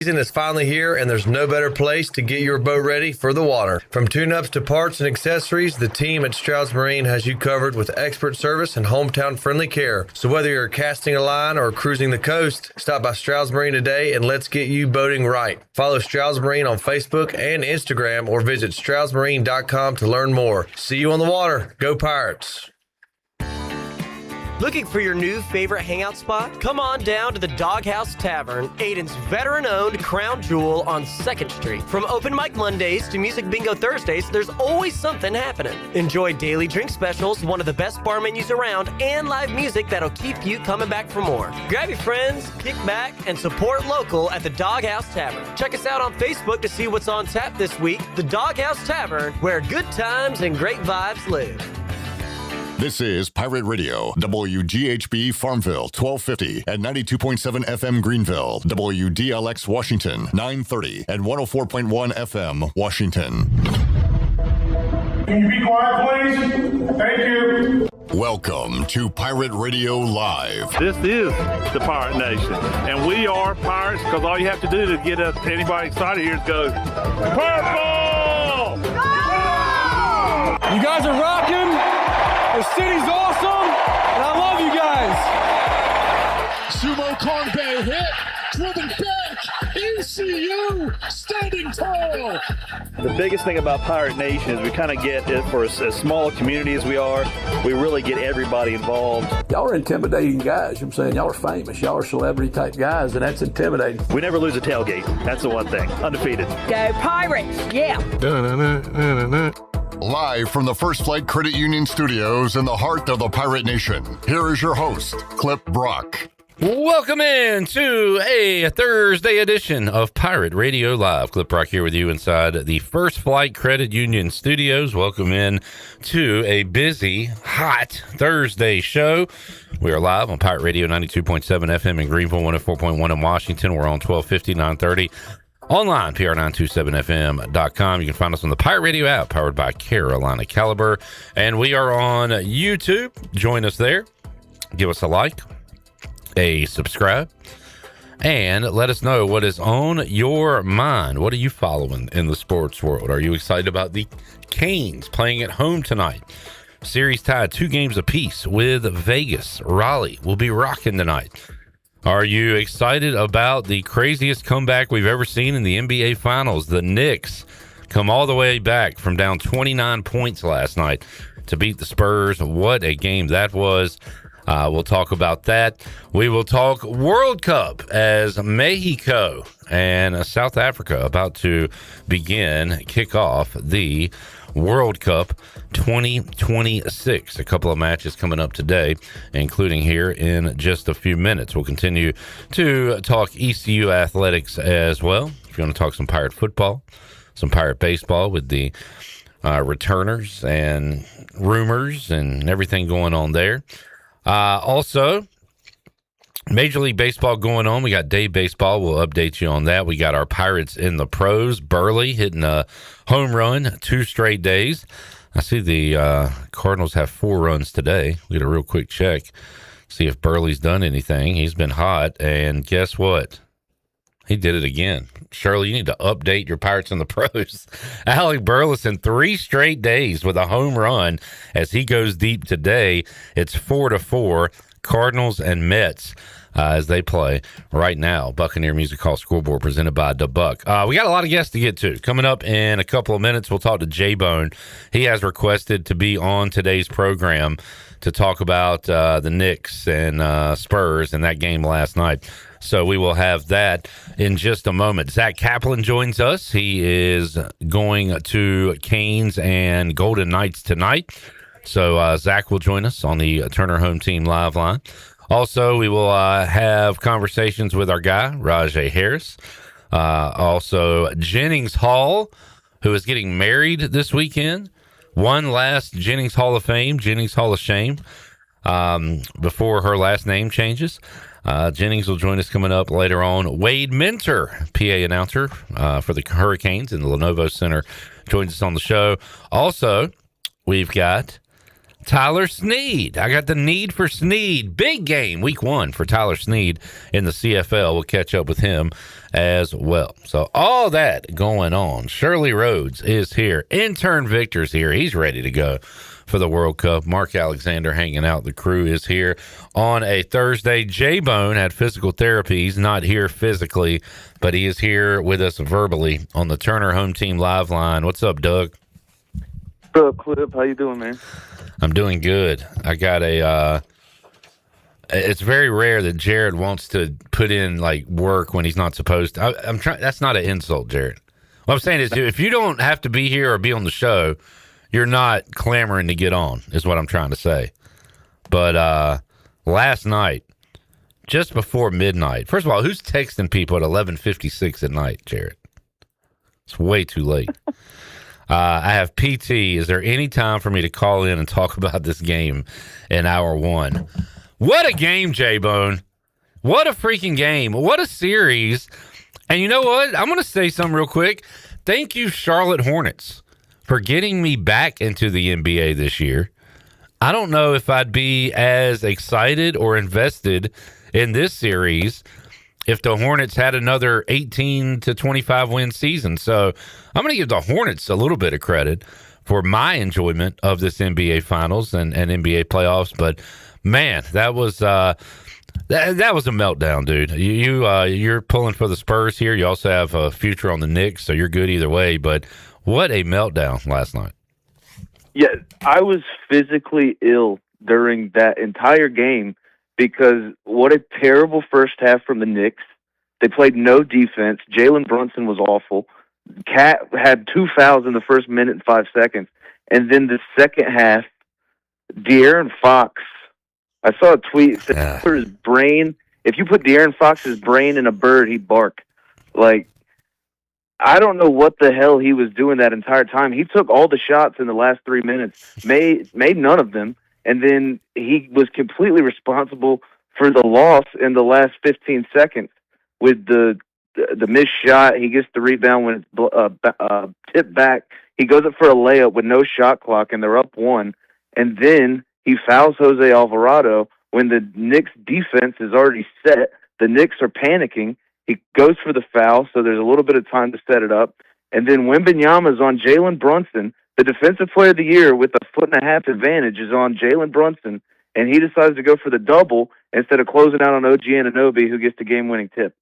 Season is finally here, and there's no better place to get your boat ready for the water. From tune-ups to parts and accessories, the team at Stroud's Marine has you covered with expert service and hometown-friendly care. So whether you're casting a line or cruising the coast, stop by Stroud's Marine today and let's get you boating right. Follow Stroud's Marine on Facebook and Instagram or visit stroudsmarine.com to learn more. See you on the water. Go Pirates! Looking for your new favorite hangout spot? Come on down to the Doghouse Tavern, Aiden's veteran-owned crown jewel on 2nd Street. From open mic Mondays to music bingo Thursdays, there's always something happening. Enjoy daily drink specials, one of the best bar menus around, and live music that'll keep you coming back for more. Grab your friends, kick back, and support local at the Doghouse Tavern. Check us out on Facebook to see what's on tap this week. The Doghouse Tavern, where good times and great vibes live. This is Pirate Radio, WGHB Farmville, 1250 and 92.7 FM Greenville, WDLX Washington, 930 and 104.1 FM Washington. Can you be quiet, please? Thank you. Welcome to Pirate Radio Live. This is the Pirate Nation, and we are pirates because all you have to do to get anybody excited here is go, Purple! You guys are rocking. The city's awesome, and I love you guys. Sumo Kongbe hit, driven back, ECU standing tall. The biggest thing about Pirate Nation is we kind of get it for as small a community as we are. We really get everybody involved. Y'all are intimidating guys. I'm saying y'all are famous. Y'all are celebrity type guys, and that's intimidating. We never lose a tailgate. That's the one thing. Undefeated. Go Pirates! Yeah. Live from the First Flight Credit Union Studios in the heart of the Pirate Nation, here is your host, Clip Brock. Welcome in to a Thursday edition of Pirate Radio Live. Clip Brock here with you inside the First Flight Credit Union Studios. Welcome in to a busy, hot Thursday show. We are live on Pirate Radio 92.7 FM in Greenville, 104.1 in Washington. We're on 1250, 930. Online, pr927fm.com. You can find us on the Pirate Radio app, powered by Carolina Caliber. And we are on YouTube. Join us there. Give us a like, a subscribe, and let us know what is on your mind. What are you following in the sports world? Are you excited about the Canes playing at home tonight? Series tied 2 games apiece with Vegas. Raleigh will be rocking tonight. Are you excited about the craziest comeback we've ever seen in the NBA Finals? The Knicks come all the way back from down 29 points last night to beat the Spurs. What a game that was. We'll talk about that. We will talk World Cup as Mexico and South Africa about to kick off the World Cup 2026. A couple of matches coming up today, including here in just a few minutes. We'll continue to talk ECU athletics as well. If you want to talk some Pirate football, some Pirate baseball with the returners and rumors and everything going on there. Also, Major League Baseball going on. We got day baseball. We'll update you on that. We got our Pirates in the pros. Burley hitting a home run 2 straight days. I see the Cardinals have 4 runs today. We get a real quick check, see if Burley's done anything. He's been hot, and guess what? He did it again. Shirley, you need to update your Pirates in the pros. Alec Burleson, 3 straight days with a home run as he goes deep today. It's 4-4. Cardinals and Mets as they play right now. Buccaneer Music Hall Scoreboard presented by DeBuck. We got a lot of guests to get to. Coming up in a couple of minutes, we'll talk to J-Bone. He has requested to be on today's program to talk about the Knicks and Spurs and that game last night. So we will have that in just a moment. Zach Kaplan joins us. He is going to Canes and Golden Knights tonight. So Zach will join us on the Turner Home Team live line. Also, we will have conversations with our guy, Rahjai Harris. Also, Jennings Hall, who is getting married this weekend. One last Jennings Hall of Fame, Jennings Hall of Shame, before her last name changes. Jennings will join us coming up later on. Wade Minter, PA announcer for the Hurricanes in the Lenovo Center, joins us on the show. Also, we've got Tyler Snead. I got the need for Snead. Big game, week 1 for Tyler Snead in the CFL. We'll catch up with him as well. So all that going on. Shirley Rhodes is here. Intern Victor's here. He's ready to go for the World Cup. Mark Alexander hanging out. The crew is here on a Thursday. J-Bone had physical therapy. He's not here physically, but he is here with us verbally on the Turner Home Team Live line. What's up, Doug? What's up, Clip? How you doing, man? I'm doing good. I got it's very rare that Jared wants to put in like work when he's not supposed to. I'm trying. That's not an insult, Jared. What I'm saying is, if you don't have to be here or be on the show, you're not clamoring to get on, is what I'm trying to say. But last night, just before midnight, first of all, who's texting people at 11:56 at night, Jared? It's way too late. I have PT. Is there any time for me to call in and talk about this game in hour 1? What a game, J-Bone. What a freaking game. What a series. And you know what? I'm going to say something real quick. Thank you, Charlotte Hornets, for getting me back into the NBA this year. I don't know if I'd be as excited or invested in this series if the Hornets had another 18 to 25 win season. So I'm going to give the Hornets a little bit of credit for my enjoyment of this NBA Finals and NBA playoffs. But man, that was that was a meltdown, dude. You're pulling for the Spurs here. You also have a future on the Knicks, so you're good either way. But what a meltdown last night. Yeah, I was physically ill during that entire game because what a terrible first half from the Knicks. They played no defense. Jalen Brunson was awful. Cat had 2 fouls in the first minute and 5 seconds. And then the second half, De'Aaron Fox, I saw a tweet that for his brain, if you put De'Aaron Fox's brain in a bird, he'd bark. Like, I don't know what the hell he was doing that entire time. He took all the shots in the last 3 minutes, made none of them, and then he was completely responsible for the loss in the last 15 seconds with the missed shot. He gets the rebound when it's tipped back. He goes up for a layup with no shot clock, and they're up 1. And then he fouls Jose Alvarado when the Knicks defense is already set. The Knicks are panicking. He goes for the foul, so there's a little bit of time to set it up. And then Wembanyama is on Jalen Brunson. The defensive player of the year with a 1.5 foot advantage is on Jalen Brunson, and he decides to go for the double instead of closing out on OG Anunoby, who gets the game-winning tip.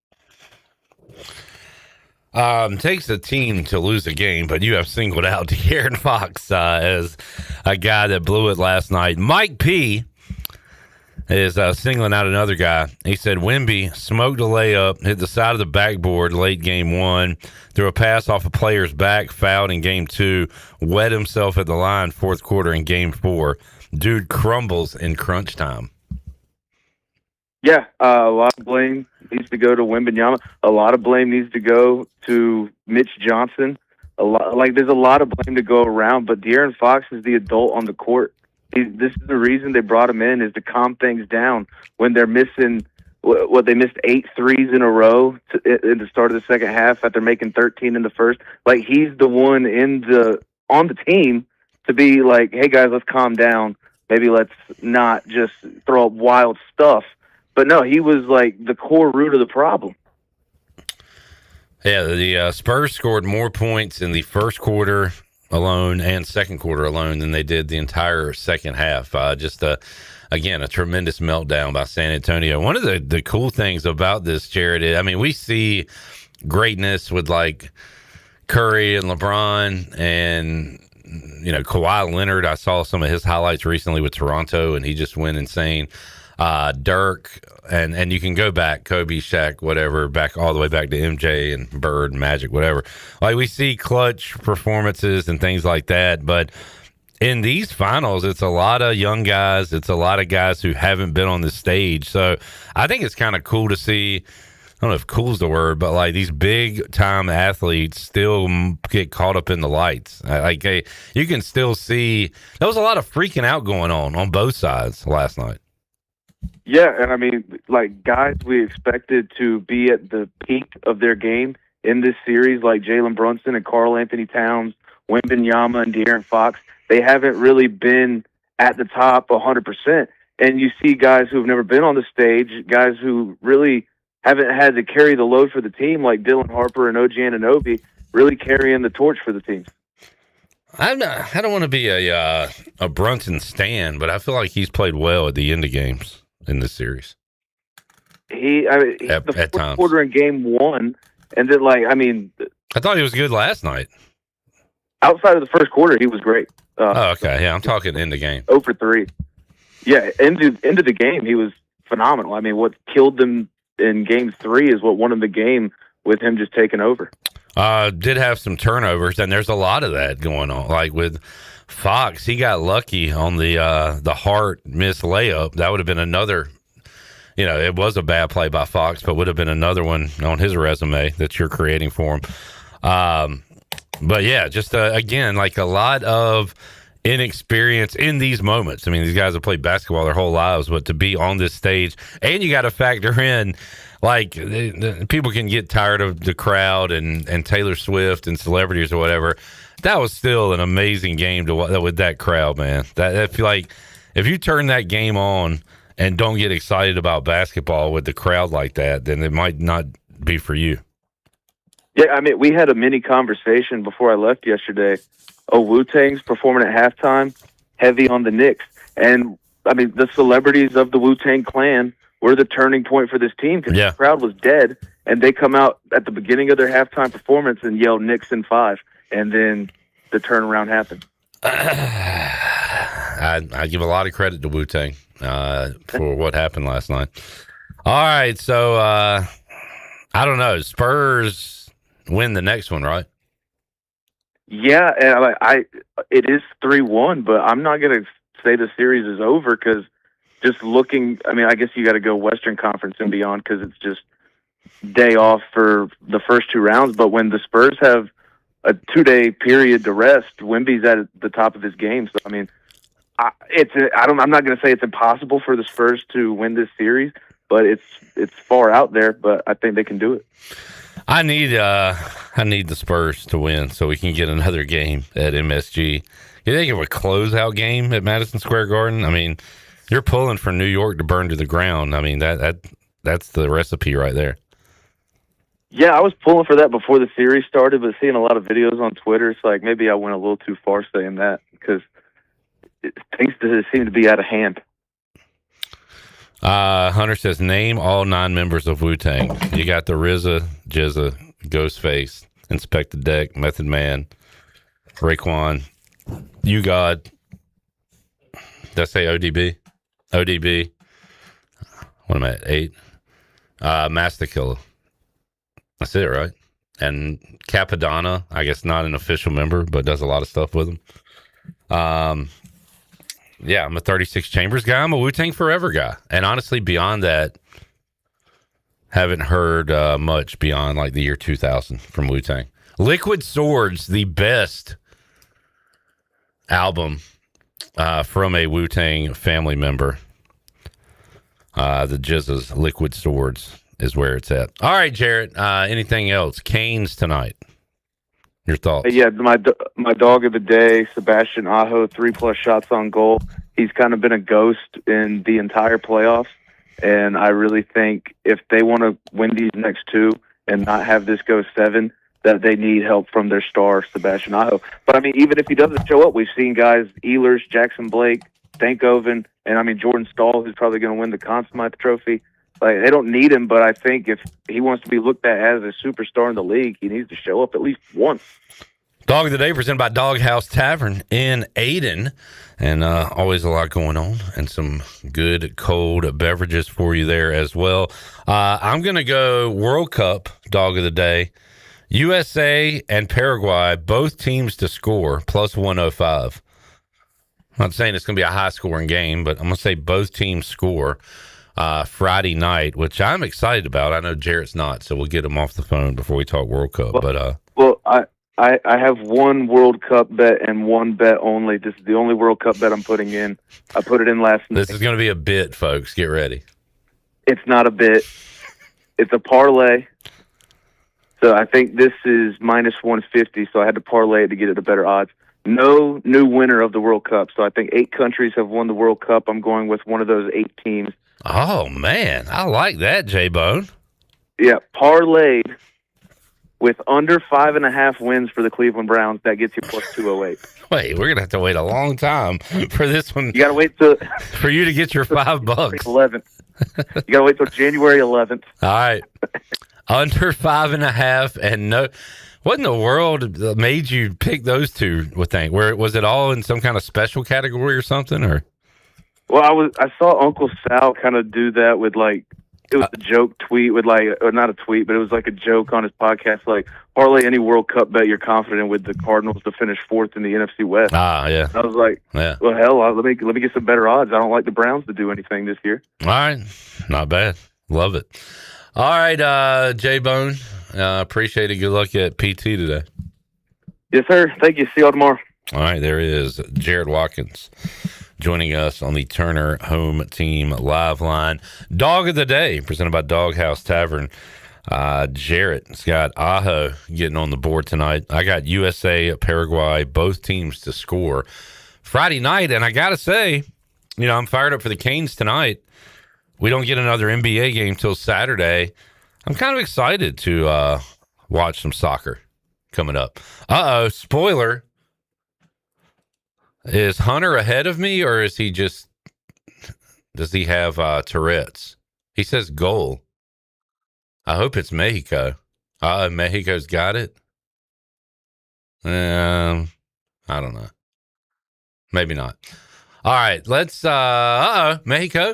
Takes a team to lose a game, but you have singled out De'Aaron Fox as a guy that blew it last night. Mike P is singling out another guy. He said Wemby smoked a layup, hit the side of the backboard late game 1, threw a pass off a player's back, fouled in game 2, wet himself at the line fourth quarter in game 4. Dude crumbles in crunch time. Yeah, a lot of blame needs to go to Wembanyama. A lot of blame needs to go to Mitch Johnson. There's a lot of blame to go around, but De'Aaron Fox is the adult on the court. This is the reason they brought him in, is to calm things down when they're missing they missed 8 threes in a row in the start of the second half after making 13 in the first. Like, he's the one on the team to be like, hey guys, let's calm down. Maybe let's not just throw up wild stuff. But no, he was like the core root of the problem. Yeah, the Spurs scored more points in the first quarter alone and second quarter alone than they did the entire second half. Again, a tremendous meltdown by San Antonio. One of the cool things about this, Jared, is, I mean, we see greatness with like Curry and LeBron and, you know, Kawhi Leonard. I saw some of his highlights recently with Toronto, and he just went insane. Dirk, and you can go back, Kobe, Shaq, whatever, back all the way back to MJ and Bird, Magic, whatever. Like, we see clutch performances and things like that, but in these finals, it's a lot of young guys. It's a lot of guys who haven't been on the stage. So I think it's kind of cool to see, I don't know if cool is the word, but like these big time athletes still get caught up in the lights. You can still see there was a lot of freaking out going on both sides last night. Yeah, and I mean, like, guys we expected to be at the peak of their game in this series, like Jalen Brunson and Karl Anthony Towns, Wembanyama and De'Aaron Fox, they haven't really been at the top 100%. And you see guys who have never been on the stage, guys who really haven't had to carry the load for the team, like Dylan Harper and OG Anunoby, really carrying the torch for the team. I don't want to be a Brunson stan, but I feel like he's played well at the end of games in this series. The fourth quarter in game 1, and then I thought he was good last night. Outside of the first quarter, he was great. Okay, yeah, I'm talking end of game. 0 for 3. Yeah, into the game, he was phenomenal. I mean, what killed them in game 3 is what won him the game with him just taking over. Did have some turnovers, and there's a lot of that going on. Like with Fox, he got lucky on the Hart missed layup. That would have been another, it was a bad play by Fox, but would have been another one on his resume that you're creating for him. But yeah, just again, like a lot of inexperience in these moments. I mean, these guys have played basketball their whole lives, but to be on this stage, and you got to factor in, like, people can get tired of the crowd and Taylor Swift and celebrities or whatever. That was still an amazing game to watch with that crowd, man. That feel like if you turn that game on and don't get excited about basketball with the crowd like that, then it might not be for you. Yeah, I mean, we had a mini conversation before I left yesterday. Wu-Tang's performing at halftime, heavy on the Knicks. And, I mean, the celebrities of the Wu-Tang Clan were the turning point for this team because the crowd was dead, and they come out at the beginning of their halftime performance and yell Knicks in 5, and then the turnaround happened. I give a lot of credit to Wu-Tang for what happened last night. All right, so I don't know. Spurs win the next one, right? Yeah, and it is 3-1, but I'm not going to say the series is over because just looking, I mean, I guess you got to go Western Conference and beyond because it's just day off for the first 2 rounds. But when the Spurs have a 2-day period to rest, Wemby's at the top of his game. So, I mean, I'm not going to say it's impossible for the Spurs to win this series, but it's far out there. But I think they can do it. I need the Spurs to win so we can get another game at MSG. You think of a closeout game at Madison Square Garden? I mean, you're pulling for New York to burn to the ground. I mean, that's the recipe right there. Yeah, I was pulling for that before the series started, but seeing a lot of videos on Twitter, it's like maybe I went a little too far saying that because things seem to be out of hand. Hunter says, name all 9 members of Wu-Tang. You got the RZA, Jizza, Ghostface, Inspect the Deck, Method Man, Raekwon, You God. Did I say ODB? ODB. What am I at? 8. Master Killer. That's it, right? And Capadonna, I guess not an official member, but does a lot of stuff with them. Yeah, I'm a 36 Chambers guy. I'm a Wu-Tang Forever guy. And honestly, beyond that, haven't heard much beyond like the year 2000 from Wu-Tang. Liquid Swords, the best album from a Wu-Tang family member. The Jizza's Liquid Swords is where it's at. All right, Jarrett, anything else? Canes tonight. Your thoughts? Yeah, my dog of the day, Sebastian Aho, 3+ shots on goal. He's kind of been a ghost in the entire playoffs, and I really think if they want to win these next 2 and not have this go 7, that they need help from their star, Sebastian Aho. But, I mean, even if he doesn't show up, we've seen guys, Ehlers, Jackson Blake, Stankoven, and, I mean, Jordan Stahl, who's probably going to win the Conn Smythe Trophy. Like, they don't need him, but I think if he wants to be looked at as a superstar in the league, he needs to show up at least once. Dog of the Day presented by Doghouse Tavern in Ayden. And always a lot going on and some good cold beverages for you there as well. I'm going to go World Cup Dog of the Day. USA and Paraguay, both teams to score, plus 105. I'm not saying it's going to be a high-scoring game, but I'm going to say both teams score Friday night, which I'm excited about. I know Jarrett's not, so we'll get him off the phone before we talk World Cup. I have one World Cup bet and one bet only. This is the only World Cup bet I'm putting in. I put it in last night. This is going to be a bit, folks. Get ready. It's not a bit. It's a parlay. So I think this is minus 150, so I had to parlay it to get it to better odds. no new winner of the World Cup. So I think 8 countries have won the World Cup. I'm going with one of those 8 teams. Oh, man. I like that, J-Bone. Yeah, parlayed with under 5.5 wins for the Cleveland Browns. That gets you plus 208. Wait, we're going to have to wait a long time for this one. You got to wait till for you to get your $5. 11th. You got to wait till January 11th. All right. Under 5.5 and no. What in the world made you pick those two? Would think was it all in some kind of special category or something? Or well, I saw Uncle Sal kind of do that with like it was a joke tweet with like or not a tweet, but it was like a joke on his podcast. Like parlay any World Cup bet you're confident with the Cardinals to finish 4th in the NFC West. Ah, yeah. I was like, yeah. Well, hell, let me get some better odds. I don't like the Browns to do anything this year. All right, not bad. Love it. All right, J-Bone. Appreciate it. Good luck at PT today. Yes, sir. Thank you. See y'all tomorrow. All right, there is Jared Watkins joining us on the Turner Home Team Live Line. Dog of the Day, presented by Doghouse Tavern. Jarrett's got Aho getting on the board tonight. I got USA, Paraguay, both teams to score Friday night. And I got to say, I'm fired up for the Canes tonight. We don't get another NBA game till Saturday. I'm kind of excited to watch some soccer coming up. Uh-oh, spoiler. Is Hunter ahead of me, or is he does he have Tourette's? He says goal. I hope it's Mexico. Mexico's got it. I don't know. Maybe not. All right, let's Mexico.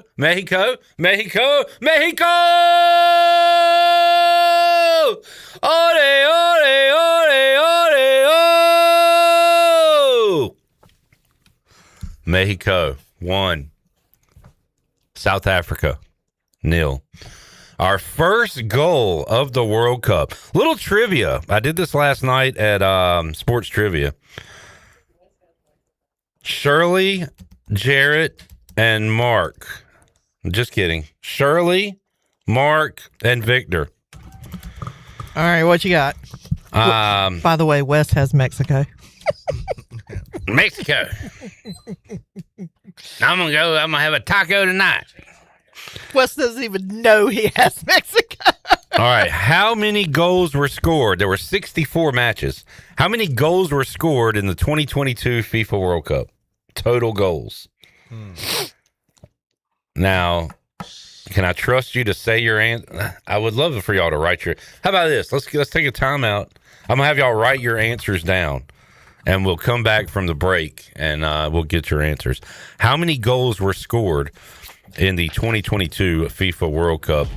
Ole, ole, ole, ole, oh! Mexico 1. South Africa 0. Our first goal of the World Cup. Little trivia. I did this last night at Sports Trivia. Shirley, Jarrett, and Mark. Just kidding. Shirley, Mark, and Victor. All right, what you got? By the way, Wes has Mexico. Mexico. I'm gonna have a taco tonight. Wes doesn't even know he has Mexico. All right, how many goals were scored? There were 64 matches. How many goals were scored in the 2022 FIFA World Cup? Total goals. Now, can I trust you to say your answer? I would love for y'all to write your. How about this? Let's take a timeout. I'm gonna have y'all write your answers down, and we'll come back from the break and we'll get your answers. How many goals were scored in the 2022 FIFA World Cup?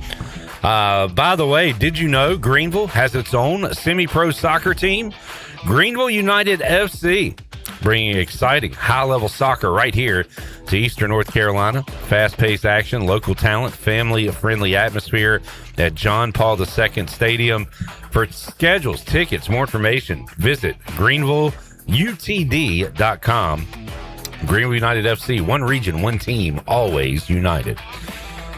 By the way, did you know Greenville has its own semi-pro soccer team? Greenville United FC, bringing exciting high-level soccer right here to Eastern North Carolina. Fast-paced action, local talent, family-friendly atmosphere at John Paul II Stadium. For schedules, tickets, more information, visit greenvilleutd.com. Greenville United FC, one region, one team, always united.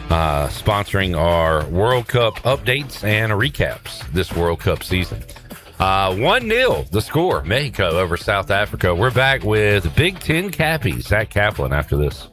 Sponsoring our World Cup updates and recaps this World Cup season. 1-0, the score, Mexico over South Africa. We're back with Big Ten Cappy, Zach Kaplan, after this.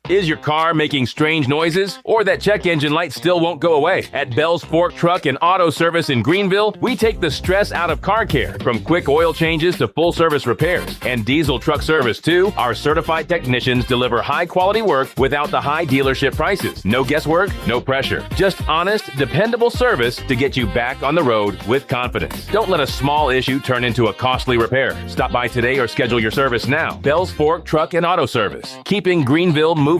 Is your car making strange noises? Or that check engine light still won't go away? At Bell's Fork Truck and Auto Service in Greenville, we take the stress out of car care. From quick oil changes to full service repairs. And diesel truck service too, our certified technicians deliver high quality work without the high dealership prices. No guesswork, no pressure. Just honest, dependable service to get you back on the road with confidence. Don't let a small issue turn into a costly repair. Stop by today or schedule your service now. Bell's Fork Truck and Auto Service, keeping Greenville moving.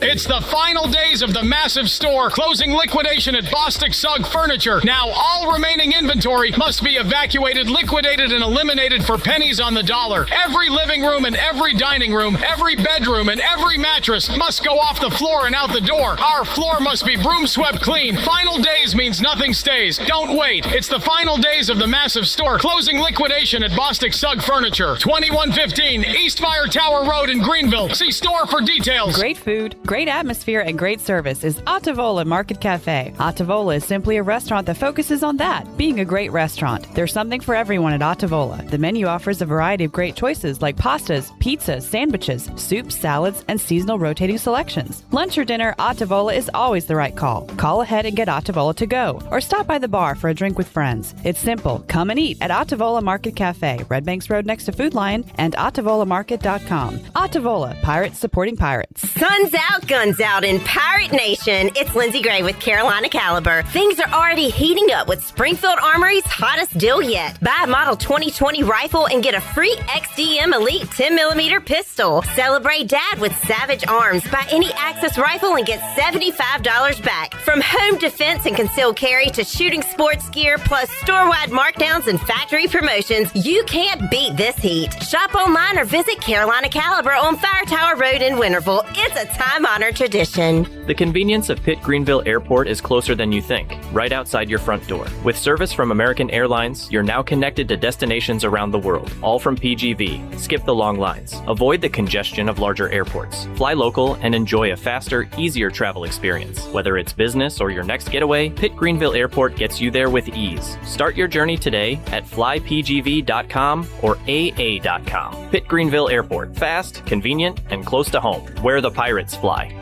It's the final days of the massive store closing liquidation at Bostic Sugg Furniture. Now all remaining inventory must be evacuated, liquidated, and eliminated for pennies on the dollar. Every living room and every dining room, every bedroom and every mattress must go off the floor and out the door. Our floor must be broom swept clean. Final days means nothing stays. Don't wait. It's the final days of the massive store closing liquidation at Bostic Sugg Furniture. 2115 East Fire Tower Road in Greenville. See store for details. Great food, great atmosphere, and great service is Ottavola Market Cafe. Ottavola is simply a restaurant that focuses on that, being a great restaurant. There's something for everyone at Ottavola. The menu offers a variety of great choices like pastas, pizzas, sandwiches, soups, salads, and seasonal rotating selections. Lunch or dinner, Ottavola is always the right call. Call ahead and get Ottavola to go, or stop by the bar for a drink with friends. It's simple. Come and eat at Ottavola Market Cafe, Red Banks Road next to Food Lion, and OttavolaMarket.com. Ottavola, pirates supporting pirates. Sun's out, guns out in Pirate Nation. It's Lindsay Gray with Carolina Caliber. Things are already heating up with Springfield Armory's hottest deal yet. Buy a model 2020 rifle and get a free XDM Elite 10mm pistol. Celebrate Dad with Savage Arms. Buy any Axis rifle and get $75 back. From home defense and concealed carry to shooting sports gear, plus store-wide markdowns and factory promotions, you can't beat this heat. Shop online or visit Carolina Caliber on Fire Tower Road in Winterville. It's a time-honored tradition. The convenience of Pitt Greenville Airport is closer than you think, right outside your front door. With service from American Airlines, you're now connected to destinations around the world, all from PGV. Skip the long lines. Avoid the congestion of larger airports. Fly local and enjoy a faster, easier travel experience. Whether it's business or your next getaway, Pitt Greenville Airport gets you there with ease. Start your journey today at flypgv.com or AA.com. Pitt Greenville Airport. Fast, convenient, and close to home, where the pirates fly.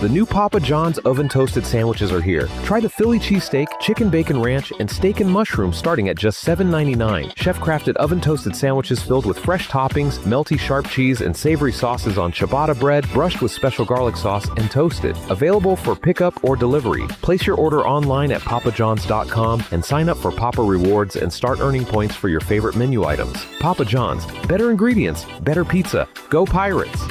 The new Papa John's oven toasted sandwiches are here. Try the Philly cheesesteak, chicken bacon ranch, and steak and mushroom starting at just $7.99. Chef-crafted oven toasted sandwiches filled with fresh toppings, melty sharp cheese, and savory sauces on ciabatta bread, brushed with special garlic sauce, and toasted. Available for pickup or delivery. Place your order online at papajohns.com and sign up for Papa Rewards and start earning points for your favorite menu items. Papa John's. Better ingredients, better pizza. Go Pirates!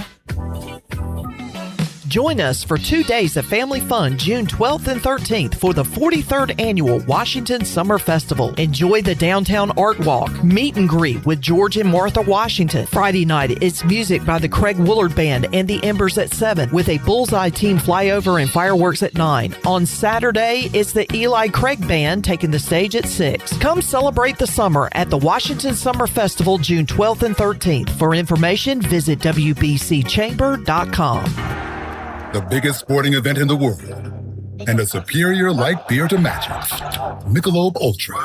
Join us for 2 days of family fun June 12th and 13th for the 43rd Annual Washington Summer Festival. Enjoy the Downtown Art Walk, meet and greet with George and Martha Washington. Friday night, it's music by the Craig Woolard Band and the Embers at 7 with a Bullseye Team flyover and fireworks at 9. On Saturday, it's the Eli Craig Band taking the stage at 6. Come celebrate the summer at the Washington Summer Festival June 12th and 13th. For information, visit WBCChamber.com. The biggest sporting event in the world, and a superior light beer to match it. Michelob Ultra.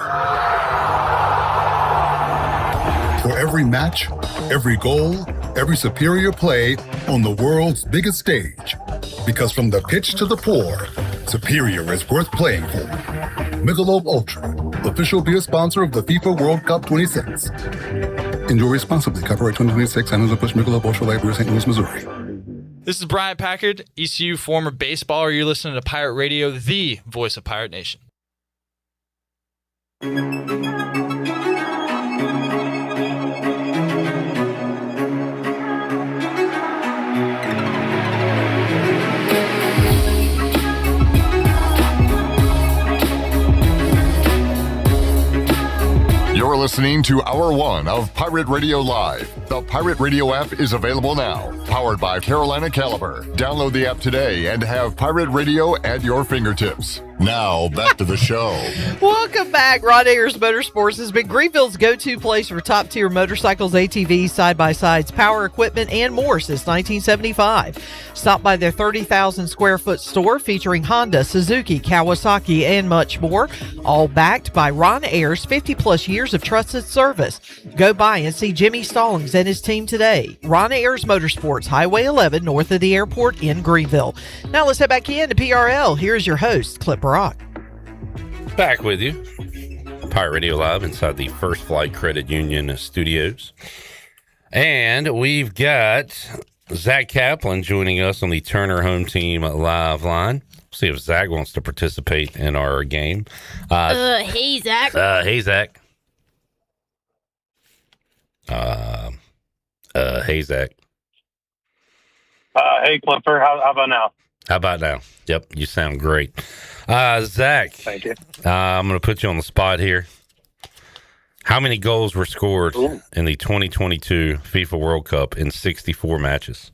For every match, every goal, every superior play on the world's biggest stage. Because from the pitch to the pour, superior is worth playing for. Michelob Ultra, official beer sponsor of the FIFA World Cup 26. Enjoy responsibly. Copyright 2026, Anheuser-Busch Michelob Ultra Light Beer, St. Louis, Missouri. This is Brian Packard, ECU former baseballer. You're listening to Pirate Radio, the voice of Pirate Nation. You're listening to Hour 1 of Pirate Radio Live. The Pirate Radio app is available now. Powered by Carolina Caliber. Download the app today and have Pirate Radio at your fingertips. Now, back to the show. Welcome back. Ron Ayers Motorsports has been Greenville's go-to place for top-tier motorcycles, ATVs, side-by-sides, power equipment, and more since 1975. Stop by their 30,000-square-foot store featuring Honda, Suzuki, Kawasaki, and much more, all backed by Ron Ayers' 50-plus years of trusted service. Go by and see Jimmy Stallings and his team today. Ron Ayers Motorsports, Highway 11, north of the airport in Greenville. Now let's head back in to PRL. Here's your host, Clip Rock. Back with you. Pirate Radio Live inside the First Flight Credit Union studios. And we've got Zach Kaplan joining us on the Turner Home Team live line. See if Zach wants to participate in our game. Hey, Zach. Hey, Zach. Hey, Zach. Hey, Clipper, how about now? How about now? Yep, you sound great. Zach. Thank you. I'm going to put you on the spot here. How many goals were scored in the 2022 FIFA World Cup in 64 matches?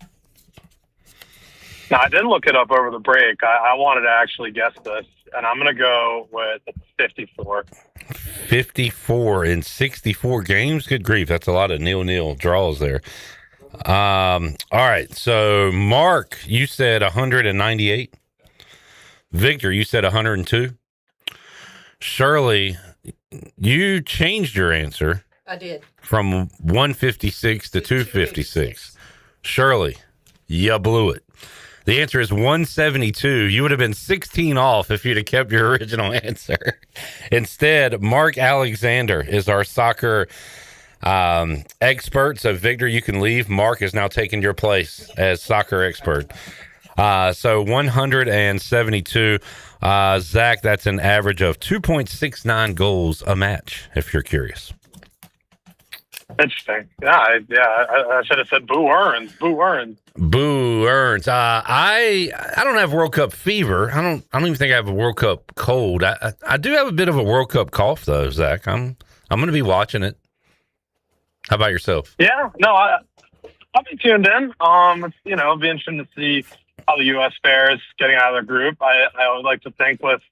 Now, I did look it up over the break. I wanted to actually guess this, and I'm going to go with 54. 54 in 64 games? Good grief, that's a lot of 0-0 draws there. All right, so Mark, you said 198. Victor, you said 102. Shirley, you changed your answer. I did. From 156 to 256. Shirley, you blew it. The answer is 172. You would have been 16 off if you'd have kept your original answer. Instead, Mark Alexander is our soccer expert. So, Victor, you can leave. Mark is now taking your place as soccer expert. So 172. Zach, that's an average of 2.69 goals a match, if you're curious. Interesting. Yeah, I should have said Boo Earns. Boo Earns. Boo Earns. I don't have World Cup fever. I don't even think I have a World Cup cold. I do have a bit of a World Cup cough though, Zach. I'm going to be watching it. How about yourself? Yeah, no, I'll be tuned in. It'll be interesting to see how the U.S. fares getting out of the group. I would like to think with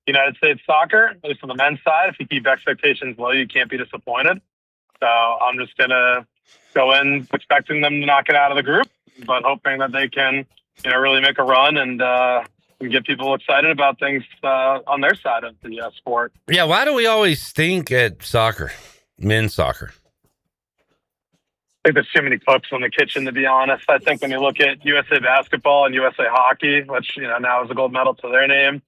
United States soccer, at least on the men's side, if you keep expectations low, you can't be disappointed. So I'm just going to go in expecting them to knock it out of the group, but hoping that they can, really make a run and get people excited about things on their side of the sport. Yeah, why do we always stink at soccer, men's soccer? I think there's too many cooks in the kitchen, to be honest. I think when you look at USA basketball and USA hockey, which now is a gold medal to their name,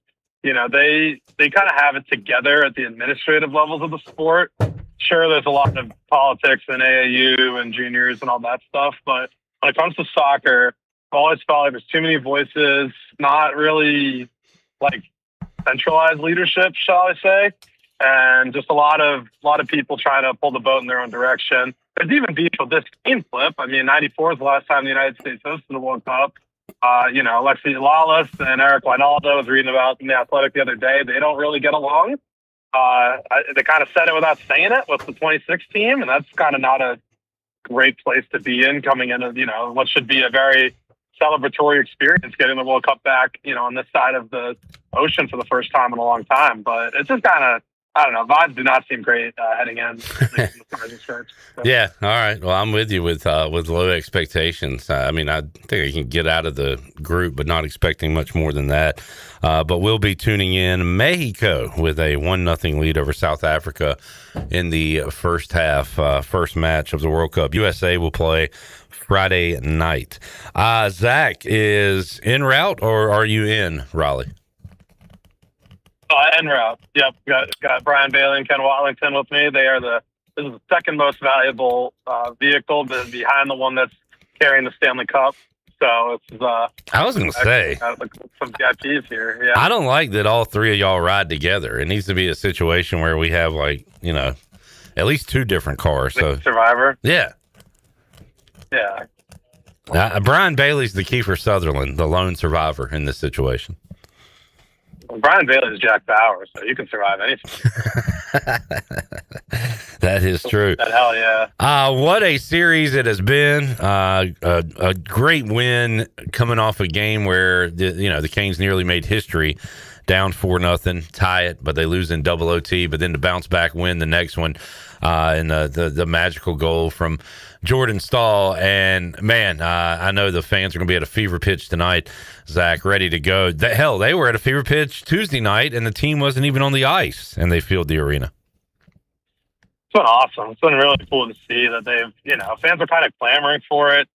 they kind of have it together at the administrative levels of the sport. Sure, there's a lot of politics in AAU and juniors and all that stuff, but when it comes to soccer, I always felt like there's too many voices, not really like centralized leadership, shall I say, and just a lot of people trying to pull the boat in their own direction. There's even beef with this team flip. I mean, 94 is the last time the United States hosted the World Cup. Alexi Lalas and Eric Wijnaldum, I was reading about in The Athletic the other day. They don't really get along. They kind of said it without saying it with the 26 team, and that's kind of not a great place to be in coming into, what should be a very celebratory experience, getting the World Cup back, on this side of the ocean for the first time in a long time. But it's just kind of, I don't know, vibes do not seem great heading in. Yeah, all right. Well, I'm with you with low expectations. I think I can get out of the group, but not expecting much more than that. But we'll be tuning in Mexico with a 1-0 lead over South Africa in the first half, first match of the World Cup. USA will play Friday night. Zach is en route, or are you in Raleigh? En route. Yep. Got Brian Bailey and Ken Watlington with me. This is the second most valuable vehicle behind the one that's carrying the Stanley Cup. So it's I was going to say some VIPs here. Yeah. I don't like that all three of y'all ride together. It needs to be a situation where we have at least two different cars. So Survivor. Yeah. Yeah. Brian Bailey's the Kiefer Sutherland, the lone survivor in this situation. Well, Brian Bailey is Jack Bauer, so you can survive anything. That is true. Hell yeah. What a series it has been. A great win coming off a game where the Canes nearly made history, down 4-0, tie it, but they lose in double OT, but then to bounce back, win the next one, and the magical goal from Jordan Stahl. And man, I know the fans are going to be at a fever pitch tonight, Zach, ready to go. They were at a fever pitch Tuesday night, and the team wasn't even on the ice, and they filled the arena. It's been awesome. It's been really cool to see that they've, fans are kind of clamoring for it,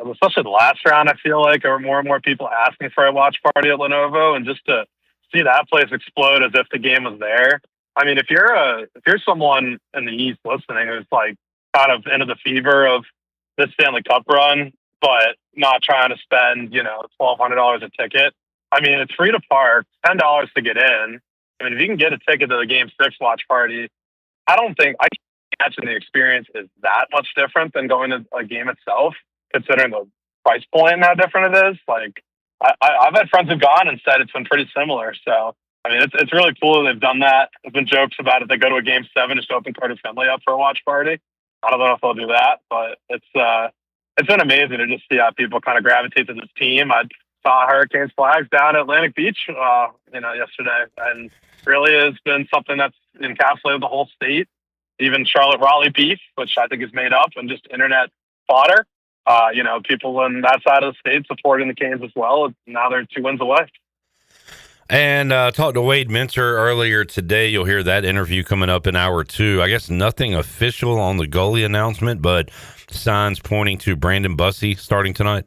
especially the last round. I feel like there were more and more people asking for a watch party at Lenovo, and just to see that place explode as if the game was there. I mean, if you're someone in the East listening who's like kind of into the fever of this Stanley Cup run, but not trying to spend, $1,200 a ticket. I mean, it's free to park, $10 to get in. I mean, if you can get a ticket to the Game 6 watch party, I can't imagine the experience is that much different than going to a game itself, considering the price point and how different it is. Like, I've had friends who've gone and said it's been pretty similar. So, I mean, it's really cool that they've done that. There's been jokes about it. They go to a Game 7 just to open Carter Finley up for a watch party. I don't know if they'll do that, but it's been amazing to just see how people kind of gravitate to this team. I saw Hurricanes flags down at Atlantic Beach, yesterday, and really has been something that's encapsulated the whole state. Even Charlotte-Raleigh beef, which I think is made up and just internet fodder. People in that side of the state supporting the Canes as well. Now they're 2 wins away. And talked to Wade Minter earlier today. You'll hear that interview coming up in hour 2. I guess nothing official on the goalie announcement, but signs pointing to Brandon Bussey starting tonight.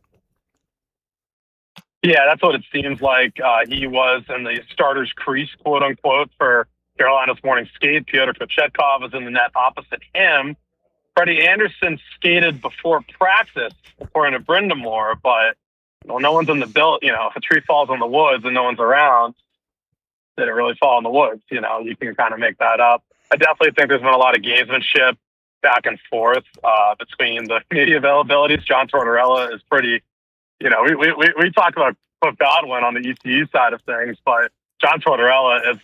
Yeah, that's what it seems like. He was in the starter's crease, quote unquote, for Carolina's morning skate. Pyotr Kochetkov was in the net opposite him. Freddie Anderson skated before practice, according to Brindamore, but no one's in the build. If a tree falls in the woods and no one's around, did it really fall in the woods? You can kind of make that up. I definitely think there's been a lot of gamesmanship back and forth between the media availabilities. John Tortorella is pretty, we talked about Cliff Godwin on the ECU side of things, but John Tortorella is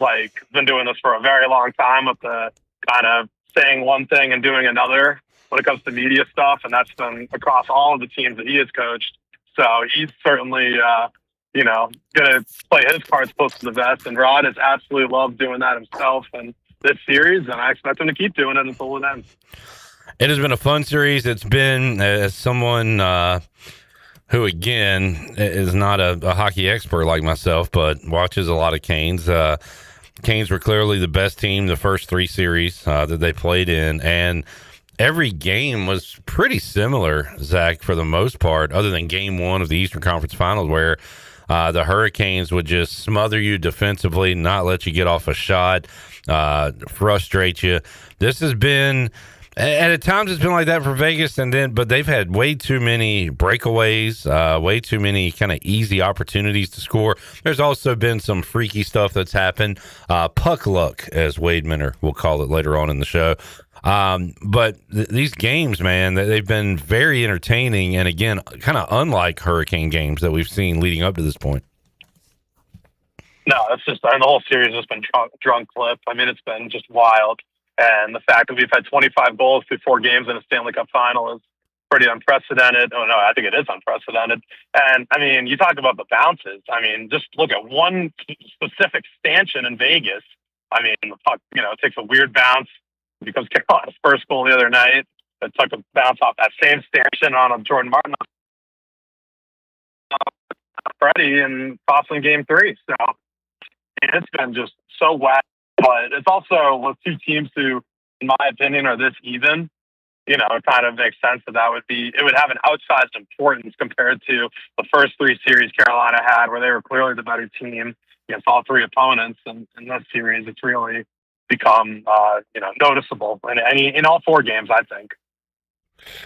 been doing this for a very long time with the kind of saying one thing and doing another when it comes to media stuff, and that's been across all of the teams that he has coached. So he's certainly, going to play his cards close to the vest. And Rod has absolutely loved doing that himself in this series, and I expect him to keep doing it until it ends. It has been a fun series. It's been, as someone who, again, is not a hockey expert like myself, but watches a lot of Canes. Canes were clearly the best team the first 3 series that they played in, and every game was pretty similar, Zach, for the most part, other than game 1 of the Eastern Conference Finals, where the Hurricanes would just smother you defensively, not let you get off a shot, frustrate you. This has been, and at times it's been like that for Vegas, but they've had way too many breakaways, way too many kind of easy opportunities to score. There's also been some freaky stuff that's happened, puck luck, as Wade Minter will call it later on in the show. But these games, man, they've been very entertaining, and again, kind of unlike Hurricane games that we've seen leading up to this point. No, it's just, the whole series has been drunk clip. I mean, it's been just wild. And the fact that we've had 25 goals through 4 games in a Stanley Cup final is pretty unprecedented. Oh, no, I think it is unprecedented. And, I mean, you talk about the bounces. I mean, just look at one specific stanchion in Vegas. I mean, the puck, it takes a weird bounce because Carolina's first goal the other night. It took a bounce off that same stanchion on a Jordan Martin Freddie and Kaplan game 3. So it's been just so wet. But it's also with 2 teams who, in my opinion, are this even. It kind of makes sense that it would have an outsized importance compared to the first 3 series Carolina had, where they were clearly the better team against all 3 opponents. And in this series, it's really become, noticeable in all 4 games, I think.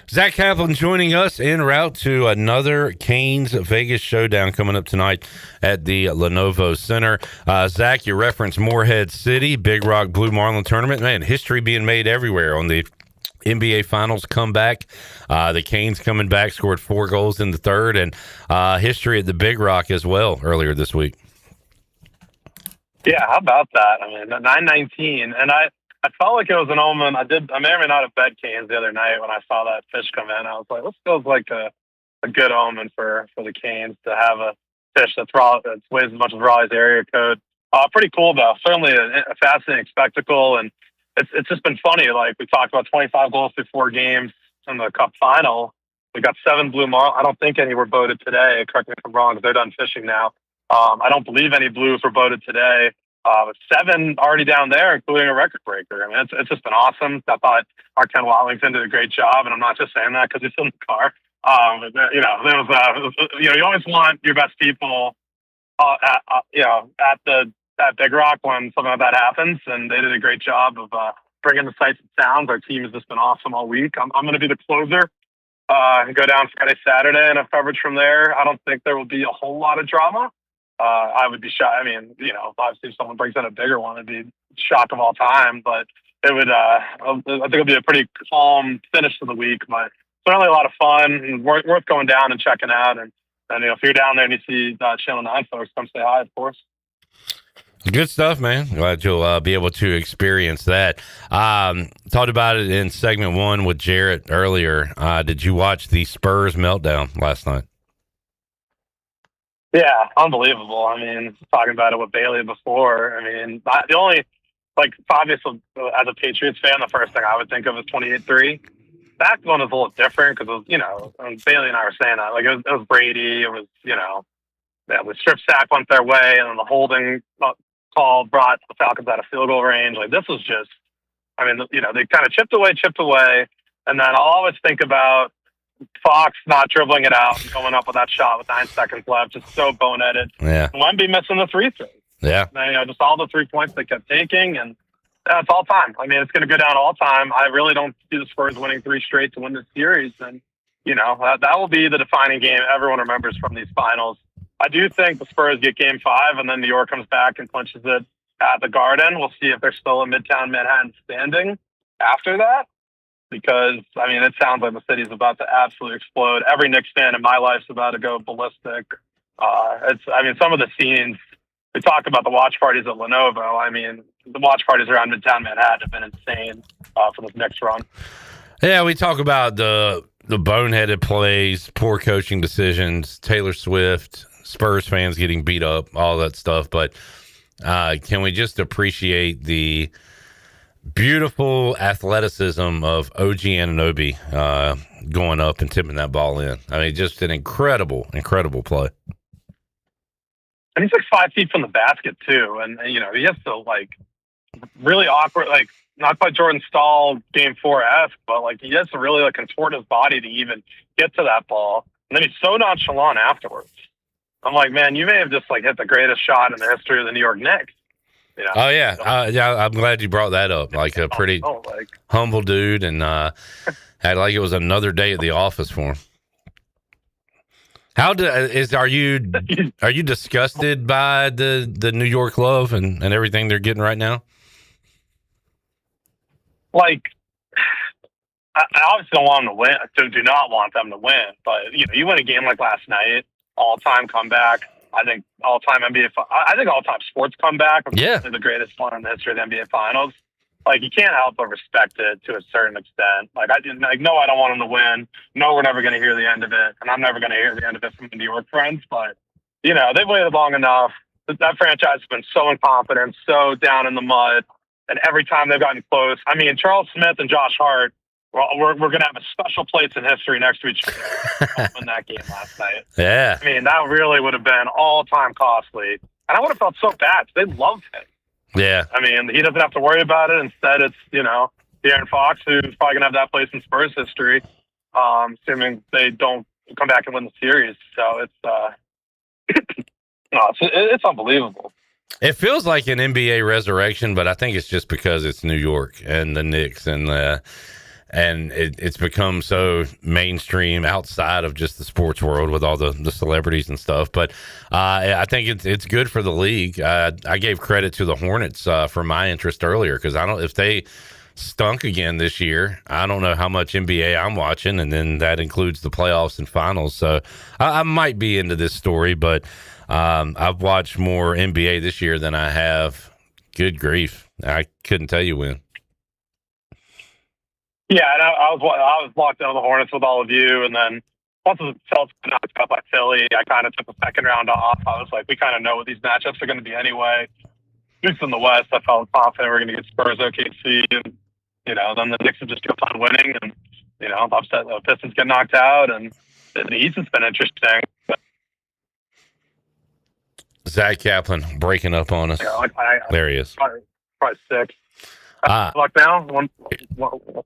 Zach Kaplan joining us en route to another Canes Vegas showdown coming up tonight at the Lenovo Center. Zach, you referenced Morehead City, Big Rock Blue Marlin tournament. Man, history being made everywhere on the NBA Finals comeback. The Canes coming back, scored 4 goals in the third, and history at the Big Rock as well earlier this week. Yeah, how about that? I mean, 9-19, and I felt like it was an omen. I may or may not have bet Canes the other night when I saw that fish come in. I was like, this feels like a good omen for the Canes to have a fish that weighs as much as Raleigh's area code. Pretty cool, though. Certainly a fascinating spectacle, and it's just been funny. Like, we talked about 25 goals through 4 games in the Cup final. We got 7 blue marlin. I don't think any were boated today. Correct me if I'm wrong, because they're done fishing now. I don't believe any blues were boated today. 7 already down there, including a record breaker. I mean, it's just been awesome. I thought our Ken Watlington did a great job, and I'm not just saying that because he's in the car. You always want your best people, at Big Rock when something like that happens, and they did a great job of bringing the sights and sounds. Our team has just been awesome all week. I'm going to be the closer. Go down Friday, Saturday, and have coverage from there. I don't think there will be a whole lot of drama. I would be shocked. I mean, obviously if someone brings in a bigger one, it'd be shock of all time, but it would, I think it'll be a pretty calm finish to the week, but certainly a lot of fun and worth going down and checking out. And if you're down there and you see Channel 9 folks, come say hi, of course. Good stuff, man. Glad you'll be able to experience that. Talked about it in segment 1 with Jarrett earlier. Did you watch the Spurs meltdown last night? Yeah, unbelievable. I mean, talking about it with Bailey before. I mean, the only, obviously, as a Patriots fan, the first thing I would think of is 28-3. That one was a little different because, Bailey and I were saying that. It was Brady. It was, the strip sack went their way, and then the holding call brought the Falcons out of field goal range. This was just, they kind of chipped away. And then I'll always think about Fox not dribbling it out and going up with that shot with 9 seconds left, just so boneheaded. Yeah. Wemby missing the free throws. Yeah. And, just all the 3 points they kept taking, and it's all time. I mean, it's going to go down all time. I really don't see the Spurs winning 3 straight to win this series, and that will be the defining game everyone remembers from these finals. I do think the Spurs get Game 5, and then New York comes back and clinches it at the Garden. We'll see if they're still in Midtown Manhattan standing after that. Because, it sounds like the city's about to absolutely explode. Every Knicks fan in my life's about to go ballistic. Some of the scenes, we talk about the watch parties at Lenovo. The watch parties around Midtown Manhattan have been insane for this Knicks run. Yeah, we talk about the boneheaded plays, poor coaching decisions, Taylor Swift, Spurs fans getting beat up, all that stuff. But can we just appreciate the beautiful athleticism of OG Anunoby going up and tipping that ball in? Just an incredible play. And he's 5 feet from the basket too, and he has to really awkward, not quite Jordan Stahl Game 4-esque, but he has to really contort his body to even get to that ball, and then he's so nonchalant afterwards. I'm like, man, you may have just hit the greatest shot in the history of the New York Knicks. Oh yeah, I'm glad you brought that up. A pretty humble dude, and had it was another day at the office for him. Are you disgusted by the New York love and everything they're getting right now? I obviously don't want them to win. Do not want them to win. But you win a game like last night, all-time comeback. I think all-time NBA. I think all-time sports comeback. Yeah, the greatest one in the history of the NBA Finals. You can't help but respect it to a certain extent. No, I don't want them to win. No, we're never going to hear the end of it, and I'm never going to hear the end of it from the New York friends. But they've waited long enough. That franchise has been so incompetent, so down in the mud, and every time they've gotten close. Charles Smith and Josh Hart. We're going to have a special place in history next to each other in that game last night. Yeah. That really would have been all-time costly. And I would have felt so bad. They love him. Yeah. He doesn't have to worry about it. Instead, it's, De'Aaron Fox, who's probably going to have that place in Spurs history, assuming they don't come back and win the series. So it's unbelievable. It feels like an NBA resurrection, but I think it's just because it's New York and the Knicks and it's become so mainstream outside of just the sports world with all the celebrities and stuff. But I think it's good for the league. I gave credit to the Hornets for my interest earlier because if they stunk again this year, I don't know how much NBA I'm watching, and then that includes the playoffs and finals. So I might be into this story, but I've watched more NBA this year than I have. Good grief, I couldn't tell you when. Yeah, and I was locked into the Hornets with all of you, and then once the Celtics got knocked out by Philly, I kind of took the second round off. I was like, we kind of know what these matchups are going to be anyway. At least in the West, I felt confident we're going to get Spurs, OKC, and then the Knicks have just kept on winning, and I'm upset the Pistons get knocked out, and the East has been interesting. But, Zach Kaplan breaking up on us. There he is. Probably 6. Luck now.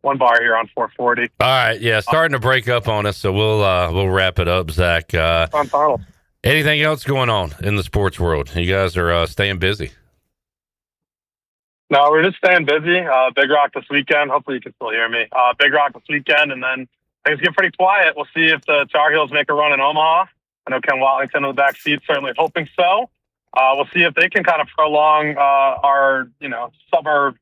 One bar here on 440. All right, yeah, starting to break up on us, so we'll wrap it up, Zach. Anything else going on in the sports world? You guys are staying busy. No, we're just staying busy. Big Rock this weekend. Hopefully you can still hear me. Big Rock this weekend, and then things get pretty quiet. We'll see if the Tar Heels make a run in Omaha. I know Ken Watlington in the back seat, certainly hoping so. We'll see if they can kind of prolong our summer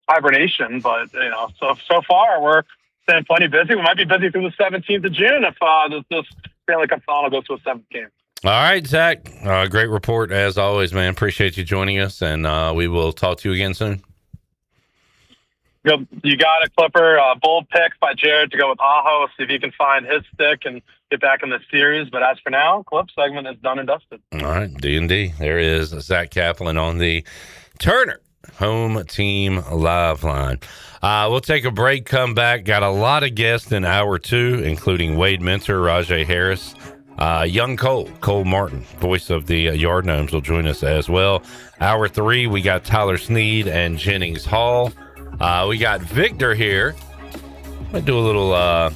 hibernation. But so far we're staying plenty busy. We might be busy through the 17th of June if this Stanley Cup final goes to a 7th game. All right, Zach. Great report as always, man. Appreciate you joining us, and we will talk to you again soon. You got a Clipper. Bold pick by Jared to go with Aho. See if he can find his stick and get back in the series. But as for now, Clip segment is done and dusted. All right, D&D. There is Zach Kaplan on the Turner Home Team Live line. We'll take a break, come back. Got a lot of guests in hour 2, including Wade Minter, Rahjai Harris, young Cole Martin, voice of the Yard Gnomes, will join us as well. Hour 3, we got Tyler Snead and Jennings Hall. We got Victor here. I'm going to do a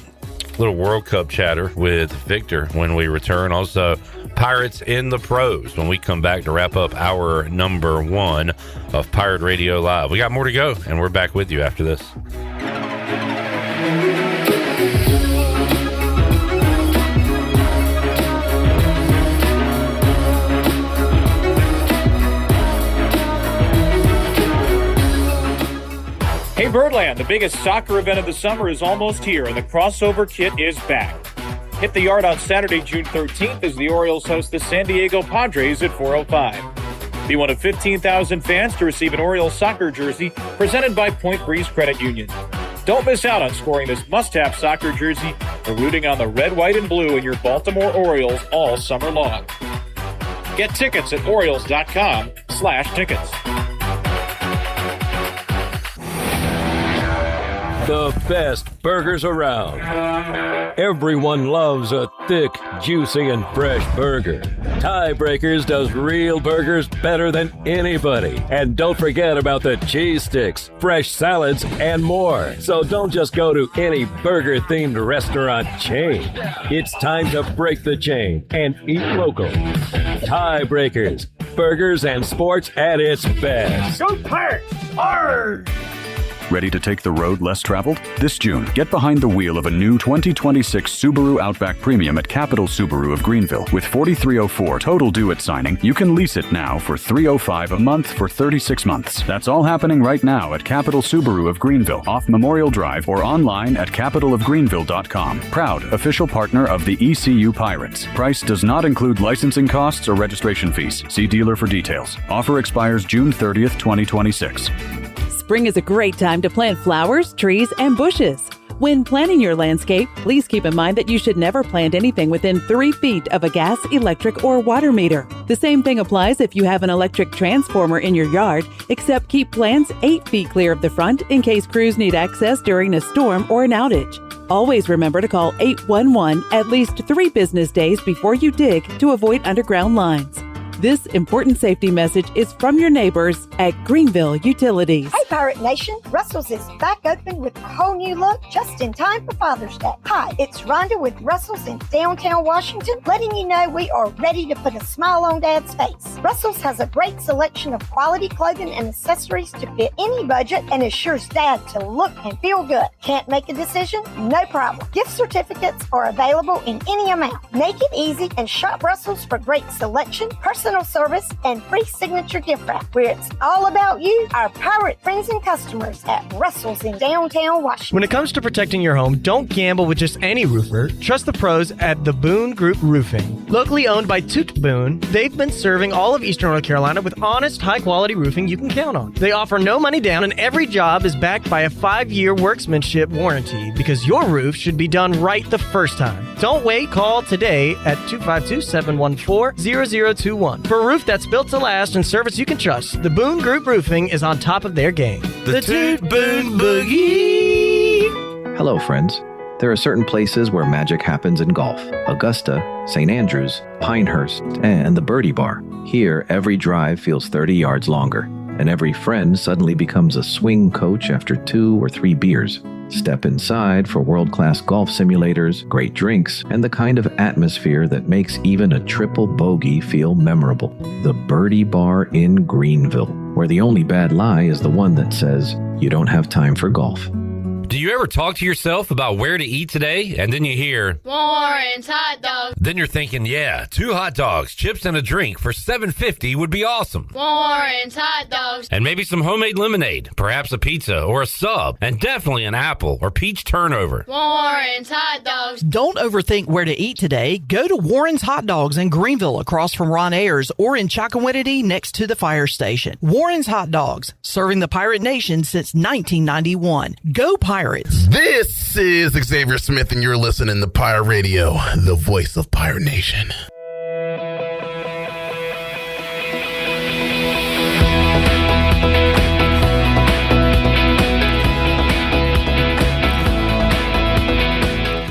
little World Cup chatter with Victor when we return. Also, Pirates in the Pros when we come back to wrap up hour number 1 of Pirate Radio Live. We got more to go, and we're back with you after this. Hey Birdland, the biggest soccer event of the summer is almost here, and the crossover kit is back. Hit the yard on Saturday, June 13th, as the Orioles host the San Diego Padres at 4:05. Be one of 15,000 fans to receive an Orioles soccer jersey presented by Point Breeze Credit Union. Don't miss out on scoring this must-have soccer jersey or rooting on the red, white, and blue in your Baltimore Orioles all summer long. Get tickets at Orioles.com/tickets. The best burgers around. Everyone loves a thick, juicy, and fresh burger. Tiebreakers does real burgers better than anybody. And don't forget about the cheese sticks, fresh salads, and more. So don't just go to any burger-themed restaurant chain. It's time to break the chain and eat local. Tiebreakers, burgers and sports at its best. Go Pirates! Arrgh! Ready to take the road less traveled? This June, get behind the wheel of a new 2026 Subaru Outback Premium at Capital Subaru of Greenville. With $4,304 total due at signing, you can lease it now for $305 a month for 36 months. That's all happening right now at Capital Subaru of Greenville, off Memorial Drive, or online at capitalofgreenville.com. Proud official partner of the ECU Pirates. Price does not include licensing costs or registration fees. See dealer for details. Offer expires June 30th, 2026. Spring is a great time to plant flowers, trees, and bushes. When planning your landscape, please keep in mind that you should never plant anything within 3 feet of a gas, electric, or water meter. The same thing applies if you have an electric transformer in your yard, except keep plants 8 feet clear of the front in case crews need access during a storm or an outage. Always remember to call 811 at least 3 business days before you dig to avoid underground lines. This important safety message is from your neighbors at Greenville Utilities. Hey, Pirate Nation. Russell's is back open with a whole new look just in time for Father's Day. Hi, it's Rhonda with Russell's in downtown Washington, letting you know we are ready to put a smile on Dad's face. Russell's has a great selection of quality clothing and accessories to fit any budget and assures Dad to look and feel good. Can't make a decision? No problem. Gift certificates are available in any amount. Make it easy and shop Russell's for great selection, personal service, and free signature gift wrap, where it's all about you, our pirate friends and customers at Russell's in downtown Washington. When it comes to protecting your home, don't gamble with just any roofer. Trust the pros at the Boone Group Roofing. Locally owned by Toot Boone, they've been serving all of Eastern North Carolina with honest, high-quality roofing you can count on. They offer no money down, and every job is backed by a 5-year workmanship warranty, because your roof should be done right the first time. Don't wait. Call today at 252-714-0021. For a roof that's built to last and service you can trust, the Boone Group Roofing is on top of their game. The Toot Boone Boogie! Hello, friends. There are certain places where magic happens in golf. Augusta, St. Andrews, Pinehurst, and the Birdie Bar. Here, every drive feels 30 yards longer, and every friend suddenly becomes a swing coach after 2 or 3 beers. Step inside for world-class golf simulators, great drinks, and the kind of atmosphere that makes even a triple bogey feel memorable. The Birdie Bar in Greenville, where the only bad lie is the one that says, you don't have time for golf. Do you ever talk to yourself about where to eat today, and then you hear Warren's hot dogs. Then you're thinking, yeah, 2 hot dogs, chips, and a drink for $7.50 would be awesome. Warren's hot dogs. And maybe some homemade lemonade, perhaps a pizza or a sub, and definitely an apple or peach turnover. Warren's hot dogs. Don't overthink where to eat today. Go to Warren's Hot Dogs in Greenville across from Ron Ayers or in Chocowinity next to the fire station. Warren's Hot Dogs, serving the Pirate Nation since 1991. Go Pirates! This is Xavier Smith, and you're listening to Pirate Radio, the voice of Pirate Nation.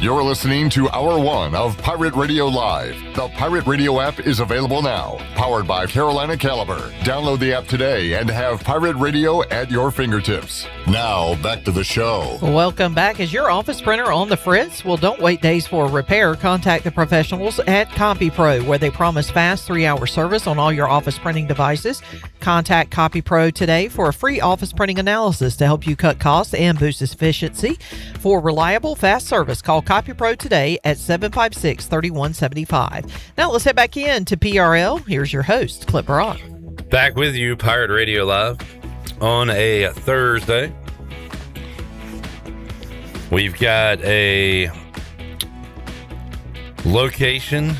You're listening to Hour 1 of Pirate Radio Live. The Pirate Radio app is available now, powered by Carolina Caliber. Download the app today and have Pirate Radio at your fingertips. Now, back to the show. Welcome back. Is your office printer on the fritz? Well, don't wait days for a repair. Contact the professionals at CopyPro, where they promise fast 3-hour service on all your office printing devices. Contact CopyPro today for a free office printing analysis to help you cut costs and boost efficiency. For reliable, fast service, call CopyPro today at 756-3175. Now let's head back in to PRL. Here's your host, Clip Rock. Back with you, Pirate Radio Live, on a Thursday. We've got a location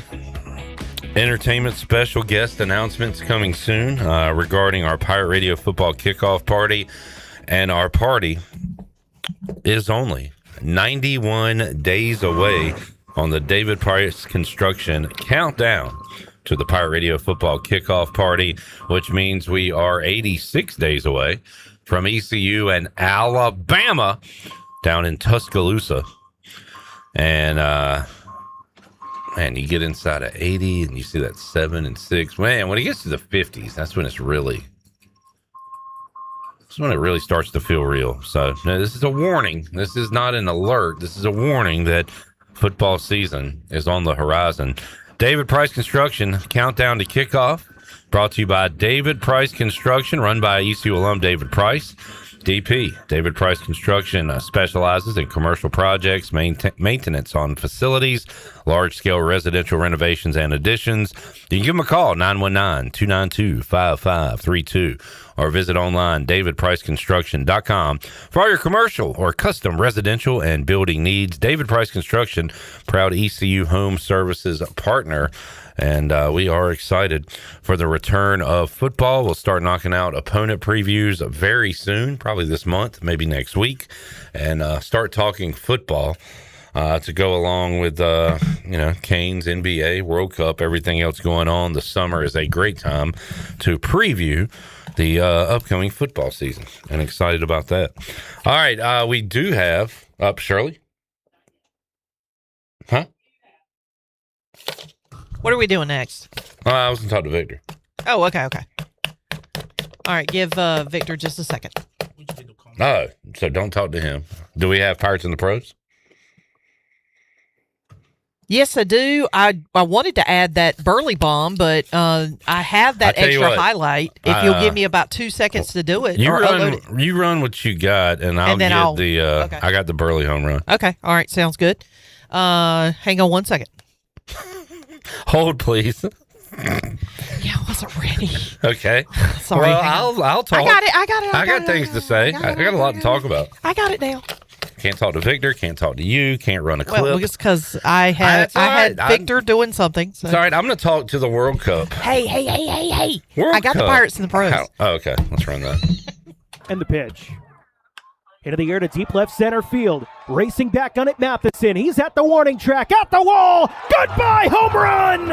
entertainment special guest announcements coming soon regarding our Pirate Radio football kickoff party. And our party is only 91 days away on the David Price Construction countdown to the Pirate Radio football kickoff party, which means we are 86 days away from ECU and Alabama down in Tuscaloosa. And man, you get inside of 80 and you see that 7 and 6. Man, when it gets to the 50s, that's when it really starts to feel real. So now, this is a warning. This is not an alert. This is a warning that football season is on the horizon. David Price Construction countdown to kickoff, brought to you by David Price Construction, run by ECU alum David Price. DP, David Price Construction, specializes in commercial projects, maintenance on facilities, large-scale residential renovations and additions. You can give them a call, 919-292-5532, or visit online, davidpriceconstruction.com. For all your commercial or custom residential and building needs, David Price Construction, proud ECU Home Services partner. And we are excited for the return of football. We'll start knocking out opponent previews very soon, probably this month, maybe next week, and start talking football to go along with, Canes, NBA, World Cup, everything else going on. The summer is a great time to preview the upcoming football season, and excited about that. All right, we do have up Shirley. Huh? What are we doing next? I was going to talk to Victor. Oh, okay. All right, give Victor just a second. Oh, so don't talk to him. Do we have Pirates in the Pros? Yes, I do. I wanted to add that Burley bomb, but I have that extra highlight. If you'll give me about 2 seconds to do it. You run what you got, and I got the Burley home run. Okay. All right. Sounds good. Hang on 1 second. Hold, please. Yeah, I wasn't ready. Okay. Sorry. Well, I'll talk. I got it. I got things to say. I got a lot to talk about. I got it now. Can't talk to Victor. Can't talk to you. Can't run a clip. Well, just because I had Victor doing something. So. It's all right. I'm going to talk to the World Cup. Hey. World I got Cup. the Pirates in the Pros. Okay. Let's run that. And the pitch. Into the air to deep left center field. Racing back on it, Matheson. He's at the warning track, at the wall. Goodbye, home run!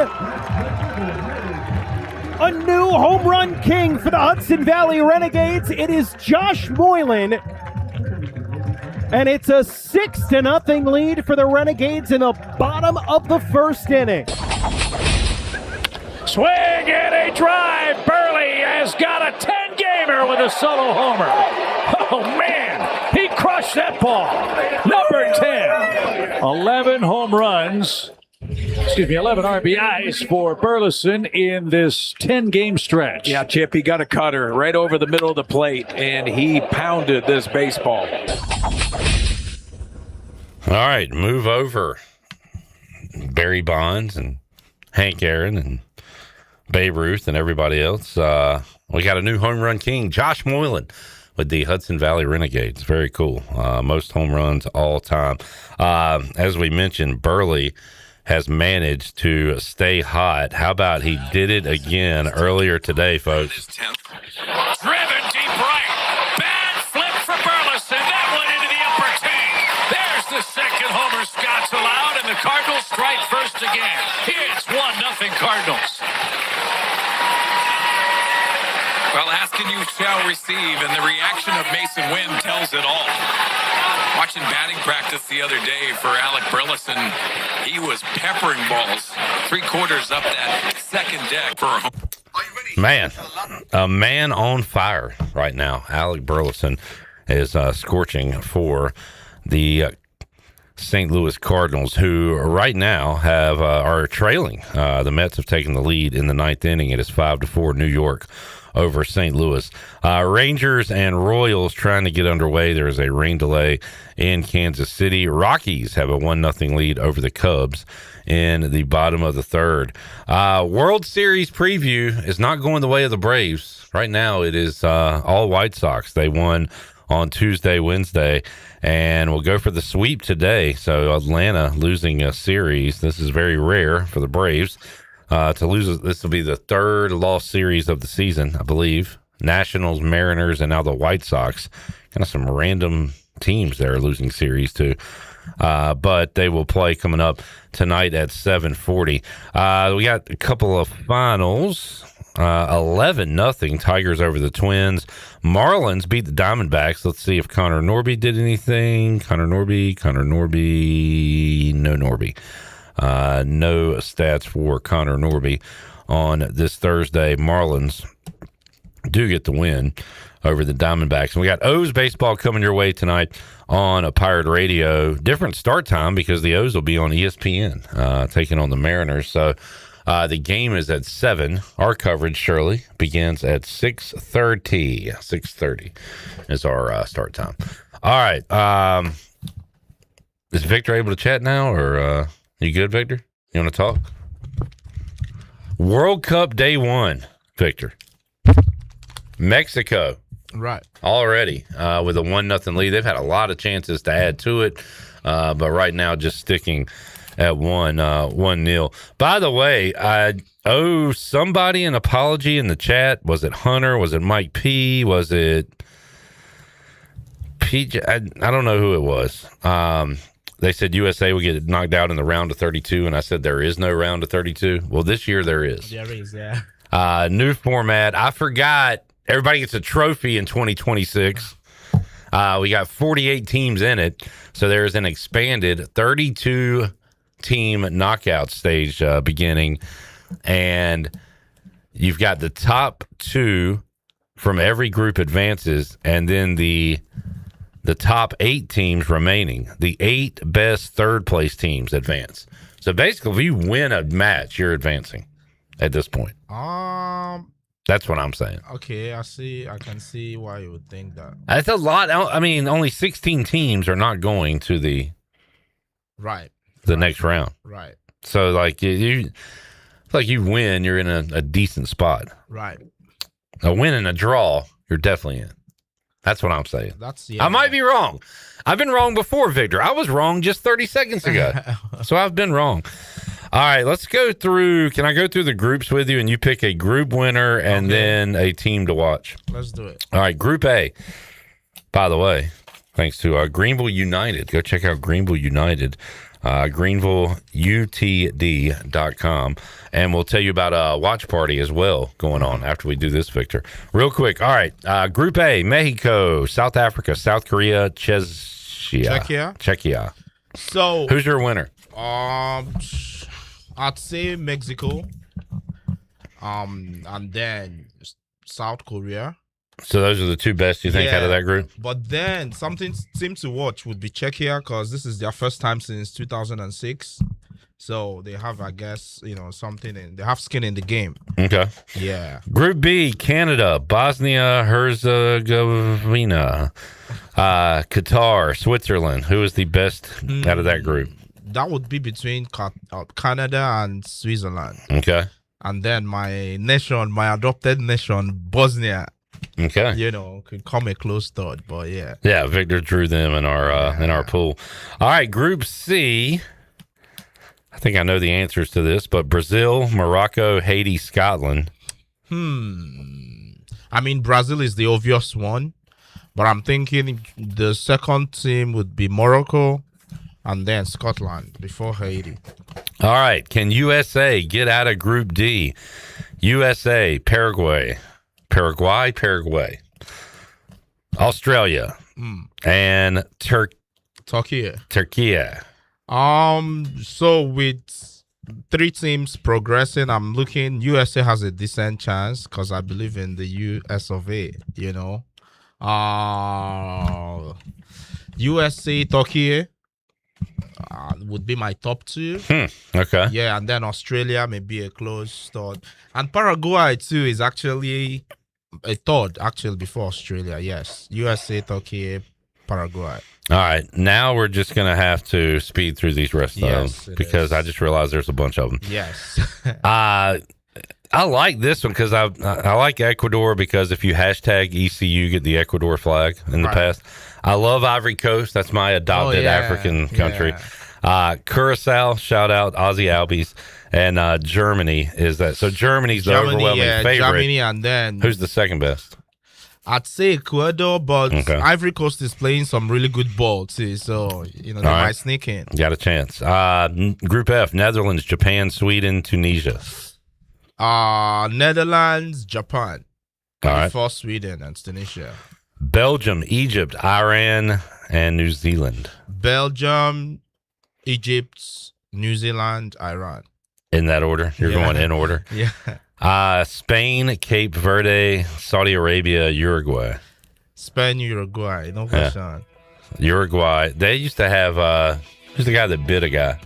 A new home run king for the Hudson Valley Renegades. It is Josh Moylan. And it's a 6-0 lead for the Renegades in the bottom of the first inning. Swing and a drive. Burley has got a 10-gamer with a solo homer. Oh, man. He crushed that ball. Number 10. 11 home runs 11 RBIs for Burleson in this 10-game stretch. Yeah, Chip, he got a cutter right over the middle of the plate, and he pounded this baseball. All right, move over. Barry Bonds and Hank Aaron and Babe Ruth and everybody else. We got a new home run king, Josh Moylan, with the Hudson Valley Renegades. Very cool. Most home runs all time. As we mentioned, Burley has managed to stay hot. How about he did it again earlier today, folks? Driven deep right. Bad flip for Burleson. That went into the upper tank. There's the second homer Scott's allowed, and the Cardinals strike first again. It's 1-0 Cardinals. Well, ask and you shall receive, and the reaction of Mason Wynn tells it all. Watching batting practice the other day for Alec Burleson, he was peppering balls 3/4 up that second deck for a home. Man, a man on fire right now. Alec Burleson is scorching for the St. Louis Cardinals, who right now are trailing. The Mets have taken the lead in the ninth inning. It is 5-4 New York over St. Louis. Rangers and Royals trying to get underway. There is a rain delay in Kansas City. Rockies have a 1-0 lead over the Cubs in the bottom of the third. World Series preview is not going the way of the Braves. Right now it is all White Sox. They won on Tuesday, Wednesday, and we'll go for the sweep today. So Atlanta losing a series. This is very rare for the Braves. To lose, this will be the third lost series of the season, I believe. Nationals, Mariners, and now the White Sox. Kind of some random teams that are losing series too. But they will play coming up tonight at 7:40. We got a couple of finals. 11-0 Tigers over the Twins. Marlins beat the Diamondbacks. Let's see if Connor Norby did anything. Connor Norby, no Norby. No stats for Connor Norby on this Thursday. Marlins do get the win over the Diamondbacks. And we got O's baseball coming your way tonight on a Pirate Radio. Different start time because the O's will be on ESPN taking on the Mariners. So the game is at 7. Our coverage, Shirley, begins at 6:30. 6:30 is our start time. All right. Is Victor able to chat now, or you good, Victor? You want to talk? World Cup Day 1, Victor. Mexico. Right. Already with a 1-0 lead. They've had a lot of chances to add to it, but right now just sticking at 1-0. By the way, I owe somebody an apology in the chat. Was it Hunter? Was it Mike P? Was it PJ? I don't know who it was. They said USA will get knocked out in the round of 32, and I said there is no round of 32. Well, this year there is. There is, yeah. New format. I forgot. Everybody gets a trophy in 2026. We got 48 teams in it, so there's an expanded 32-team knockout stage beginning, and you've got the top 2 from every group advances, and then the top 8 teams remaining. The 8 best third-place teams advance. So basically, if you win a match, you're advancing at this point. That's what I'm saying. Okay, I can see why you would think that. That's a lot. I mean, only 16 teams are not going to the next round. Right. So, like you win, you're in a decent spot. Right. A win and a draw, you're definitely in. That's what I'm saying. Yeah. I might be wrong. I've been wrong before, Victor. I was wrong just 30 seconds ago. So I've been wrong. All right, let's go through. Can I go through the groups with you and you pick a group winner and then a team to watch? Let's do it. All right, Group A. By the way, thanks to Greenville United. Go check out Greenville United, GreenvilleUTD.com. And we'll tell you about a watch party as well going on after we do this, Victor. Real quick. All right, Group A, Mexico, South Africa, South Korea, Czechia. So who's your winner? I'd say Mexico, and then South Korea. So those are the 2 best you think out of that group? But then something seems to watch would be Czechia because this is their first time since 2006. So they have, I guess, something they have skin in the game. Okay. Yeah. Group B, Canada, Bosnia, Herzegovina, Qatar, Switzerland. Who is the best out of that group? That would be between Canada and Switzerland. Okay. And then my nation, my adopted nation, Bosnia. Okay. Could come a close third, but yeah. Yeah, Victor drew them in our pool. All right, Group C. I think I know the answers to this, but Brazil, Morocco, Haiti, Scotland. I mean, Brazil is the obvious one, but I'm thinking the second team would be Morocco and then Scotland before Haiti. All right. Can USA get out of Group D? USA, Paraguay, Australia, and Turkey. So with 3 teams progressing, I'm looking USA has a decent chance because I believe in the US of A, USA, Turkey would be my top 2. Okay. Yeah, and then Australia may be a close third. And Paraguay too is actually a third, before Australia. Yes. USA, Turkey, Paraguay. All right, now we're just going to have to speed through these rest of them because I just realized there's a bunch of them. Yes. I like this one because I like Ecuador because if you hashtag ECU, get the Ecuador flag in the past. I love Ivory Coast. That's my adopted African country. Curacao, shout out Aussie Albies. And Germany is that. So Germany's the overwhelming favorite. Germany, and then who's the second best? I'd say Ecuador, but Ivory Coast is playing some really good ball too. So, they might sneak in. Got a chance. Group F, Netherlands, Japan, Sweden, Tunisia. Netherlands, Japan. All right. Before Sweden and Tunisia. Belgium, Egypt, Iran, and New Zealand. Belgium, Egypt, New Zealand, Iran. In that order? You're going in order? Yeah. Spain, Cape Verde, Saudi Arabia, Uruguay. Spain, Uruguay, no question. Uruguay. They used to have who's the guy that bit a guy?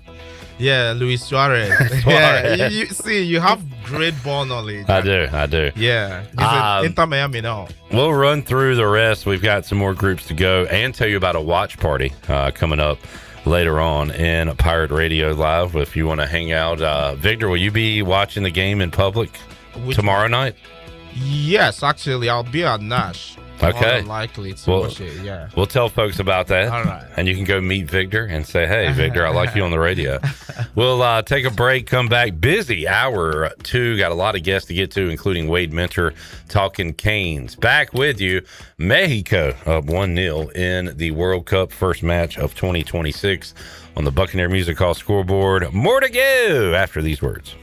Yeah, Luis Suarez. Yeah, you have great ball knowledge. I do. Yeah, he's Inter Miami now. We'll run through the rest. We've got some more groups to go and tell you about a watch party coming up later on in Pirate Radio Live. If you want to hang out, Victor, will you be watching the game in public tomorrow night? Yes, actually, I'll be at Nash. Okay. Likely to watch it, yeah. We'll tell folks about that. All right. And you can go meet Victor and say, hey, Victor, I like you on the radio. We'll take a break, come back. Busy hour 2. Got a lot of guests to get to, including Wade Mentor talking Canes. Back with you. Mexico up 1-0 in the World Cup first match of 2026 on the Buccaneer Music Hall scoreboard. More to go after these words.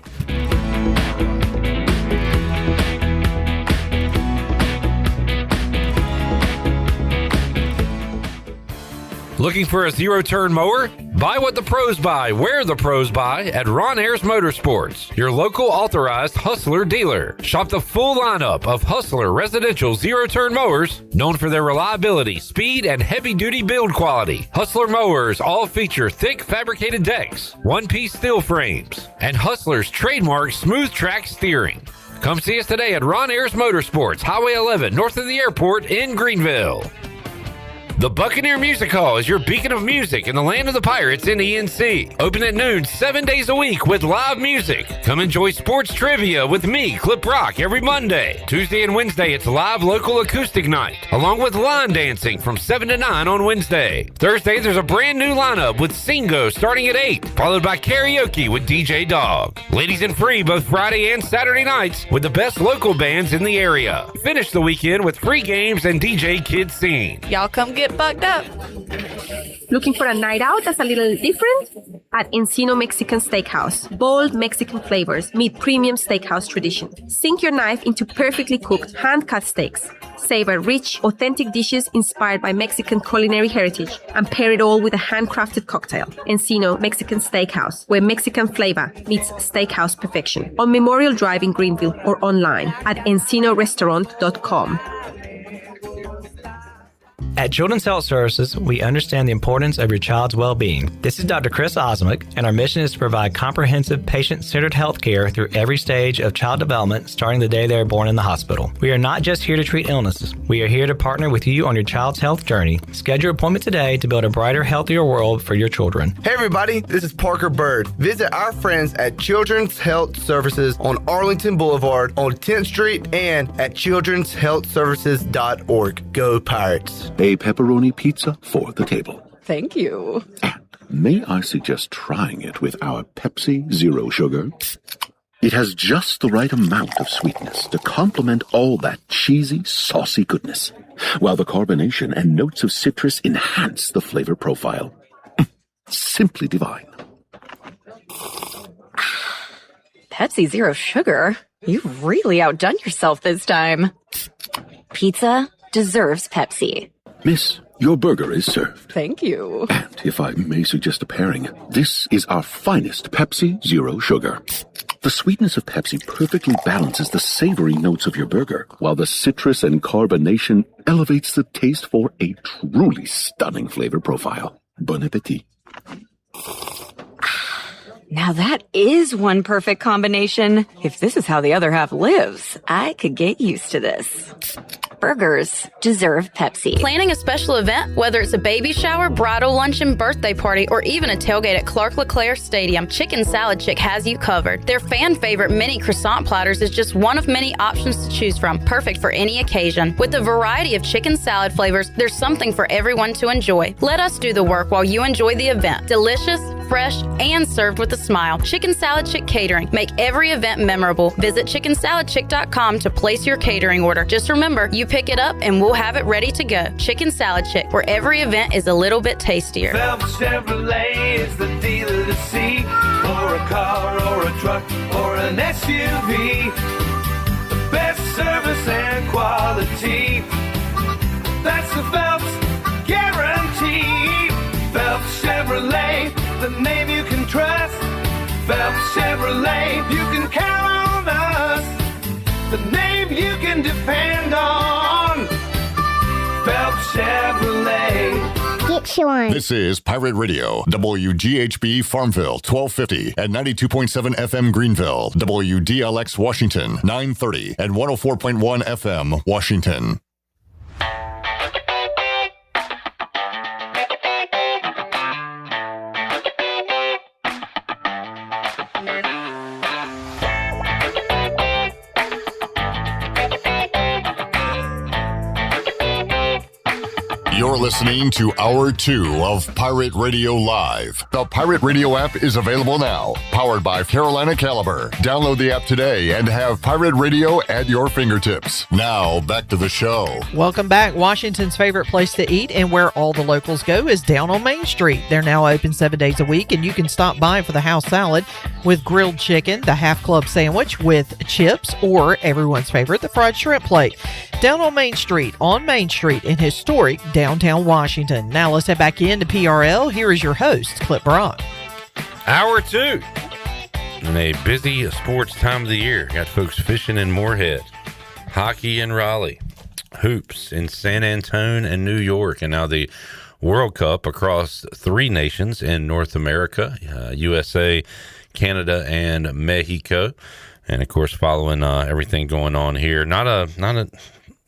Looking for a zero-turn mower? Buy what the pros buy, where the pros buy at Ron Ayers Motorsports, your local authorized Hustler dealer. Shop the full lineup of Hustler residential zero-turn mowers, known for their reliability, speed, and heavy-duty build quality. Hustler mowers all feature thick fabricated decks, one-piece steel frames, and Hustler's trademark smooth track steering. Come see us today at Ron Ayers Motorsports, Highway 11, north of the airport in Greenville. The Buccaneer Music Hall is your beacon of music in the land of the Pirates in ENC. Open at noon 7 days a week with live music. Come enjoy sports trivia with me, Clip Rock, every Monday. Tuesday and Wednesday, it's live local acoustic night, along with line dancing from 7 to 9 on Wednesday. Thursday, there's a brand new lineup with Singo starting at 8, followed by karaoke with DJ Dog. Ladies and free both Friday and Saturday nights with the best local bands in the area. Finish the weekend with free games and DJ Kid Scene. Y'all come get bugged up. Looking for a night out that's a little different? At Encino Mexican Steakhouse. Bold Mexican flavors meet premium steakhouse tradition. Sink your knife into perfectly cooked, hand-cut steaks. Savor rich, authentic dishes inspired by Mexican culinary heritage and pair it all with a handcrafted cocktail. Encino Mexican Steakhouse, where Mexican flavor meets steakhouse perfection. On Memorial Drive in Greenville or online at encinorestaurant.com. At Children's Health Services, we understand the importance of your child's well-being. This is Dr. Chris Osmick, and our mission is to provide comprehensive, patient-centered health care through every stage of child development, starting the day they are born in the hospital. We are not just here to treat illnesses. We are here to partner with you on your child's health journey. Schedule your appointment today to build a brighter, healthier world for your children. Hey everybody, this is Parker Bird. Visit our friends at Children's Health Services on Arlington Boulevard on 10th Street and at childrenshealthservices.org. Go Pirates. A pepperoni pizza for the table. Thank you. May I suggest trying it with our Pepsi Zero Sugar? It has just the right amount of sweetness to complement all that cheesy, saucy goodness, while the carbonation and notes of citrus enhance the flavor profile. Simply divine. Pepsi Zero Sugar? You've really outdone yourself this time. Pizza deserves Pepsi. Miss, your burger is served. Thank you. And if I may suggest a pairing, this is our finest Pepsi Zero Sugar. The sweetness of Pepsi perfectly balances the savory notes of your burger, while the citrus and carbonation elevates the taste for a truly stunning flavor profile. Bon appetit. Now that is one perfect combination. If this is how the other half lives, I could get used to this. Burgers deserve Pepsi. Planning a special event, whether it's a baby shower, bridal luncheon, birthday party, or even a tailgate at Clark LeClaire Stadium, Chicken Salad Chick has you covered. Their fan favorite mini croissant platters is just one of many options to choose from, perfect for any occasion. With a variety of chicken salad flavors, there's something for everyone to enjoy. Let us do the work while you enjoy the event. Delicious, fresh, and served with a smile. Chicken Salad Chick Catering. Make every event memorable. Visit chickensaladchick.com to place your catering order. Just remember, you pick it up and we'll have it ready to go. Chicken Salad Chick, where every event is a little bit tastier. Phelps Chevrolet is the dealer to see. For a car or a truck or an SUV. The best service and quality. That's the Phelps guarantee. Phelps Chevrolet, the name you can trust. Phelps Chevrolet, you can count on us. The name you can depend on. Phelps Chevrolet. Get you one. This is Pirate Radio, WGHB Farmville, 1250 and 92.7 FM Greenville, WDLX Washington, 930 and 104.1 FM Washington. You're listening to Hour 2 of Pirate Radio Live. The Pirate Radio app is available now, powered by Carolina Caliber. Download the app today and have Pirate Radio at your fingertips. Now, back to the show. Welcome back. Washington's favorite place to eat and where all the locals go is down on Main Street. They're now open 7 days a week, and you can stop by for the house salad with grilled chicken, the half club sandwich with chips, or everyone's favorite, the fried shrimp plate. Down on Main Street in historic downtown Washington. Now let's head back into PRL. Here is your host, Clip Brock. Hour 2. In a busy sports time of the year. Got folks fishing in Moorhead, hockey in Raleigh, hoops in San Antonio and New York, and now the World Cup across 3 nations in North America, USA, Canada, and Mexico. And of course, following everything going on here, not a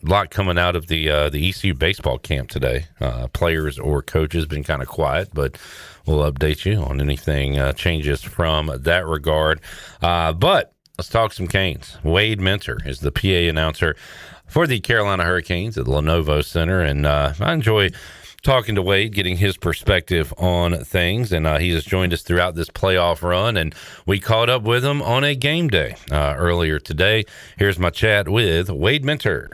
lot coming out of the ECU baseball camp today. Players or coaches been kind of quiet, but we'll update you on anything changes from that regard. But let's talk some Canes. Wade Minter is the PA announcer for the Carolina Hurricanes at the Lenovo Center, and I enjoy talking to Wade, getting his perspective on things, and he has joined us throughout this playoff run, and we caught up with him on a game day earlier today. Here's my chat with Wade Minter.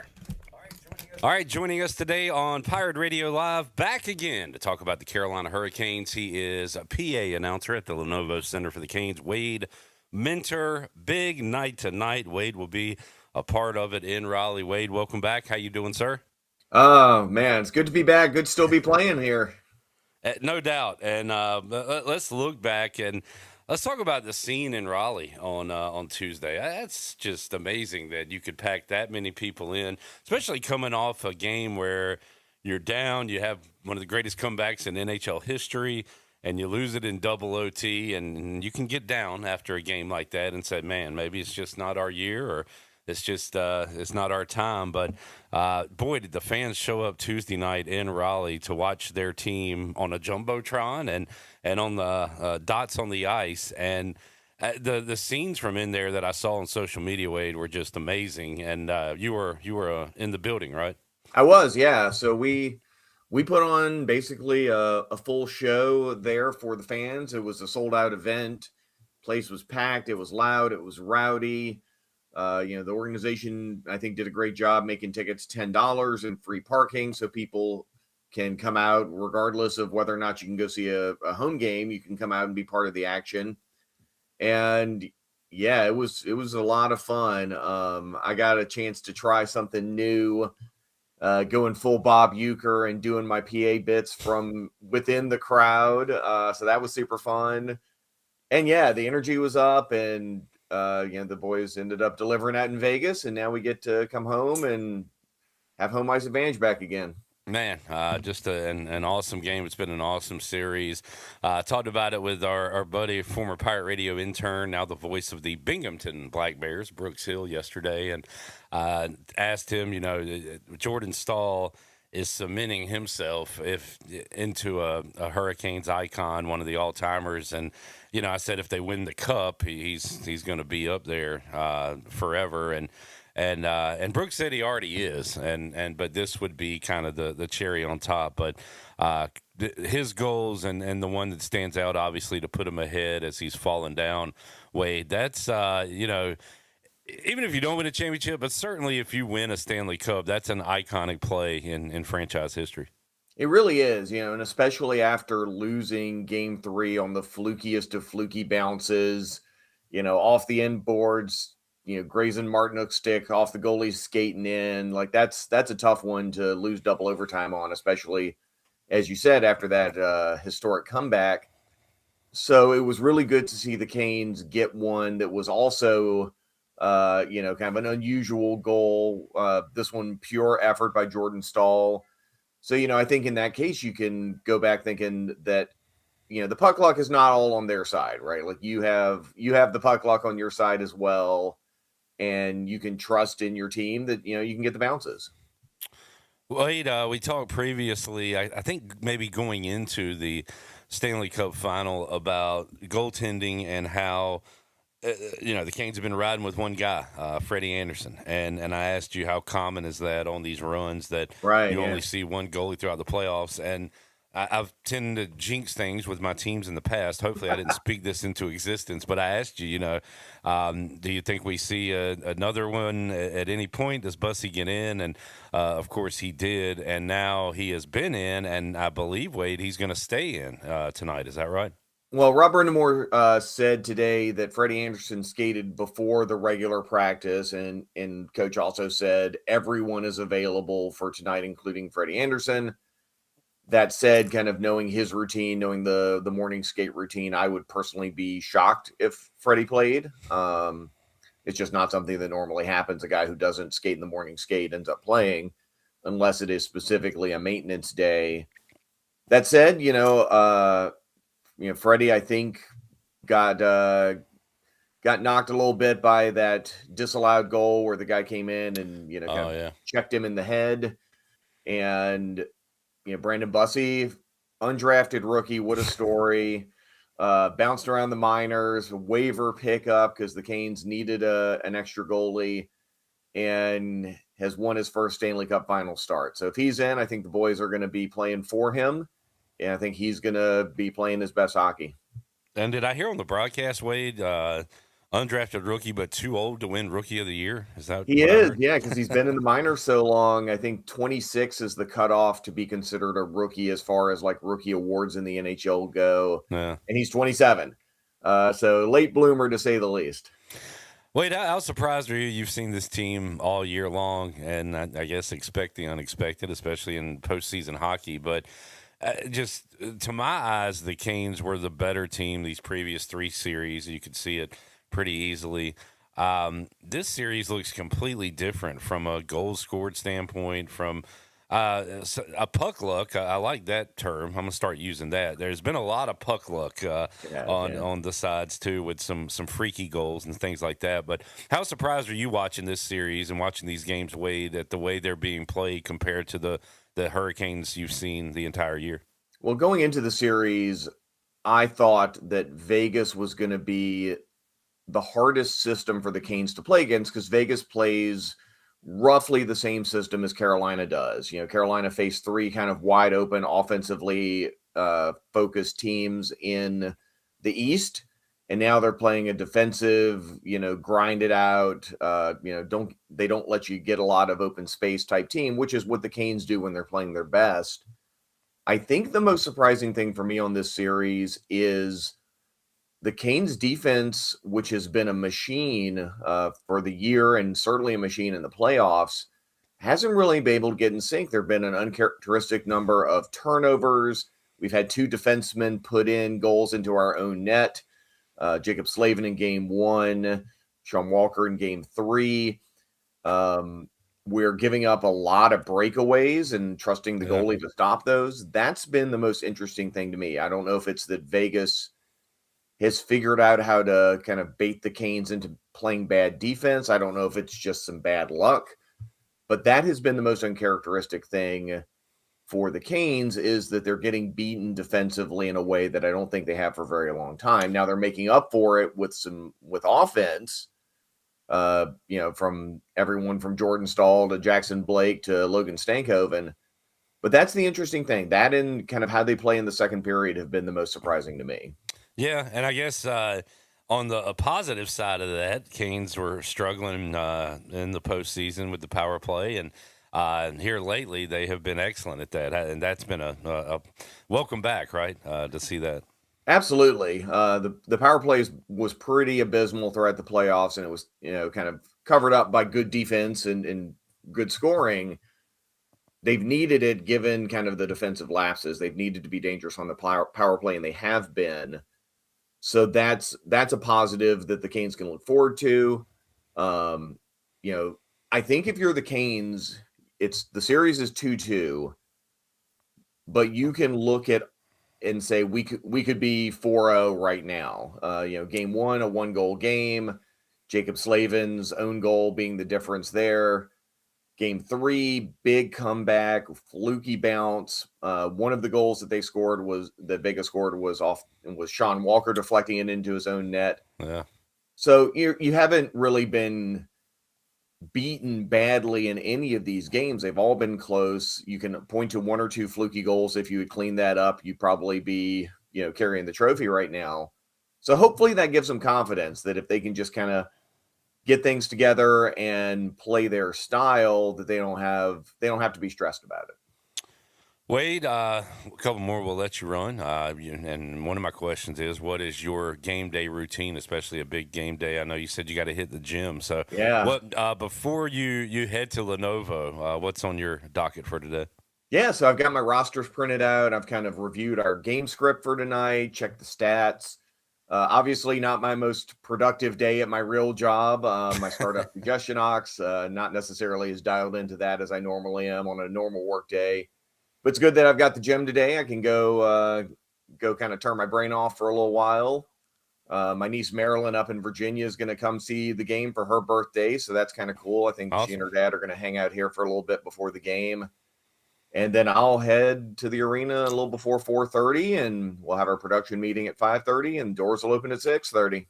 All right, joining us today on Pirate Radio Live, back again to talk about the Carolina Hurricanes. He is a PA announcer at the Lenovo Center for the Canes. Wade Minter, big night tonight. Wade will be a part of it in Raleigh. Wade, welcome back. How you doing, sir? Oh, man, it's good to be back. Good to still be playing here. No doubt. And let's look back and let's talk about the scene in Raleigh on Tuesday. That's just amazing that you could pack that many people in, especially coming off a game where you're down. You have one of the greatest comebacks in NHL history, and you lose it in double OT, and you can get down after a game like that and say, man, maybe it's just not our year, or it's just it's not our time. But boy, did the fans show up Tuesday night in Raleigh to watch their team on a jumbotron and on the dots on the ice. And the scenes from in there that I saw on social media, Wade, were just amazing. And you were in the building, right? I was, yeah. So we put on basically a full show there for the fans. It was a sold out event. Place was packed. It was loud. It was rowdy. The organization, I think, did a great job making tickets $10 and free parking, so people can come out regardless of whether or not you can go see a home game. You can come out and be part of the action. And yeah, it was a lot of fun. I got a chance to try something new, going full Bob Euchre and doing my PA bits from within the crowd. So that was super fun. And yeah, the energy was up, and the boys ended up delivering that in Vegas, and now we get to come home and have home ice advantage back again. Man, just an awesome game. It's been an awesome series. Talked about it with our buddy, former Pirate Radio intern, now the voice of the Binghamton Black Bears, Brooks Hill, yesterday, and asked him, Jordan Staal is cementing himself into a Hurricanes icon, one of the all-timers. And, I said if they win the Cup, he's going to be up there forever. And Brooks said he already is, but this would be kind of the cherry on top. But his goals and the one that stands out, obviously, to put him ahead as he's fallen down, Wade, that's, even if you don't win a championship, but certainly if you win a Stanley Cup, that's an iconic play in franchise history. It really is, and especially after losing Game 3 on the flukiest of fluky bounces, off the end boards, grazing Martinook's stick off the goalie's skating in. Like that's a tough one to lose double overtime on, especially, as you said, after that historic comeback. So it was really good to see the Canes get one that was also, kind of an unusual goal. This one, pure effort by Jordan Staal. So, I think in that case, you can go back thinking that, the puck luck is not all on their side, right? Like you have the puck luck on your side as well. And you can trust in your team that, you can get the bounces. Wade, we talked previously, I think maybe going into the Stanley Cup final, about goaltending and how, the Canes have been riding with one guy, Freddie Anderson. And I asked you how common is that on these runs that you only see one goalie throughout the playoffs. And I've tended to jinx things with my teams in the past. Hopefully I didn't speak this into existence, but I asked you, do you think we see another one at any point? Does Bussy get in? And, of course, he did, and now he has been in, and I believe, Wade, he's going to stay in tonight. Is that right? Well, Rob Brindamore said today that Freddie Anderson skated before the regular practice, and Coach also said everyone is available for tonight, including Freddie Anderson. That said, kind of knowing his routine, knowing the morning skate routine, I would personally be shocked if Freddie played. It's just not something that normally happens. A guy who doesn't skate in the morning skate ends up playing, unless it is specifically a maintenance day. That said, Freddie, I think, got knocked a little bit by that disallowed goal where the guy came in and checked him in the head. And Brandon Bussy, undrafted rookie, what a story. Bounced around the minors, waiver pickup because the Canes needed an extra goalie, and has won his first Stanley Cup final start. So if he's in, I think the boys are going to be playing for him, and I think he's going to be playing his best hockey. And did I hear on the broadcast, Wade, undrafted rookie, but too old to win Rookie of the Year? Is that he is? Yeah, because he's been in the minors so long. I think 26 is the cutoff to be considered a rookie as far as like rookie awards in the NHL go. Yeah, and he's 27, so late bloomer to say the least. Wade, how surprised are you? You've seen this team all year long, and I guess expect the unexpected, especially in postseason hockey. But just to my eyes, the Canes were the better team these previous three series. You could see it pretty easily. This series looks completely different from a goals scored standpoint, from a puck luck. I like that term. I'm gonna start using that. There's been a lot of puck luck on the sides too, with some freaky goals and things like that. But how surprised are you watching this series and watching these games, Wade, at the way they're being played compared to the Hurricanes you've seen the entire year? Well, going into the series, I thought that Vegas was going to be the hardest system for the Canes to play against, because Vegas plays roughly the same system as Carolina does. Carolina faced three kind of wide open, offensively focused teams in the East, and now they're playing a defensive, grind it out, don't let you get a lot of open space type team, which is what the Canes do when they're playing their best. I think the most surprising thing for me on this series is the Canes defense, which has been a machine for the year and certainly a machine in the playoffs, hasn't really been able to get in sync. There have been an uncharacteristic number of turnovers. We've had two defensemen put in goals into our own net. Jacob Slavin in game 1, Sean Walker in game 3. We're giving up a lot of breakaways and trusting the goalie to stop those. That's been the most interesting thing to me. I don't know if it's that Vegas has figured out how to kind of bait the Canes into playing bad defense. I don't know if it's just some bad luck, but that has been the most uncharacteristic thing for the Canes, is that they're getting beaten defensively in a way that I don't think they have for a very long time. Now they're making up for it with offense, from everyone from Jordan Stahl to Jackson Blake to Logan Stankoven. But that's the interesting thing. That and kind of how they play in the second period have been the most surprising to me. Yeah, and I guess on the positive side of that, Canes were struggling in the postseason with the power play, and here lately they have been excellent at that, and that's been a welcome back, right, to see that. Absolutely. The power play was pretty abysmal throughout the playoffs, and it was kind of covered up by good defense and good scoring. They've needed it, given kind of the defensive lapses. They've needed to be dangerous on the power play, and they have been. So that's a positive that the Canes can look forward to. I think if you're the Canes, the series is 2-2, but you can look at and say we could be 4-0 right now. Game 1, a 1-goal game, Jacob Slavin's own goal being the difference there. Game 3, big comeback, fluky bounce. One of the goals that Vegas scored was Sean Walker deflecting it into his own net. Yeah. So you haven't really been beaten badly in any of these games. They've all been close. You can point to one or two fluky goals. If you would clean that up, you'd probably be, carrying the trophy right now. So hopefully that gives them confidence that if they can just kind of get things together and play their style, that they don't have to be stressed about it. Wade, a couple more we'll let you run. And one of my questions is, what is your game day routine, especially a big game day? I know you said you got to hit the gym. So yeah. What before you head to Lenovo, what's on your docket for today? Yeah, so I've got my rosters printed out. I've kind of reviewed our game script for tonight, checked the stats. Obviously not my most productive day at my real job. My startup digestion ox, not necessarily as dialed into that as I normally am on a normal work day. But it's good that I've got the gym today. I can go kind of turn my brain off for a little while. My niece Marilyn up in Virginia is going to come see the game for her birthday, so that's kind of cool. I think She and her dad are going to hang out here for a little bit before the game. And then I'll head to the arena a little before 4:30, and we'll have our production meeting at 5:30, and doors will open at 6:30.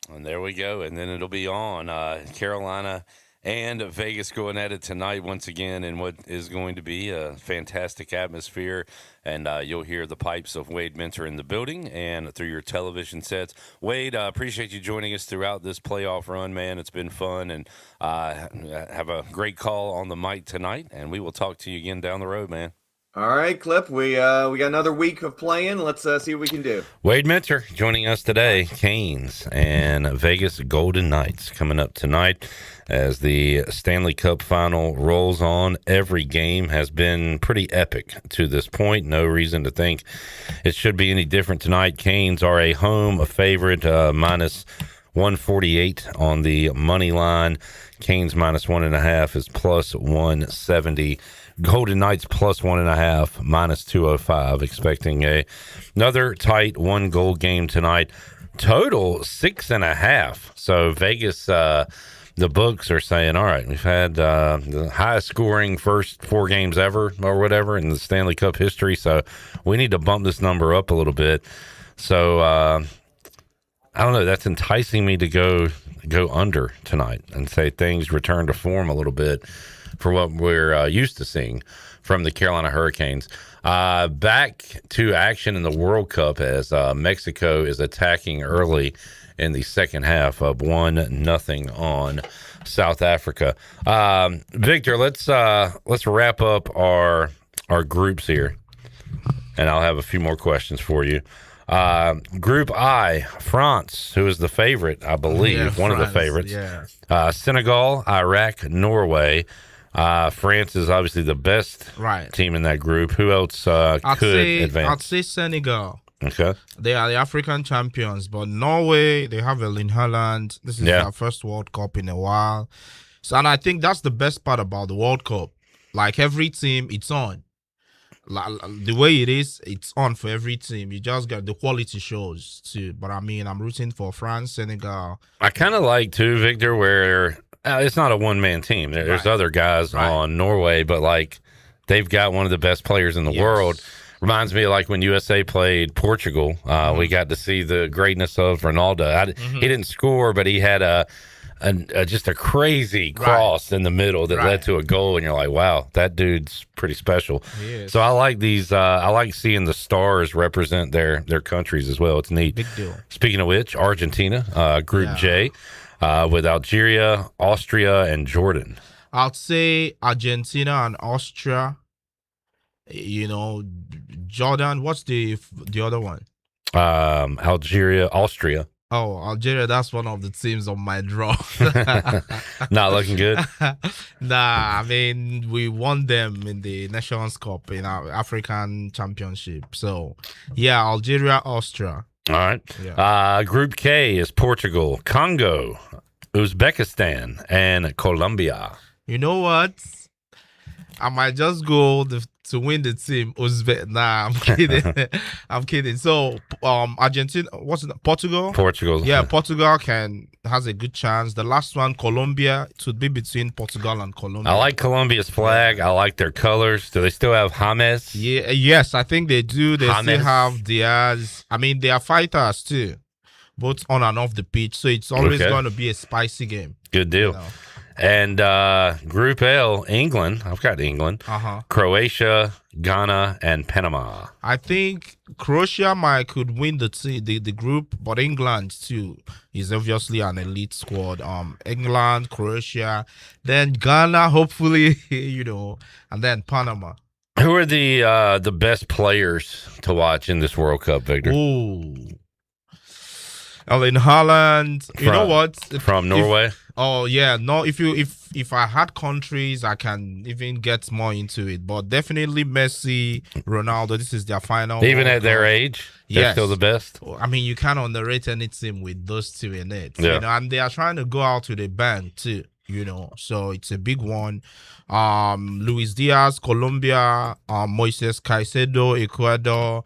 And there we go. And then it'll be on Carolina and Vegas going at it tonight once again in what is going to be a fantastic atmosphere. And you'll hear the pipes of Wade Minter in the building and through your television sets. Wade, appreciate you joining us throughout this playoff run, man. It's been fun. And have a great call on the mic tonight. And we will talk to you again down the road, man. All right, Clip. We got another week of playing. Let's see what we can do. Wade Minter joining us today. Canes and Vegas Golden Knights coming up tonight as the Stanley Cup final rolls on. Every game has been pretty epic to this point. No reason to think it should be any different tonight. Canes are a home favorite, minus 148 on the money line. Canes minus 1.5 is plus 170. Golden Knights plus 1.5, minus 205. Expecting another tight 1-goal game tonight. Total 6.5. So Vegas, the books are saying, all right, we've had the highest scoring first 4 games ever or whatever in the Stanley Cup history. So we need to bump this number up a little bit. So I don't know. That's enticing me to go under tonight and say things return to form a little bit for what we're used to seeing from the Carolina Hurricanes. Back to action in the World Cup as Mexico is attacking early in the second half of 1-0 on South Africa. Victor, let's wrap up our groups here, and I'll have a few more questions for you. Group I, France, who is the favorite, I believe, one of the favorites. Yeah. Senegal, Iraq, Norway. France is obviously the best team in that group. Who else could advance? I'd say Senegal. Okay. They are the African champions, but Norway, they have Erling Haaland. This is their first World Cup in a while. So, and I think that's the best part about the World Cup. Like every team, it's on. The way it is, it's on for every team. You just got the quality shows too. But I mean, I'm rooting for France, Senegal. I kind of like too, Victor, where it's not a one-man team. There's other guys on Norway, but like they've got one of the best players in the world. Reminds me of like when USA played Portugal. We got to see the greatness of Ronaldo. He didn't score, but he had just a crazy cross in the middle that led to a goal, and you're like, wow, that dude's pretty special. So I like these. I like seeing the stars represent their countries as well. It's neat. Big deal. Speaking of which, Argentina, Group J, with Algeria, Austria, and Jordan. I'd say Argentina and Austria. You know, Jordan. What's the other one? Algeria, Austria. Oh, Algeria, that's one of the teams on my draw. Not looking good? Nah, I mean, we won them in the Nations Cup in our African Championship. So, yeah, Algeria, Austria. All right. Group K is Portugal, Congo, Uzbekistan, and Colombia. You know what? I might just go to win the team. Nah, I'm kidding. I'm kidding. So, Argentina, Portugal? Portugal. Yeah, Portugal has a good chance. The last one, Colombia, it would be between Portugal and Colombia. I like Colombia's flag. I like their colors. Do they still have James? Yeah, yes, I think they do. They still have Diaz. I mean, they are fighters too, both on and off the pitch. So it's always going to be a spicy game. Good deal. You know. And Group L, England. I've got England. Croatia, Ghana, and Panama. I think Croatia could win the group, but England too is obviously an elite squad. England, Croatia, then Ghana, hopefully, and then Panama. Who are the best players to watch in this World Cup, Victor? Ooh. Erling Haaland. You know what? From Norway? Oh yeah, no. If I had countries, I can even get more into it. But definitely Messi, Ronaldo. This is their final. Even at their age, they're still the best. I mean, you can't underrate any team with those two in it. And they are trying to go out with a bang too. So it's a big one. Luis Diaz, Colombia. Moises Caicedo, Ecuador.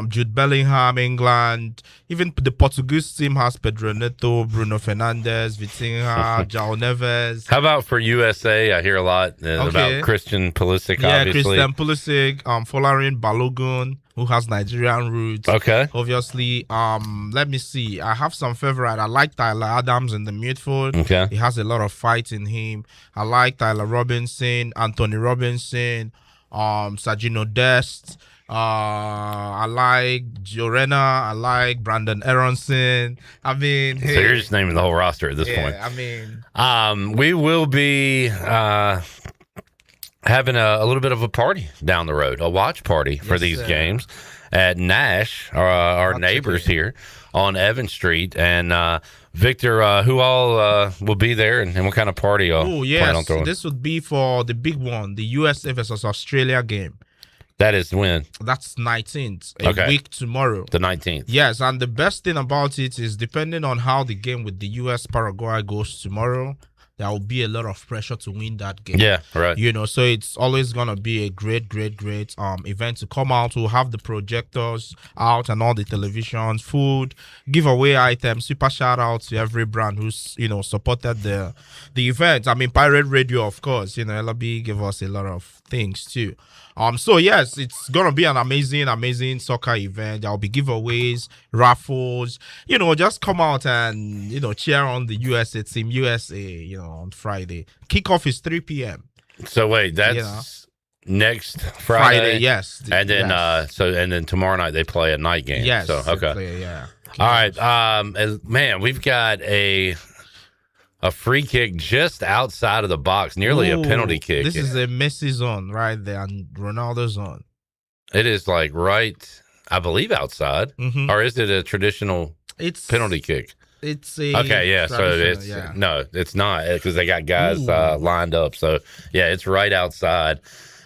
Jude Bellingham, England. Even the Portuguese team has Pedro Neto, Bruno Fernandes, Vitinha, João Neves. How about for USA? I hear a lot about Christian Pulisic, obviously. Christian Pulisic, Folarin Balogun, who has Nigerian roots. Obviously, let me see. I have some favorite. I like Tyler Adams in the midfield. He has a lot of fight in him. I like Tyler Robinson, Anthony Robinson, Sergino Dest. I like Jorena. I like Brandon Aronson. I mean, so you're just naming the whole roster at this point. I mean, we will be having a little bit of a party down the road, a watch party for these games at Nash, our neighbors here on Evan Street. And Victor, who all will be there, and what kind of party plan on throwing? This would be for the big one, the USA versus Australia game. That is when? That's 19th, a week tomorrow. The 19th. Yes, and the best thing about it is depending on how the game with the US Paraguay goes tomorrow, there will be a lot of pressure to win that game. Yeah, right. You know, so it's always gonna be a great event to come out. We'll have the projectors out and all the televisions, food, giveaway items, super shout out to every brand who's, you know, supported the event. I mean, Pirate Radio, of course, you know, LB gave us a lot of things too. So yes, it's gonna be an amazing soccer event. There'll be giveaways, raffles. You know, just come out and, you know, cheer on the USA team, USA. You know, on Friday. Kickoff is 3 p.m. So wait, that's next Friday. Yes. And then and then tomorrow night they play a night game. Yes. So okay. All right. Man, we've got a free kick just outside of the box, nearly a penalty kick. This is a Messi zone right there, and Ronaldo zone. It is like right, I believe, outside. Or is it a traditional penalty kick? It's a okay, yeah. So it's no, it's not, because they got guys lined up. So yeah, it's right outside.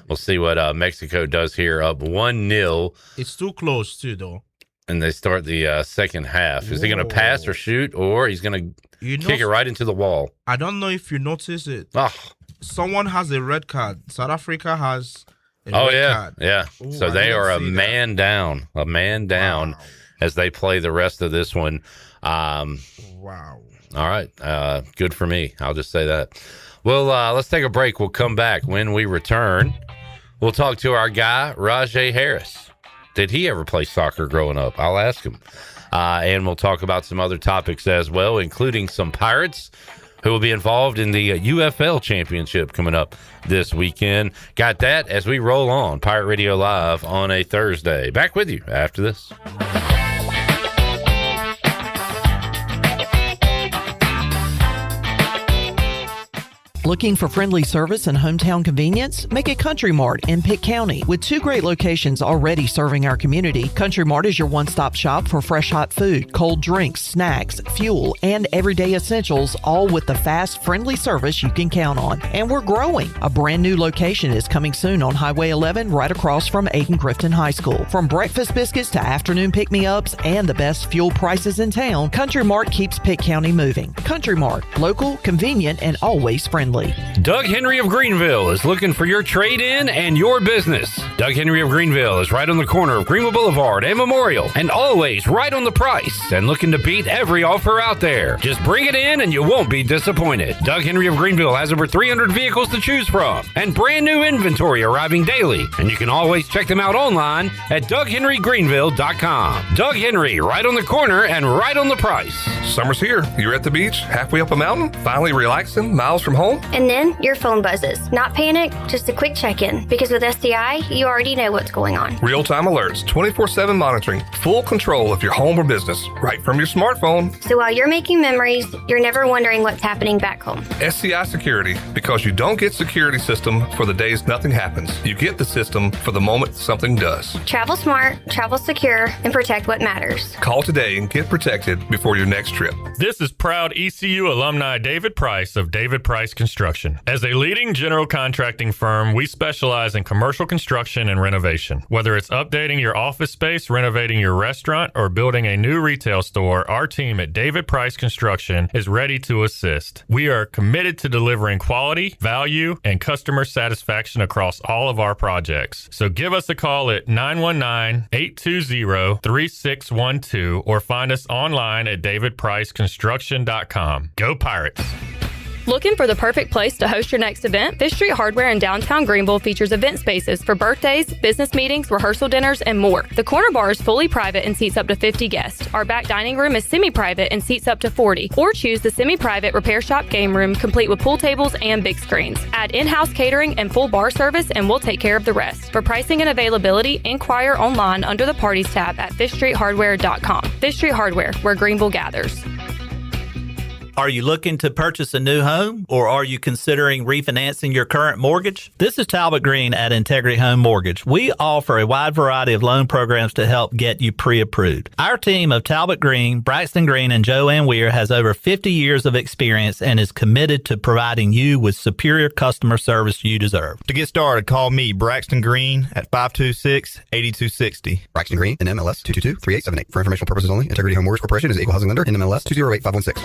We'll see what Mexico does here. Up 1-0. It's too close too, though. And they start the second half. Is he going to pass or shoot, or he's going to kick it right into the wall? I don't know if you notice it. Oh. Someone has a red card. South Africa has a red card. Yeah. Ooh, so they are a man down as they play the rest of this one. Wow. All right. Good for me. I'll just say that. Well, let's take a break. We'll come back. When we return, we'll talk to our guy, Rahjai Harris. Did he ever play soccer growing up? I'll ask him. And we'll talk about some other topics as well, including some Pirates who will be involved in the UFL Championship coming up this weekend. Got that as we roll on Pirate Radio Live on a Thursday. Back with you after this. Looking for friendly service and hometown convenience? Make it Country Mart in Pitt County. With 2 great locations already serving our community, Country Mart is your one-stop shop for fresh hot food, cold drinks, snacks, fuel, and everyday essentials, all with the fast, friendly service you can count on. And we're growing. A brand new location is coming soon on Highway 11 right across from Aiken-Crifton High School. From breakfast biscuits to afternoon pick-me-ups and the best fuel prices in town, Country Mart keeps Pitt County moving. Country Mart, local, convenient, and always friendly. Doug Henry of Greenville is looking for your trade-in and your business. Doug Henry of Greenville is right on the corner of Greenville Boulevard and Memorial, and always right on the price and looking to beat every offer out there. Just bring it in and you won't be disappointed. Doug Henry of Greenville has over 300 vehicles to choose from and brand new inventory arriving daily, and you can always check them out online at DougHenryGreenville.com. Doug Henry, right on the corner and right on the price. Summer's here. You're at the beach, halfway up a mountain, finally relaxing, miles from home. And then your phone buzzes. Not panic, just a quick check-in. Because with SDI, you already know what's going on. Real-time alerts, 24/7 monitoring, full control of your home or business, right from your smartphone. So while you're making memories, you're never wondering what's happening back home. SCI Security, because you don't get security system for the days nothing happens. You get the system for the moment something does. Travel smart, travel secure, and protect what matters. Call today and get protected before your next trip. This is proud ECU alumni David Price of David Price Construction. As a leading general contracting firm, we specialize in commercial construction and renovation. Whether it's updating your office space, renovating your restaurant, or building a new retail store, our team at David Price Construction is ready to assist. We are committed to delivering quality, value, and customer satisfaction across all of our projects. So give us a call at 919-820-3612 or find us online at davidpriceconstruction.com. Go Pirates! Looking for the perfect place to host your next event? Fifth Street Hardware in downtown Greenville features event spaces for birthdays, business meetings, rehearsal dinners, and more. The corner bar is fully private and seats up to 50 guests. Our back dining room is semi-private and seats up to 40. Or choose the semi-private repair shop game room complete with pool tables and big screens. Add in-house catering and full bar service and we'll take care of the rest. For pricing and availability, inquire online under the Parties tab at fifthstreethardware.com. Fifth Street Hardware, where Greenville gathers. Are you looking to purchase a new home, or are you considering refinancing your current mortgage? This is Talbot Green at Integrity Home Mortgage. We offer a wide variety of loan programs to help get you pre-approved. Our team of Talbot Green, Braxton Green, and Joanne Weir has over 50 years of experience and is committed to providing you with superior customer service you deserve. To get started, call me, Braxton Green, at 526-8260. Braxton Green, NMLS 222-3878. For informational purposes only, Integrity Home Mortgage Corporation is an equal housing lender, NMLS 208516.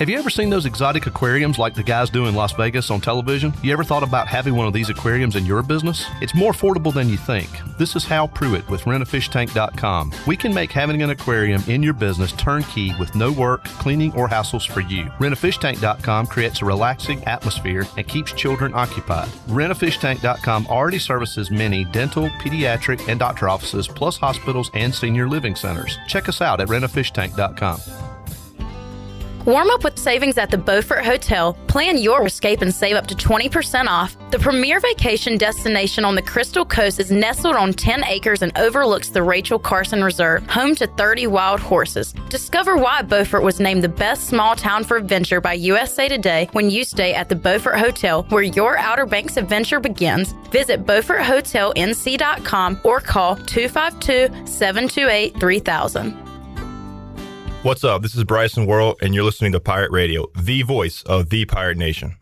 Have you ever seen those exotic aquariums like the guys do in Las Vegas on television? You ever thought about having one of these aquariums in your business? It's more affordable than you think. This is Hal Pruitt with rentafishtank.com. We can make having an aquarium in your business turnkey with no work, cleaning, or hassles for you. Rentafishtank.com creates a relaxing atmosphere and keeps children occupied. Rentafishtank.com already services many dental, pediatric, and doctor offices, plus hospitals and senior living centers. Check us out at rentafishtank.com. Warm up with savings at the Beaufort Hotel. Plan your escape and save up to 20% off. The premier vacation destination on the Crystal Coast is nestled on 10 acres and overlooks the Rachel Carson Reserve, home to 30 wild horses. Discover why Beaufort was named the best small town for adventure by USA Today when you stay at the Beaufort Hotel, where your Outer Banks adventure begins. Visit BeaufortHotelNC.com or call 252-728-3000. What's up? This is Bryson Worrell, and you're listening to Pirate Radio, the voice of the Pirate Nation.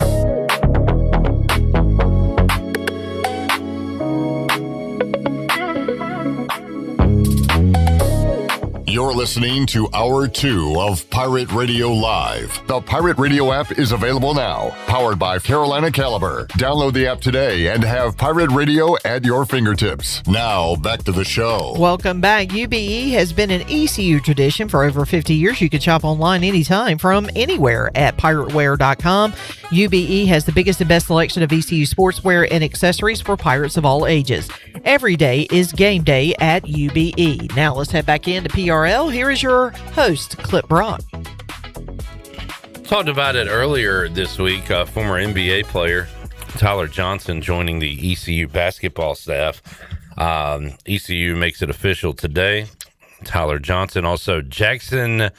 You're listening to Hour 2 of Pirate Radio Live. The Pirate Radio app is available now, powered by Carolina Caliber. Download the app today and have Pirate Radio at your fingertips. Now, back to the show. Welcome back. UBE has been an ECU tradition for over 50 years. You can shop online anytime from anywhere at pirateware.com. UBE has the biggest and best selection of ECU sportswear and accessories for pirates of all ages. Every day is game day at UBE. Now let's head back into PRL. Here is your host, Clip Brock. Talked about it earlier this week. Former NBA player Tyler Johnson joining the ECU basketball staff. ECU makes it official today. Tyler Johnson, also Jackson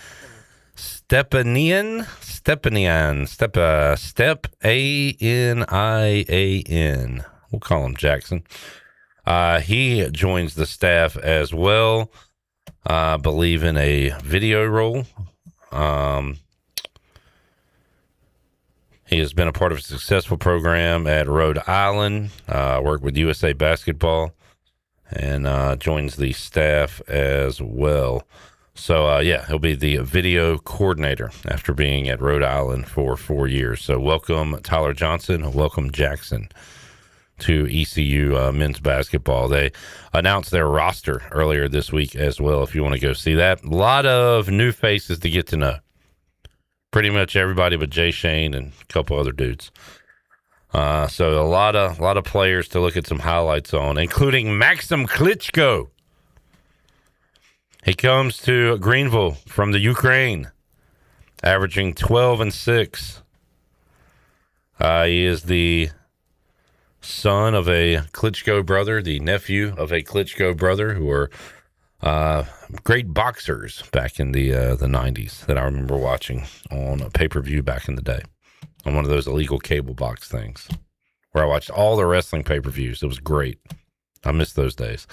Stepanian. We'll call him Jackson. He joins the staff as well. I believe in a video role. He has been a part of a successful program at Rhode Island, worked with USA Basketball, and joins the staff as well. So, he'll be the video coordinator after being at Rhode Island for 4 years. So welcome, Tyler Johnson. Welcome, Jackson, to ECU men's basketball. They announced their roster earlier this week as well, if you want to go see that. A lot of new faces to get to know. Pretty much everybody but Jay Shane and a couple other dudes. So a lot of players to look at some highlights on, including Maxim Klitschko. He comes to Greenville from the Ukraine, averaging 12 and 6. He is the son of a Klitschko brother, the nephew of a Klitschko brother, who were great boxers back in the 90s that I remember watching on a pay-per-view back in the day on one of those illegal cable box things where I watched all the wrestling pay-per-views. It was great. I miss those days.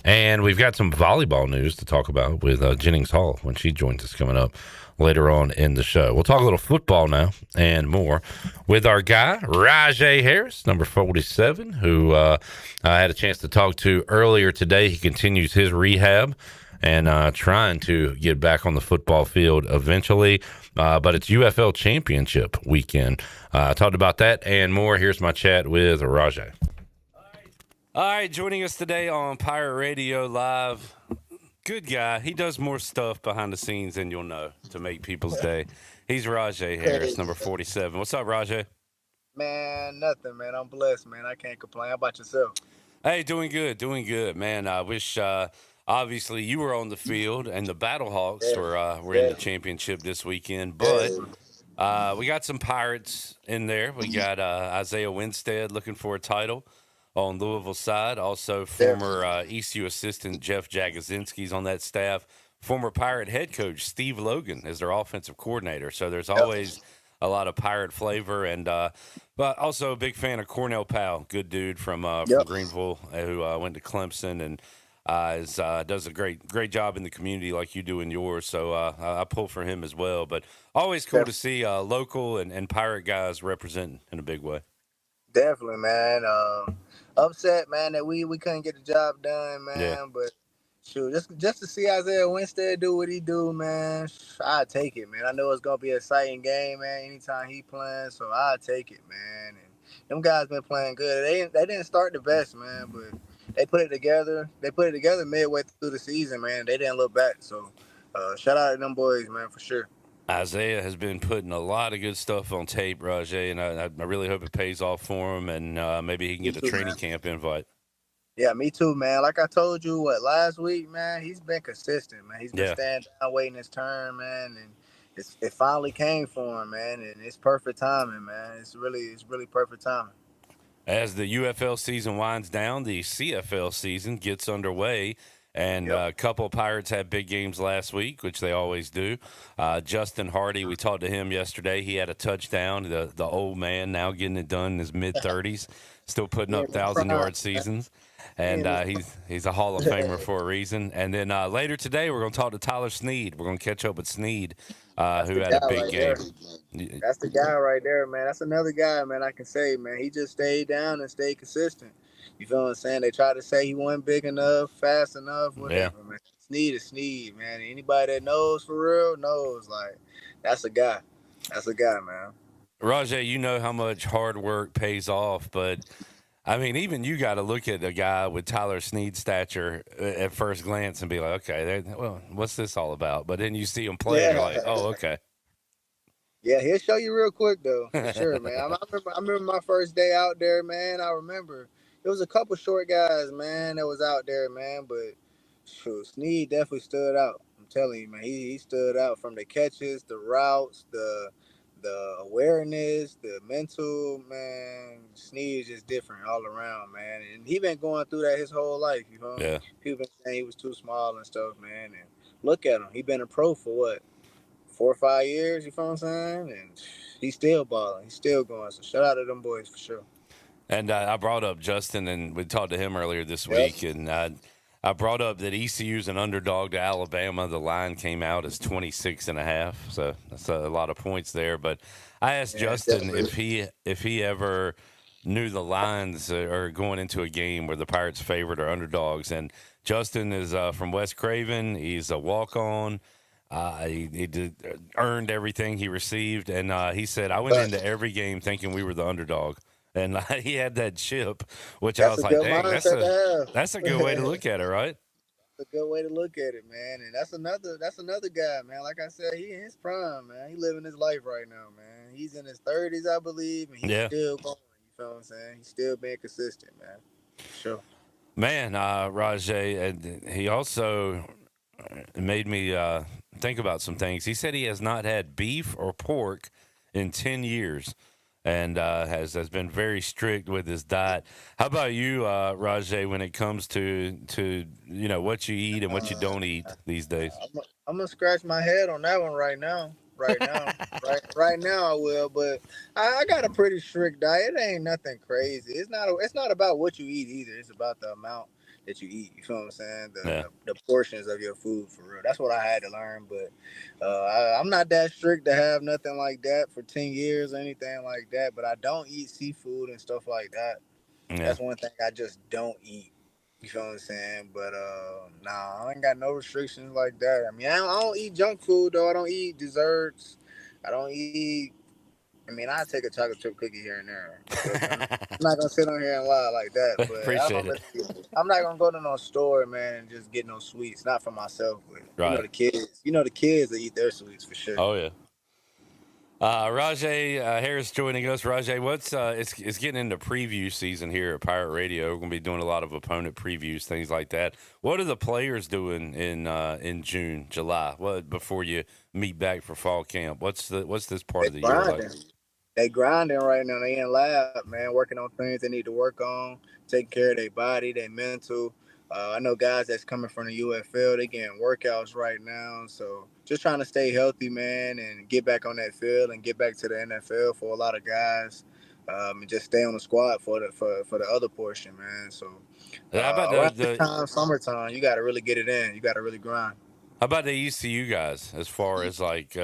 And we've got some volleyball news to talk about with Jennings Hall when she joins us coming up later on in the show. We'll talk a little football now and more with our guy, Rahjai Harris, number 47, who I had a chance to talk to earlier today. He continues his rehab and trying to get back on the football field eventually. But it's UFL Championship weekend. I talked about that and more. Here's my chat with Rahjai. All right, joining us today on Pirate Radio Live. Good guy. He does more stuff behind the scenes than you'll know to make people's day. He's Rahjai Harris, number 47. What's up, Rahjai? Man, nothing, man. I'm blessed, man. I can't complain. How about yourself? Hey, doing good, man. I wish, obviously, you were on the field and the Battlehawks were in the championship this weekend, but we got some Pirates in there. We got Isaiah Winstead looking for a title on Louisville side. Also, former ECU assistant Jeff Jagosinski's on that staff. Former Pirate head coach Steve Logan is their offensive coordinator. So there's always a lot of Pirate flavor. And but also a big fan of Cornell Powell, good dude from Greenville who went to Clemson and does a great job in the community like you do in yours. So I pull for him as well. But always cool to see local and Pirate guys representing in a big way. Definitely, man. Upset, man, that we couldn't get the job done, man. Yeah. But Shoot, just to see Isaiah Winstead do what he do, man, I take it, man. I know it's gonna be an exciting game, man. Anytime he playing, so I take it, man. And them guys been playing good. They didn't start the best, man, but they put it together. They put it together midway through the season, man. They didn't look back. So shout out to them boys, man, for sure. Isaiah has been putting a lot of good stuff on tape, Rahjai, and I really hope it pays off for him, and maybe he can get a training camp invite. Yeah, me too, man. Like I told you, last week, man, he's been consistent, man. He's been standing down, waiting his turn, man, and it finally came for him, man, and it's perfect timing, man. It's really perfect timing. As the UFL season winds down, the CFL season gets underway, and a couple of Pirates had big games last week, which they always do. Justin Hardy, we talked to him yesterday. He had a touchdown. The old man now getting it done in his mid-30s, still putting up 1,000-yard seasons. And he's a Hall of Famer for a reason. And then later today, we're going to talk to Tyler Snead. We're going to catch up with Snead, who had a big game. That's the guy right there, man. That's another guy, man, I can say, man. He just stayed down and stayed consistent. You feel what I'm saying? They tried to say he wasn't big enough, fast enough, whatever, man. Snead is Snead, man. Anybody that knows for real knows, like, that's a guy. That's a guy, man. Rahjai, you know how much hard work pays off, but I mean, even you got to look at a guy with Tyler Snead's stature at first glance and be like, okay, well, what's this all about? But then you see him play, and you're like, oh, okay. Yeah, he'll show you real quick, though, for sure, man. I remember my first day out there, man. I remember there was a couple short guys, man, that was out there, man. But shoot, Snead definitely stood out. I'm telling you, man, he stood out from the catches, the routes, the awareness, the mental, man. Snead is just different all around, man. And he been going through that his whole life, you know? Yeah. People been saying he was too small and stuff, man. And look at him. He been a pro for what? 4 or 5 years, you feel what I'm saying? And he's still balling. He's still going. So shout out to them boys for sure. And I brought up Justin, and we talked to him earlier this week, and I brought up that ECU's an underdog to Alabama. The line came out as 26.5, so that's a lot of points there. But I asked Justin if he ever knew the lines or going into a game where the Pirates favored or underdogs. And Justin is from West Craven. He's a walk-on. He earned everything he received, and he said, I went into every game thinking we were the underdog. And he had that chip, which I was like, dang, that's a good way to look at it, right? That's a good way to look at it, man. And that's another guy, man. Like I said, he in his prime, man. He living his life right now, man. He's in his 30s, I believe, and he's still going. You feel what I'm saying? He's still being consistent, man. Sure. Man, Rahjai, and he also made me think about some things. He said he has not had beef or pork in 10 years. And has been very strict with his diet. How about you, Rahjai, when it comes to what you eat and what you don't eat these days? I'm gonna scratch my head on that one right now. Right now I will, but I got a pretty strict diet. It ain't nothing crazy. It's not about what you eat either. It's about the amount that you eat. You feel what I'm saying? The portions of your food, for real. That's what I had to learn. But I'm not that strict to have nothing like that for 10 years or anything like that. But I don't eat seafood and stuff like that. Yeah. That's one thing I just don't eat. You feel what I'm saying? But I ain't got no restrictions like that. I mean, I don't eat junk food though. I don't eat desserts. I don't eat. I mean, I take a chocolate chip cookie here and there. I'm not gonna sit on here and lie like that. But Appreciate it. I'm not gonna go to no store, man, and just get no sweets. Not for myself, but the kids. The kids that eat their sweets for sure. Oh yeah. Rahjai Harris joining us. Rahjai, what's it's getting into preview season here at Pirate Radio. We're gonna be doing a lot of opponent previews, things like that. What are the players doing in June, July? What before you meet back for fall camp? What's this part of the year like? They grinding right now. They in lab, man, working on things they need to work on, taking care of their body, their mental. I know guys that's coming from the UFL, they getting workouts right now. So just trying to stay healthy, man, and get back on that field and get back to the NFL for a lot of guys, and just stay on the squad for the other portion, man. So how about the summertime, you got to really get it in. You got to really grind. How about the ECU guys as far as like,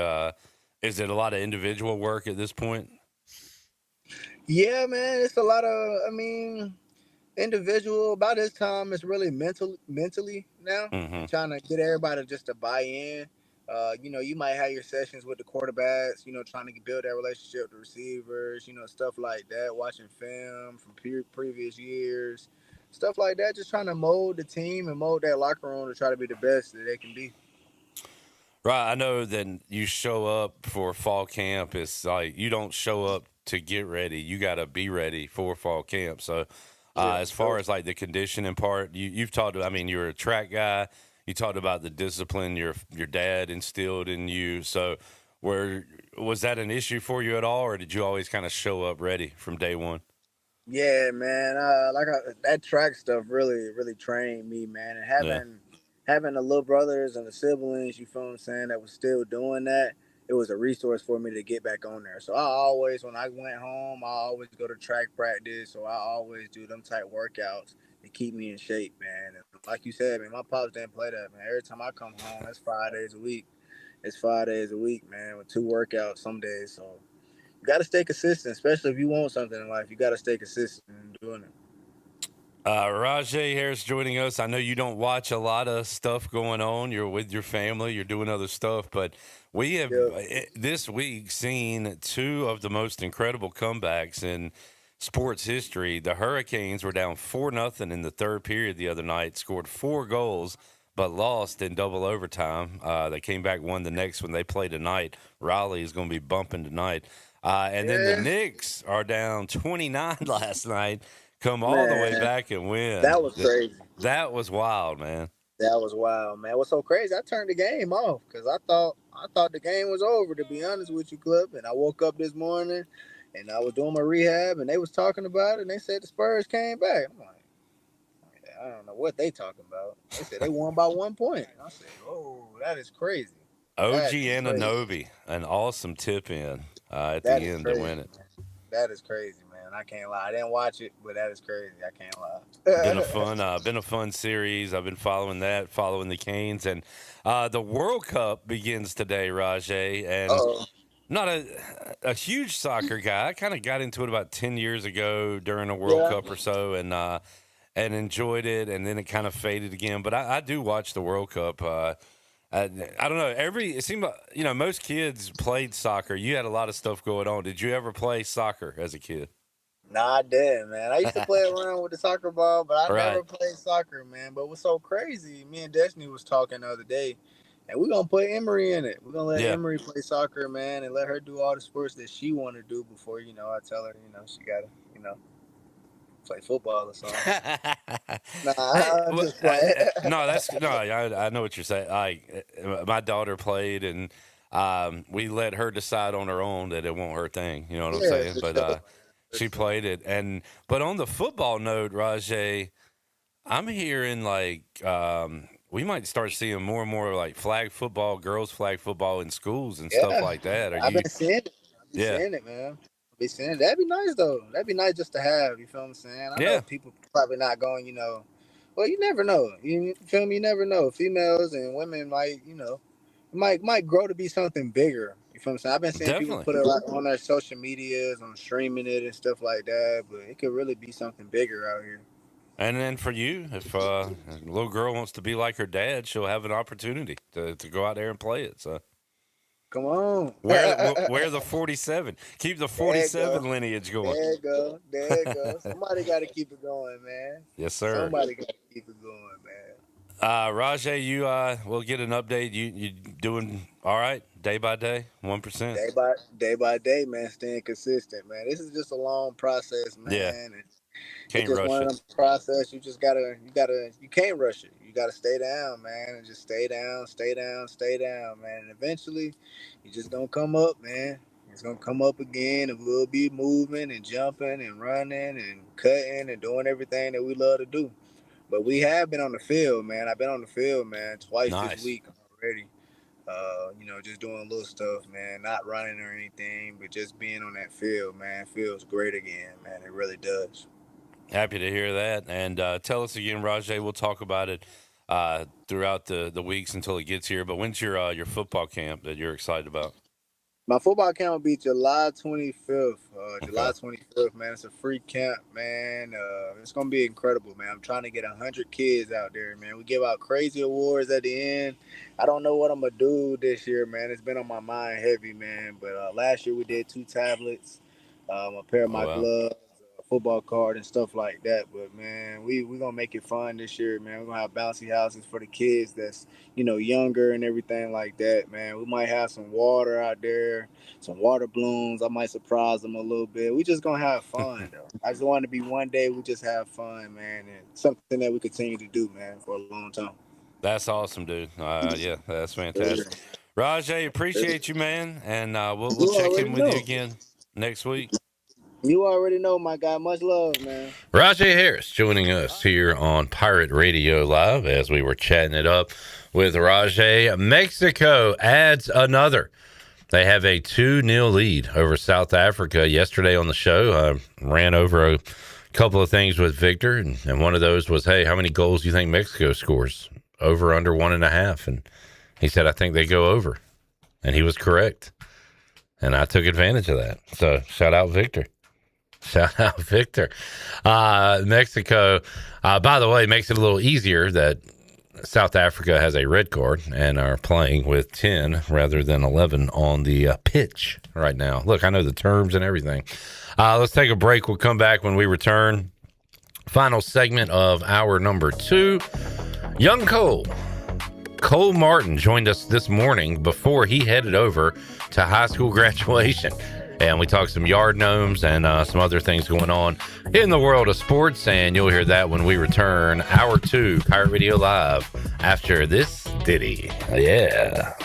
is it a lot of individual work at this point? Yeah, man, it's a lot of, I mean, Individual. By this time, it's really mentally now. Mm-hmm. Trying to get everybody just to buy in. You might have your sessions with the quarterbacks. Trying to build that relationship with the receivers. Stuff like that. Watching film from previous years, stuff like that. Just trying to mold the team and mold that locker room to try to be the best that they can be. Right. I know that you show up for fall camp. It's like you don't show up to get ready. You got to be ready for fall camp. So, as far as like the conditioning part, you've talked about, I mean, you're a track guy. You talked about the discipline your dad instilled in you. So, was that an issue for you at all, or did you always kind of show up ready from day one? Yeah, man. That track stuff really trained me, man. And having the little brothers and the siblings, you feel what I'm saying, that was still doing that, it was a resource for me to get back on there. So I always, when I went home, I always go to track practice, or I always do them type workouts to keep me in shape, man. And like you said, man, my pops didn't play that, man. Every time I come home, that's 5 days a week. It's 5 days a week, man, with 2 workouts some days. So you got to stay consistent, especially if you want something in life. You got to stay consistent in doing it. Rahjai Harris joining us. I know you don't watch a lot of stuff going on. You're with your family. You're doing other stuff. But we have this week seen 2 of the most incredible comebacks in sports history. The Hurricanes were down 4-0 in the third period the other night, scored 4 goals, but lost in double overtime. They came back, won the next one. They play tonight. Raleigh is going to be bumping tonight. And then the Knicks are down 29 last night. Come all the way back and win. That was crazy. That was wild, man. That was wild, man. What's so crazy? I turned the game off because I thought the game was over, to be honest with you, Clip. And I woke up this morning and I was doing my rehab and they was talking about it and they said the Spurs came back. I'm like, I don't know what they talking about. They said they won by 1 point. I said, oh, that is crazy. OG Anunoby, an awesome tip in at the end to win it. Man. That is crazy, man. I can't lie. I didn't watch it, but that is crazy. I can't lie. Been a fun series. I've been following the Canes, and the World Cup begins today, Rahjai. And not a huge soccer guy. I kind of got into it about 10 years ago during a World Cup or so, and enjoyed it, and then it kind of faded again. But I do watch the World Cup. I don't know. It seemed like, most kids played soccer. You had a lot of stuff going on. Did you ever play soccer as a kid? Nah, I didn't, man. I used to play around with the soccer ball, but I never played soccer, man. But what's so crazy, me and Destiny was talking the other day, and we're going to put Emery in it. We're going to let Emery play soccer, man, and let her do all the sports that she want to do before, I tell her, she got to, play football or something. I know what you're saying. My daughter played, and we let her decide on her own that it wasn't her thing. You know what I'm saying? But she played it, but on the football note, Rahjai, I'm hearing we might start seeing more and more like flag football, girls flag football in schools and stuff like that. I've been seeing it. Seeing it, man. That'd be nice though. That'd be nice just to have. You feel what I'm saying? I know people probably not going. Well, you never know. You feel me? You never know. Females and women might grow to be something bigger. You feel what I'm saying? I've been seeing people put it on their social medias, on streaming it and stuff like that. But it could really be something bigger out here. And then for you, if a little girl wants to be like her dad, she'll have an opportunity to go out there and play it. So. Come on. Wear the 47. Keep the 47 lineage going. There you go. Somebody got to keep it going, man. Yes, sir. Somebody got to keep it going, man. Rahjai, you will get an update. You doing all right day by day, 1%? Day by day, man. Staying consistent, man. This is just a long process, man. Yeah. And can't it's rush one it. of them process. You just you can't rush it. You gotta stay down, man, and just stay down, man. And eventually, you're just gonna come up, man. It's gonna come up again, and we'll be moving and jumping and running and cutting and doing everything that we love to do. But we have been on the field, man. I've been on the field, man, twice this week already. Just doing little stuff, man. Not running or anything, but just being on that field, man, feels great again, man. It really does. Happy to hear that. And tell us again, Rahjai, we'll talk about it throughout the weeks until it gets here. But when's your football camp that you're excited about? My football camp will be July 25th. July 25th, man. It's a free camp, man. It's going to be incredible, man. I'm trying to get 100 kids out there, man. We give out crazy awards at the end. I don't know what I'm going to do this year, man. It's been on my mind heavy, man. But last year we did 2 tablets, a pair of my gloves, a football card, and stuff like that. But, man, we're going to make it fun this year, man. We're going to have bouncy houses for the kids that's, younger and everything like that, man. We might have some water out there, some water balloons. I might surprise them a little bit. We just going to have fun, though. I just want it to be one day we just have fun, man, and something that we continue to do, man, for a long time. That's awesome, dude. Yeah, that's fantastic. Rahjai, appreciate you, man, and we'll check in with you again next week. You already know, my guy. Much love, man. Rahjai Harris joining us here on Pirate Radio Live as we were chatting it up with Rahjai. Mexico adds another. They have a 2-0 lead over South Africa. Yesterday on the show, I ran over a couple of things with Victor, and one of those was, hey, how many goals do you think Mexico scores? Over, under 1.5. And he said, I think they go over. And he was correct. And I took advantage of that. So shout out Victor. Shout out Victor. Mexico, by the way, makes it a little easier that South Africa has a red card and are playing with 10 rather than 11 on the pitch right now. Look, I know the terms and everything. Let's take a break. We'll come back when we return. Final segment of hour number 2. Young Cole Martin joined us this morning before he headed over to high school graduation. And we talked some yard gnomes and some other things going on in the world of sports. And you'll hear that when we return. Hour 2, Pirate Radio Live, after this ditty. Yeah.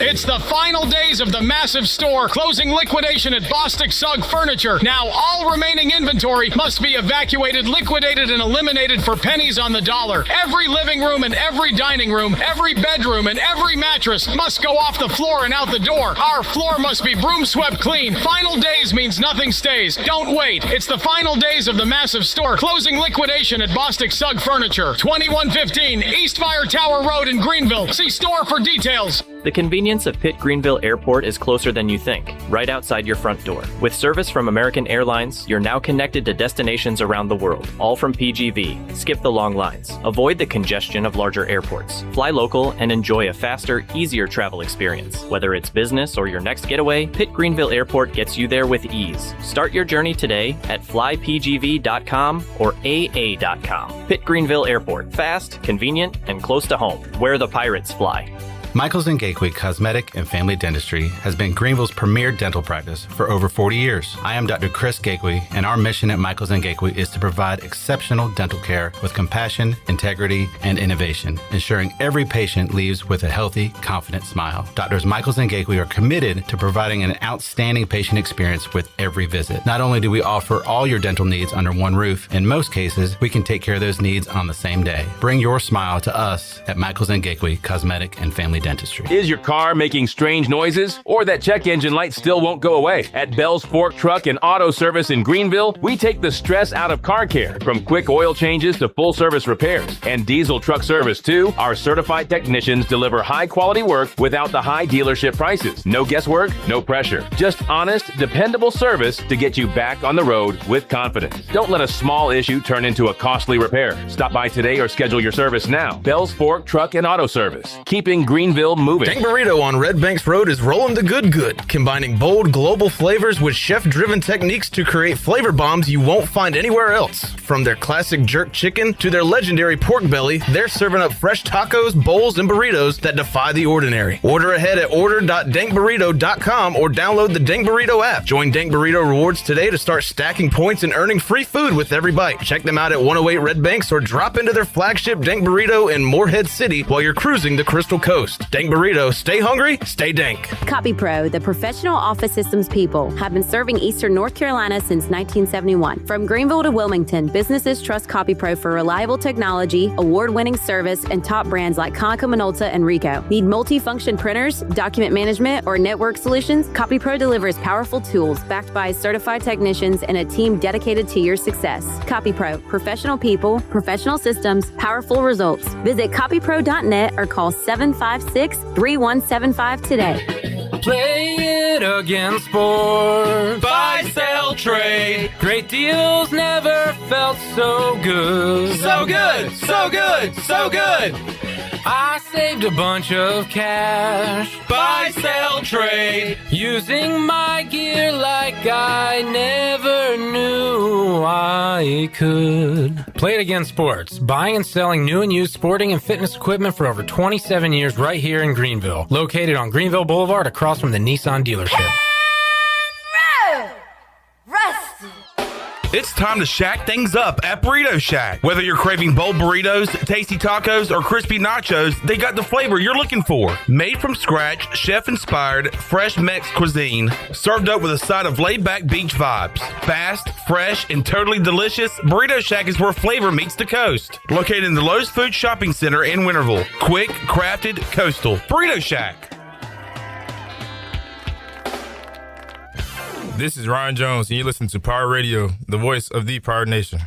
It's the final days of the massive store closing liquidation at Bostic Sugg Furniture. Now all remaining inventory must be evacuated, liquidated, and eliminated for pennies on the dollar. Every living room and every dining room, every bedroom and every mattress must go off the floor and out the door. Our floor must be broom swept clean. Final days means nothing stays. Don't wait. It's the final days of the massive store closing liquidation at Bostic Sugg Furniture. 2115 East Fire Tower Road in Greenville. See store for details. The convenience of Pitt Greenville Airport is closer than you think, right outside your front door. With service from American Airlines, you're now connected to destinations around the world, all from PGV. Skip the long lines. Avoid the congestion of larger airports. Fly local and enjoy a faster, easier travel experience. Whether it's business or your next getaway, Pitt Greenville Airport gets you there with ease. Start your journey today at flypgv.com or AA.com. Pitt Greenville Airport. Fast, convenient, and close to home, where the pirates fly. Michaels & Gateway Cosmetic and Family Dentistry has been Greenville's premier dental practice for over 40 years. I am Dr. Chris Gateway, and our mission at Michaels & Gateway is to provide exceptional dental care with compassion, integrity, and innovation, ensuring every patient leaves with a healthy, confident smile. Doctors Michaels & Gateway are committed to providing an outstanding patient experience with every visit. Not only do we offer all your dental needs under one roof, in most cases, we can take care of those needs on the same day. Bring your smile to us at Michaels & Gateway Cosmetic and Family Dentistry. Is your car making strange noises, or that check engine light still won't go away? At Bell's Fork Truck and Auto Service in Greenville, we take the stress out of car care, from quick oil changes to full service repairs. And diesel truck service too. Our certified technicians deliver high quality work without the high dealership prices. No guesswork, no pressure. Just honest, dependable service to get you back on the road with confidence. Don't let a small issue turn into a costly repair. Stop by today or schedule your service now. Bell's Fork Truck and Auto Service, keeping Greenville moving. Dank Burrito on Red Banks Road is rolling the good, combining bold global flavors with chef-driven techniques to create flavor bombs you won't find anywhere else. From their classic jerk chicken to their legendary pork belly, they're serving up fresh tacos, bowls, and burritos that defy the ordinary. Order ahead at order.dankburrito.com or download the Dank Burrito app. Join Dank Burrito Rewards today to start stacking points and earning free food with every bite. Check them out at 108 Red Banks or drop into their flagship Dank Burrito in Morehead City while you're cruising the Crystal Coast. Dank burrito. Stay hungry, stay dank. CopyPro, the professional office systems people, have been serving Eastern North Carolina since 1971. From Greenville to Wilmington, businesses trust CopyPro for reliable technology, award-winning service, and top brands like Konica Minolta and Ricoh. Need multi-function printers, document management, or network solutions? CopyPro delivers powerful tools backed by certified technicians and a team dedicated to your success. CopyPro, professional people, professional systems, powerful results. Visit copypro.net or call 756-3175 today. Play it again, sport. Buy, sell, trade. Great deals never felt so good. So good, so good, so good. I saved a bunch of cash. Buy, sell, trade. Using my gear like I never knew I could. Play It Again Sports. Buying and selling new and used sporting and fitness equipment for over 27 years right here in Greenville. Located on Greenville Boulevard across from the Nissan dealership. It's time to shack things up at Burrito Shack. Whether you're craving bold burritos, tasty tacos, or crispy nachos, they got the flavor you're looking for. Made from scratch, chef-inspired, fresh Mex cuisine, served up with a side of laid-back beach vibes. Fast, fresh, and totally delicious, Burrito Shack is where flavor meets the coast. Located in the Lowe's Food Shopping Center in Winterville. Quick, crafted, coastal. Burrito Shack. This is Ryan Jones, and you listen to Power Radio, the voice of the Power Nation.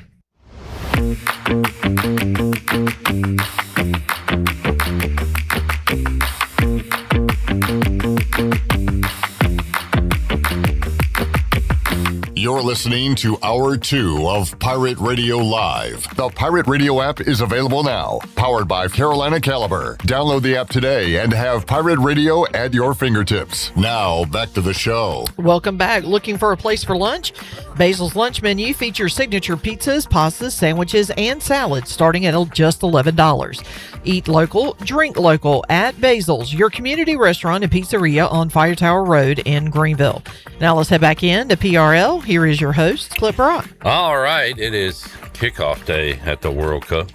You're listening to Hour 2 of Pirate Radio Live. The Pirate Radio app is available now, powered by Carolina Caliber. Download the app today and have Pirate Radio at your fingertips. Now, back to the show. Welcome back. Looking for a place for lunch? Basil's lunch menu features signature pizzas, pastas, sandwiches, and salads starting at just $11. Eat local, drink local at Basil's, your community restaurant and pizzeria on Fire Tower Road in Greenville. Now let's head back in to PRL. Here is your host, Clip Rock. All right, it is kickoff day at the World Cup.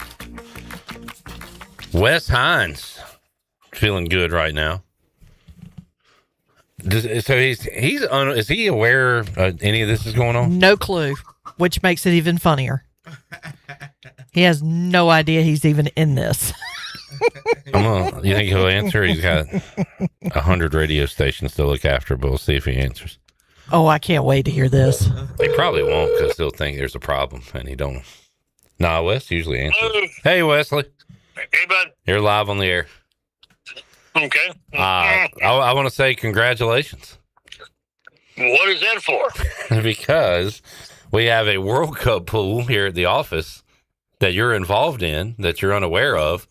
Wes Hines feeling good right now. So is he aware any of this is going on? No clue, which makes it even funnier. He has no idea he's even in this. You think he'll answer? He's got 100 radio stations to look after, but we'll see if he answers. Oh, I can't wait to hear this. He probably won't because he'll think there's a problem, and he don't. Nah, Wes usually answers. Hey, Wesley. Hey, bud. You're live on the air. Okay. I want to say congratulations. What is that for? Because we have a World Cup pool here at the office that you're involved in, that you're unaware of.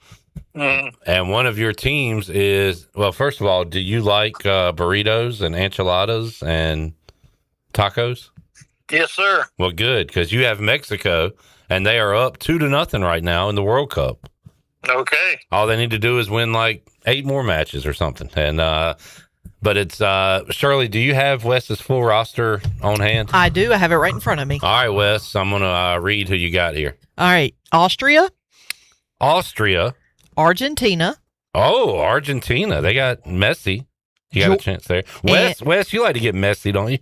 And one of your teams is, well, first of all, do you like burritos and enchiladas and tacos? Yes, sir. Well, good, because you have Mexico, and they are up 2-0 right now in the World Cup. Okay. All they need to do is win like 8 more matches or something. And but it's Shirley, do you have Wes's full roster on hand? I do. I have it right in front of me. All right, Wes, I'm going to read who you got here. All right. Austria. Argentina. Oh, Argentina. They got Messi. You got a chance there. Wes, you like to get messy, don't you?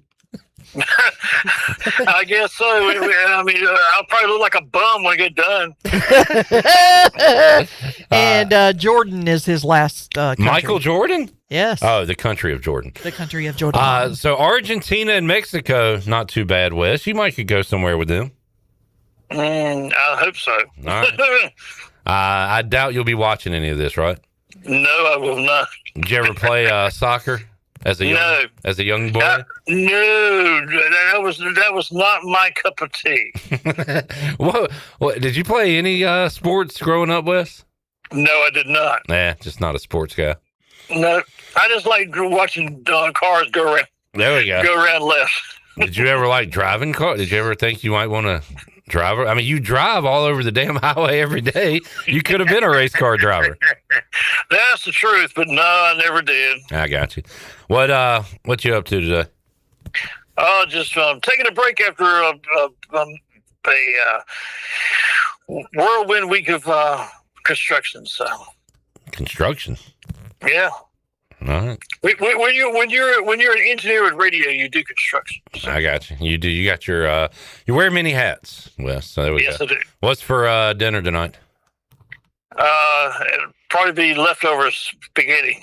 I guess so. I mean, I'll probably look like a bum when I get done. And Jordan is his last country. Michael Jordan? Yes. Oh, the country of Jordan. The country of Jordan. So Argentina and Mexico, not too bad, Wes. You might could go somewhere with them. I hope so. All right. I doubt you'll be watching any of this, right? No, I will not. Did you ever play soccer as a young boy? No, that was not my cup of tea. What did you play any sports growing up, Wes? No, I did not. Nah, just not a sports guy. No, I just like watching cars go around. There we go. Go around left. Did you ever like driving cars? Did you ever think you might want to drive? I mean, you drive all over the damn highway every day. You could have been a race car driver. That's the truth, but no, I never did. I got you. What you up to today? Just taking a break after a whirlwind week of construction. So construction. Yeah. All right. When you're an engineer with radio, you do construction. I got you. You do. You got your. You wear many hats, Wes. So there we Yes, go. I do. What's for dinner tonight? It'll probably be leftover spaghetti.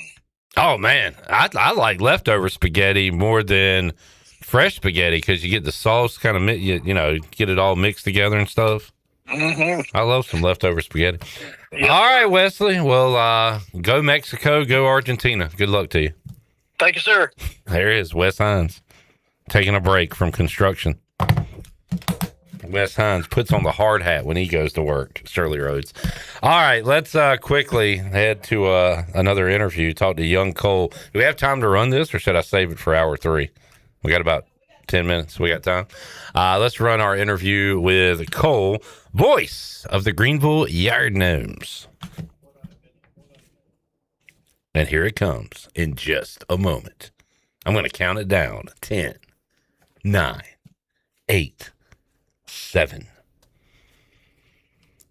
Oh man, I like leftover spaghetti more than fresh spaghetti because you get the sauce kind of you know get it all mixed together and stuff. Mm-hmm. I love some leftover spaghetti. Yep. All right, Wesley. Well, go Mexico, go Argentina. Good luck to you. Thank you, sir. There is Wes Hines taking a break from construction. Wes Hines puts on the hard hat when he goes to work. Shirley Rhodes. All right, let's quickly head to another interview. Talk to young Cole. Do we have time to run this, or should I save it for hour 3? We got about 10 minutes. We got time. Let's run our interview with Cole, voice of the Greenville Yard Gnomes. And here it comes in just a moment. I'm going to count it down. 10, 9, 8, 7,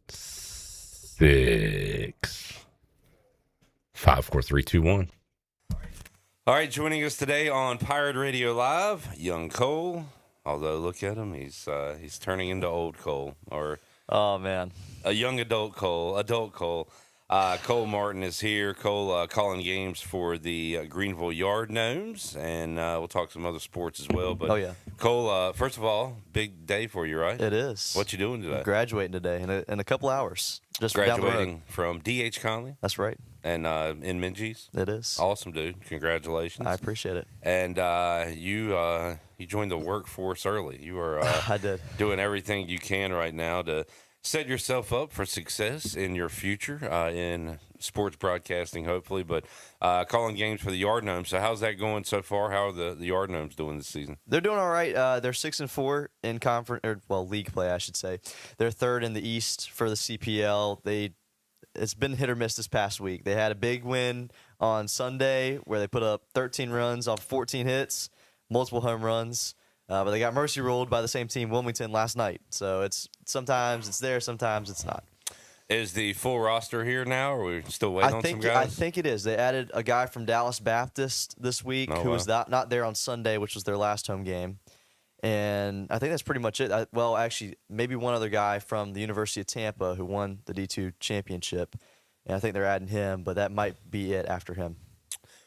6, 5, 4, 3, 2, 1. All right, joining us today on Pirate Radio Live, young Cole. Although, look at him, he's turning into old Cole, or oh man, a young adult Cole. Cole Martin is here. Cole calling games for the Greenville Yard Gnomes, and we'll talk some other sports as well. But oh yeah, Cole, first of all, big day for you, right? It is. What you doing today? I'm graduating today in a couple hours. Just graduating from D.H. Conley. That's right. And in Minges. It is. Awesome, dude. Congratulations. I appreciate it. And you joined the workforce early. You are I did. Doing everything you can right now to set yourself up for success in your future in sports broadcasting, hopefully. But calling games for the Yard Gnomes. So how's that going so far? How are the Yard Gnomes doing this season? They're doing all right. They're 6-4 in league play, I should say. They're third in the East for the CPL. It's been hit or miss this past week. They had a big win on Sunday where they put up 13 runs off 14 hits, multiple home runs. But they got mercy ruled by the same team, Wilmington, last night. So sometimes it's there, sometimes it's not. Is the full roster here now, or are we still waiting on some guys? I think it is. They added a guy from Dallas Baptist this week who was not there on Sunday, which was their last home game. And I think that's pretty much it. Actually, maybe one other guy from the University of Tampa who won the D2 championship. And I think they're adding him, but that might be it after him.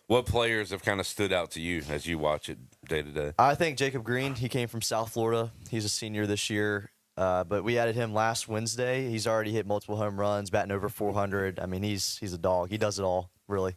What players have kind of stood out to you as you watch it day to day? I think Jacob Green, he came from South Florida. He's a senior this year. But we added him last Wednesday. He's already hit multiple home runs, batting over 400. I mean, he's a dog. He does it all, really.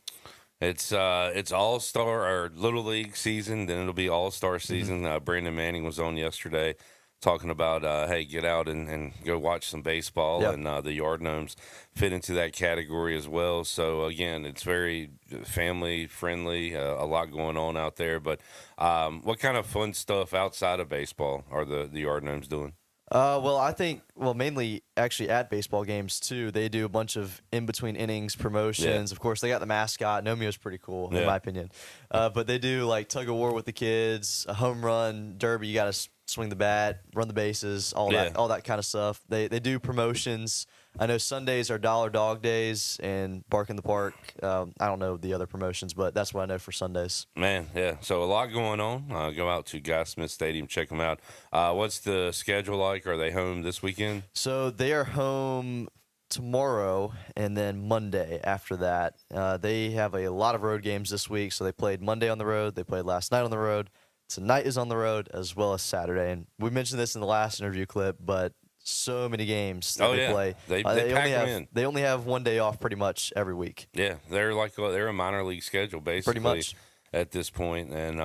It's all-star or Little League season, then it'll be all-star season. Brandon Manning was on yesterday talking about, hey, get out and go watch some baseball. Yep. And the Yard Gnomes fit into that category as well. So, again, it's very family-friendly, a lot going on out there. But what kind of fun stuff outside of baseball are the Yard Gnomes doing? I think mainly actually at baseball games too. They do a bunch of in-between innings promotions. Yeah. Of course, they got the mascot. Nomio's pretty cool in my opinion. But they do like tug of war with the kids, a home run derby. You got to swing the bat, run the bases, all that kind of stuff. They do promotions. I know Sundays are Dollar Dog Days and Bark in the Park. I don't know the other promotions, but that's what I know for Sundays. Man, yeah. So a lot going on. Go out to Guy Smith Stadium, check them out. What's the schedule like? Are they home this weekend? So they are home tomorrow and then Monday after that. They have a lot of road games this week. So they played Monday on the road. They played last night on the road. Tonight is on the road as well as Saturday. And we mentioned this in the last interview clip, but so many games that they play. They pack them in. They only have one day off pretty much every week. Yeah, they're a minor league schedule basically. Pretty much. At this point, and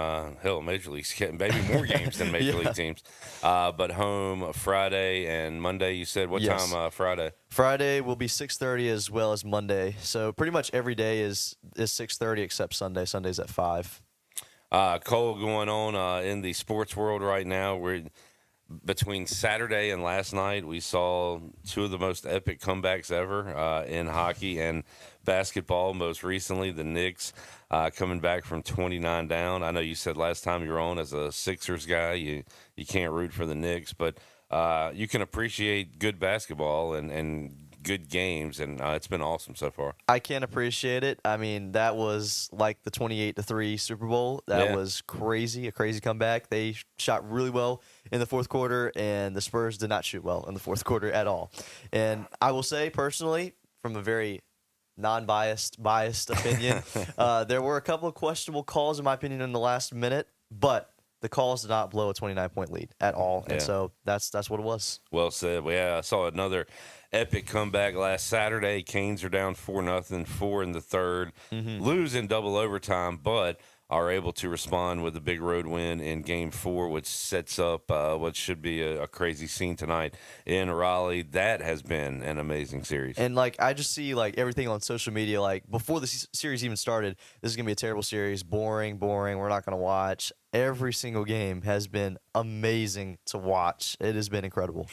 Major League's getting maybe more games than Major League teams. But home Friday and Monday. You said what time? Friday. Friday will be 6:30 as well as Monday. So pretty much every day is 6:30 except Sunday. Sunday's at 5. Cole, going on in the sports world right now. We're between Saturday and last night. We saw two of the most epic comebacks ever in hockey and basketball. Most recently, the Knicks coming back from 29 down. I know you said last time you were on as a Sixers guy, you can't root for the Knicks, but you can appreciate good basketball and good games, and it's been awesome so far. I can't appreciate it. I mean, that was like the 28-3 Super Bowl. That was crazy, a crazy comeback. They shot really well in the fourth quarter, and the Spurs did not shoot well in the fourth quarter at all. And I will say, personally, from a very biased opinion, there were a couple of questionable calls, in my opinion, in the last minute, but the calls did not blow a 29-point lead at all, and so that's what it was. Well said. Well, yeah, I saw another epic comeback last Saturday. Canes are down 4-0, 4 in the third, lose in double overtime, but are able to respond with a big road win in Game 4, which sets up what should be a crazy scene tonight in Raleigh. That has been an amazing series. And, like, I just see, like, everything on social media, like, before the series even started, this is going to be a terrible series, boring, we're not going to watch. Every single game has been amazing to watch. It has been incredible.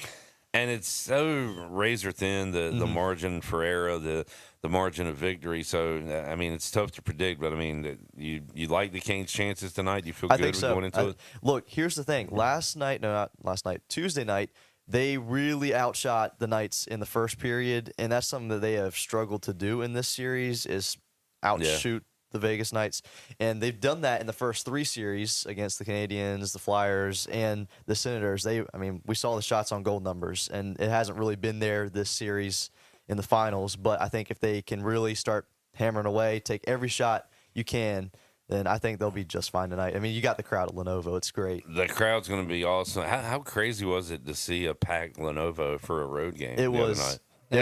And it's so razor thin, the margin for error, the margin of victory. So, I mean, it's tough to predict, but, I mean, you like the Canes' chances tonight? You feel good going into it? Look, here's the thing. Tuesday night, they really outshot the Knights in the first period, and that's something that they have struggled to do in this series is outshoot the Vegas Knights. And they've done that in the first 3 series against the Canadians, the Flyers, and the Senators. We saw the shots on goal numbers, and it hasn't really been there this series in the finals. But I think if they can really start hammering away, take every shot you can, then I think they'll be just fine tonight. I mean, you got the crowd at Lenovo. It's great. The crowd's going to be awesome. How crazy was it to see a packed Lenovo for a road game? It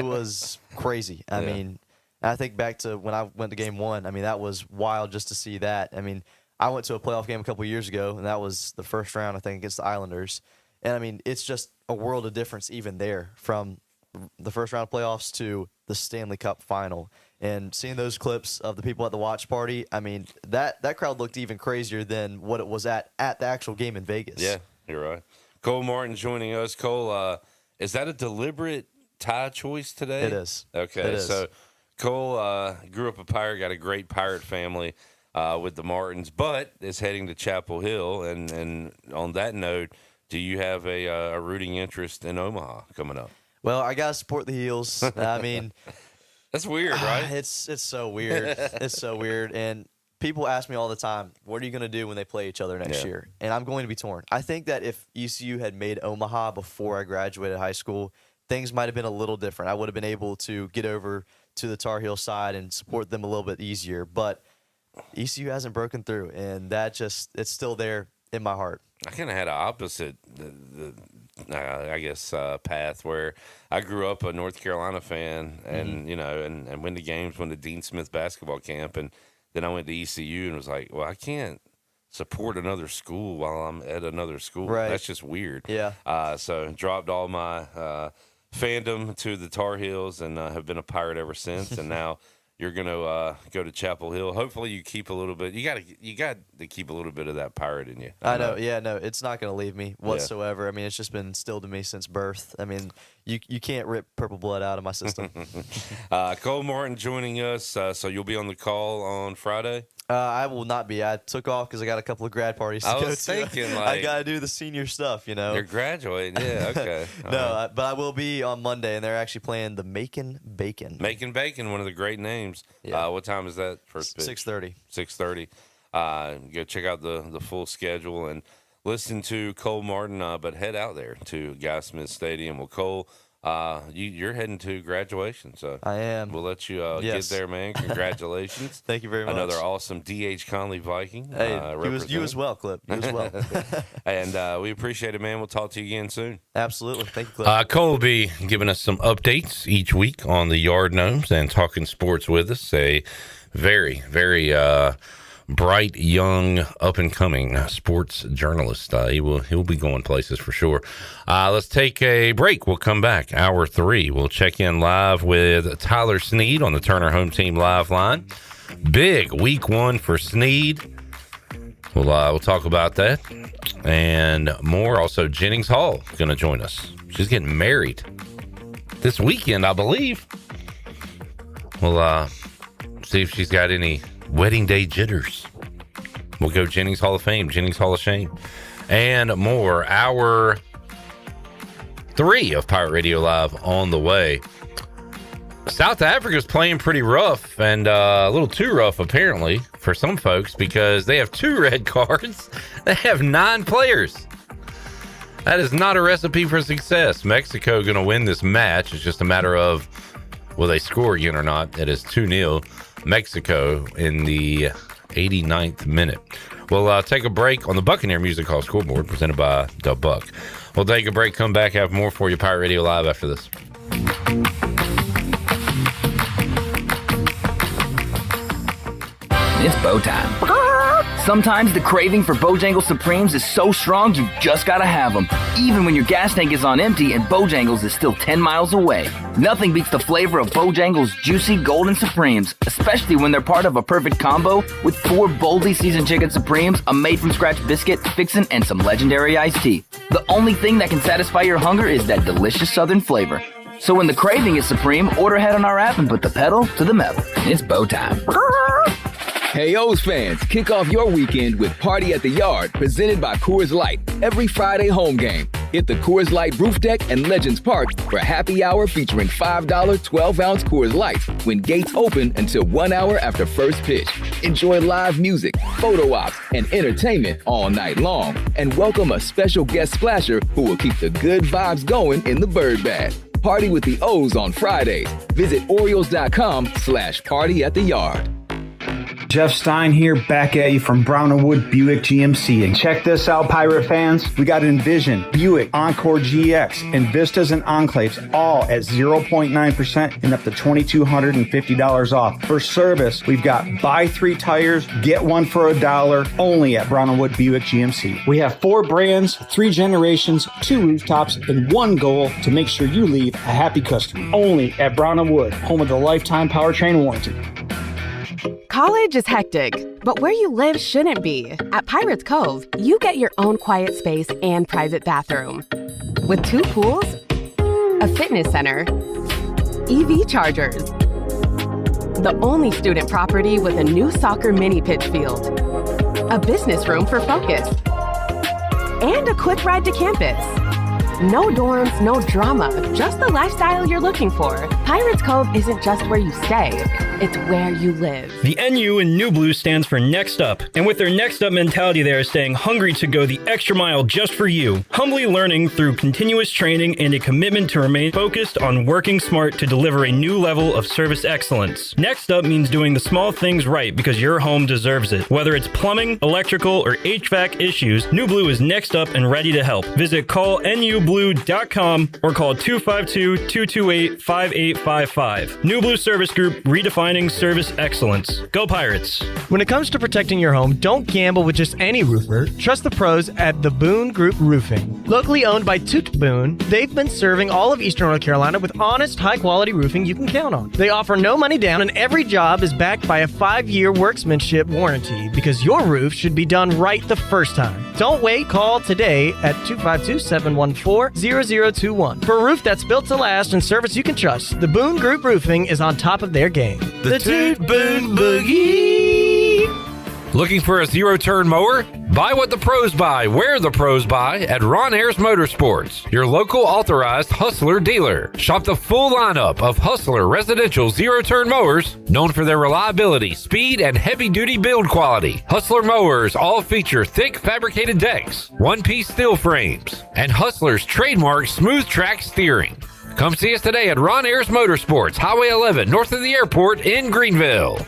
was crazy. I mean, I think back to when I went to Game 1. I mean, that was wild just to see that. I mean, I went to a playoff game a couple years ago, and that was the first round, I think, against the Islanders. And, I mean, it's just a world of difference even there from the first round of playoffs to the Stanley Cup final. And seeing those clips of the people at the watch party, I mean, that crowd looked even crazier than what it was at the actual game in Vegas. Yeah, you're right. Cole Martin joining us. Cole, is that a deliberate tie choice today? It is. Okay, it is. So Cole grew up a Pirate, got a great Pirate family with the Martins, but is heading to Chapel Hill. And on that note, do you have a rooting interest in Omaha coming up? Well, I got to support the Heels. I mean, that's weird, right? It's so weird. It's so weird. And people ask me all the time, what are you going to do when they play each other next year? And I'm going to be torn. I think that if ECU had made Omaha before I graduated high school, things might have been a little different. I would have been able to get over to the Tar Heel side and support them a little bit easier. But ECU hasn't broken through, and it's still there in my heart. I kind of had an opposite, path where I grew up a North Carolina fan, and and went to games, went to Dean Smith basketball camp, and then I went to ECU and was like, well, I can't support another school while I'm at another school. Right. That's just weird. Yeah. So dropped all my fandom to the Tar Heels and have been a Pirate ever since, and now you're going to go to Chapel Hill. Hopefully you keep a little bit. You got to keep a little bit of that Pirate in you. I know. Yeah, no, it's not going to leave me whatsoever. Yeah. I mean, it's just been instilled to me since birth. I mean, you can't rip purple blood out of my system. Cole Martin joining us. So you'll be on the call on Friday? I will not be. I took off because I got a couple of grad parties to go to. I was thinking, I got to do the senior stuff, You're graduating. Yeah, okay. No, but I will be on Monday, and they're actually playing the Macon Bacon. Macon Bacon, one of the great names. Yeah. What time is that first pitch? 6:30. 6:30. Go check out the full schedule and listen to Cole Martin, but head out there to Guy Smith Stadium. Well, Cole, you're heading to graduation, so I am. We'll let you get there, man. Congratulations. Thank you very much. Another awesome D.H. Conley Viking. Hey, you as well, Clip. You as well. And we appreciate it, man. We'll talk to you again soon. Absolutely. Thank you, Clip. Cole will be giving us some updates each week on the Yard Gnomes and talking sports with us. A very, very bright, young, up-and-coming sports journalist. He'll be going places for sure. Let's take a break. We'll come back. Hour 3. We'll check in live with Tyler Snead on the Turner Home Team Live line. Big week 1 for Snead. We'll talk about that and more. Also, Jennings Hall is going to join us. She's getting married this weekend, I believe. We'll see if she's got any wedding day jitters. We'll go Jennings Hall of Fame, Jennings Hall of Shame, and more. Hour 3 of Pirate Radio Live on the way. South Africa's playing pretty rough and a little too rough, apparently, for some folks because they have 2 red cards. They have 9 players. That is not a recipe for success. Mexico going to win this match. It's just a matter of will they score again or not. It is 2-0 Mexico in the 89th minute. We'll take a break on the Buccaneer Music Hall scoreboard presented by The Buck. We'll take a break, come back, have more for you. Pirate Radio Live after this. It's bow time. Sometimes the craving for Bojangles Supremes is so strong you've just gotta have them, even when your gas tank is on empty and Bojangles is still 10 miles away. Nothing beats the flavor of Bojangles juicy golden Supremes, especially when they're part of a perfect combo with 4 boldly seasoned chicken Supremes, a made-from-scratch biscuit, fixin', and some legendary iced tea. The only thing that can satisfy your hunger is that delicious southern flavor. So when the craving is supreme, order ahead on our app and put the pedal to the metal. It's bow time. Hey, O's fans, kick off your weekend with Party at the Yard, presented by Coors Light. Every Friday home game. Hit the Coors Light Roof Deck and Legends Park for happy hour featuring $5 12-ounce Coors Lights when gates open until 1 hour after first pitch. Enjoy live music, photo ops, and entertainment all night long. And welcome a special guest splasher who will keep the good vibes going in the bird bath. Party with the O's on Fridays. Visit Orioles.com/party at the yard. Jeff Stein here, back at you from Brown & Wood Buick GMC. And check this out, Pirate fans. We got Envision, Buick, Encore GX, and Vistas and Enclaves, all at 0.9% and up to $2,250 off. For service, we've got buy 3 tires, get 1 for $1, only at Brown & Wood Buick GMC. We have 4 brands, 3 generations, 2 rooftops, and 1 goal to make sure you leave a happy customer. Only at Brown & Wood, home of the lifetime powertrain warranty. College is hectic, but where you live shouldn't be. At Pirates Cove, you get your own quiet space and private bathroom. With 2 pools, a fitness center, EV chargers, the only student property with a new soccer mini pitch field, a business room for focus, and a quick ride to campus. No dorms, no drama, just the lifestyle you're looking for. Pirates Cove isn't just where you stay, it's where you live. The NU in New Blue stands for Next Up, and with their Next Up mentality, they are staying hungry to go the extra mile just for you. Humbly learning through continuous training and a commitment to remain focused on working smart to deliver a new level of service excellence. Next Up means doing the small things right because your home deserves it. Whether it's plumbing, electrical, or HVAC issues, New Blue is next up and ready to help. Visit callnublue.com or call 252-228-5855. New Blue Service Group, redefining service excellence. Go Pirates! When it comes to protecting your home, don't gamble with just any roofer. Trust the pros at the Boone Group Roofing. Locally owned by Toot Boone, they've been serving all of Eastern North Carolina with honest, high-quality roofing you can count on. They offer no money down, and every job is backed by a 5-year workmanship warranty because your roof should be done right the first time. Don't wait. Call today at 252-714-0021 for a roof that's built to last and service you can trust. The Boone Group Roofing is on top of their game. The Toot Boone Boogie. Looking for a zero-turn mower? Buy what the pros buy, where the pros buy at Ron Ayers Motorsports, your local authorized Hustler dealer. Shop the full lineup of Hustler residential zero-turn mowers, known for their reliability, speed, and heavy-duty build quality. Hustler mowers all feature thick fabricated decks, one-piece steel frames, and Hustler's trademark smooth track steering. Come see us today at Ron Ayers Motorsports, Highway 11, north of the airport in Greenville.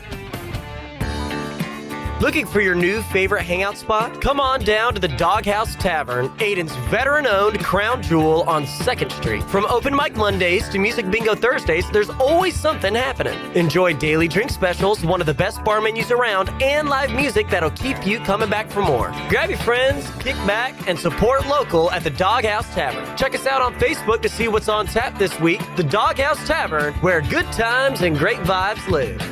Looking for your new favorite hangout spot? Come on down to the Doghouse Tavern, Aiden's veteran-owned crown jewel on 2nd Street. From open mic Mondays to music bingo Thursdays, there's always something happening. Enjoy daily drink specials, one of the best bar menus around, and live music that'll keep you coming back for more. Grab your friends, kick back, and support local at the Doghouse Tavern. Check us out on Facebook to see what's on tap this week. The Doghouse Tavern, where good times and great vibes live.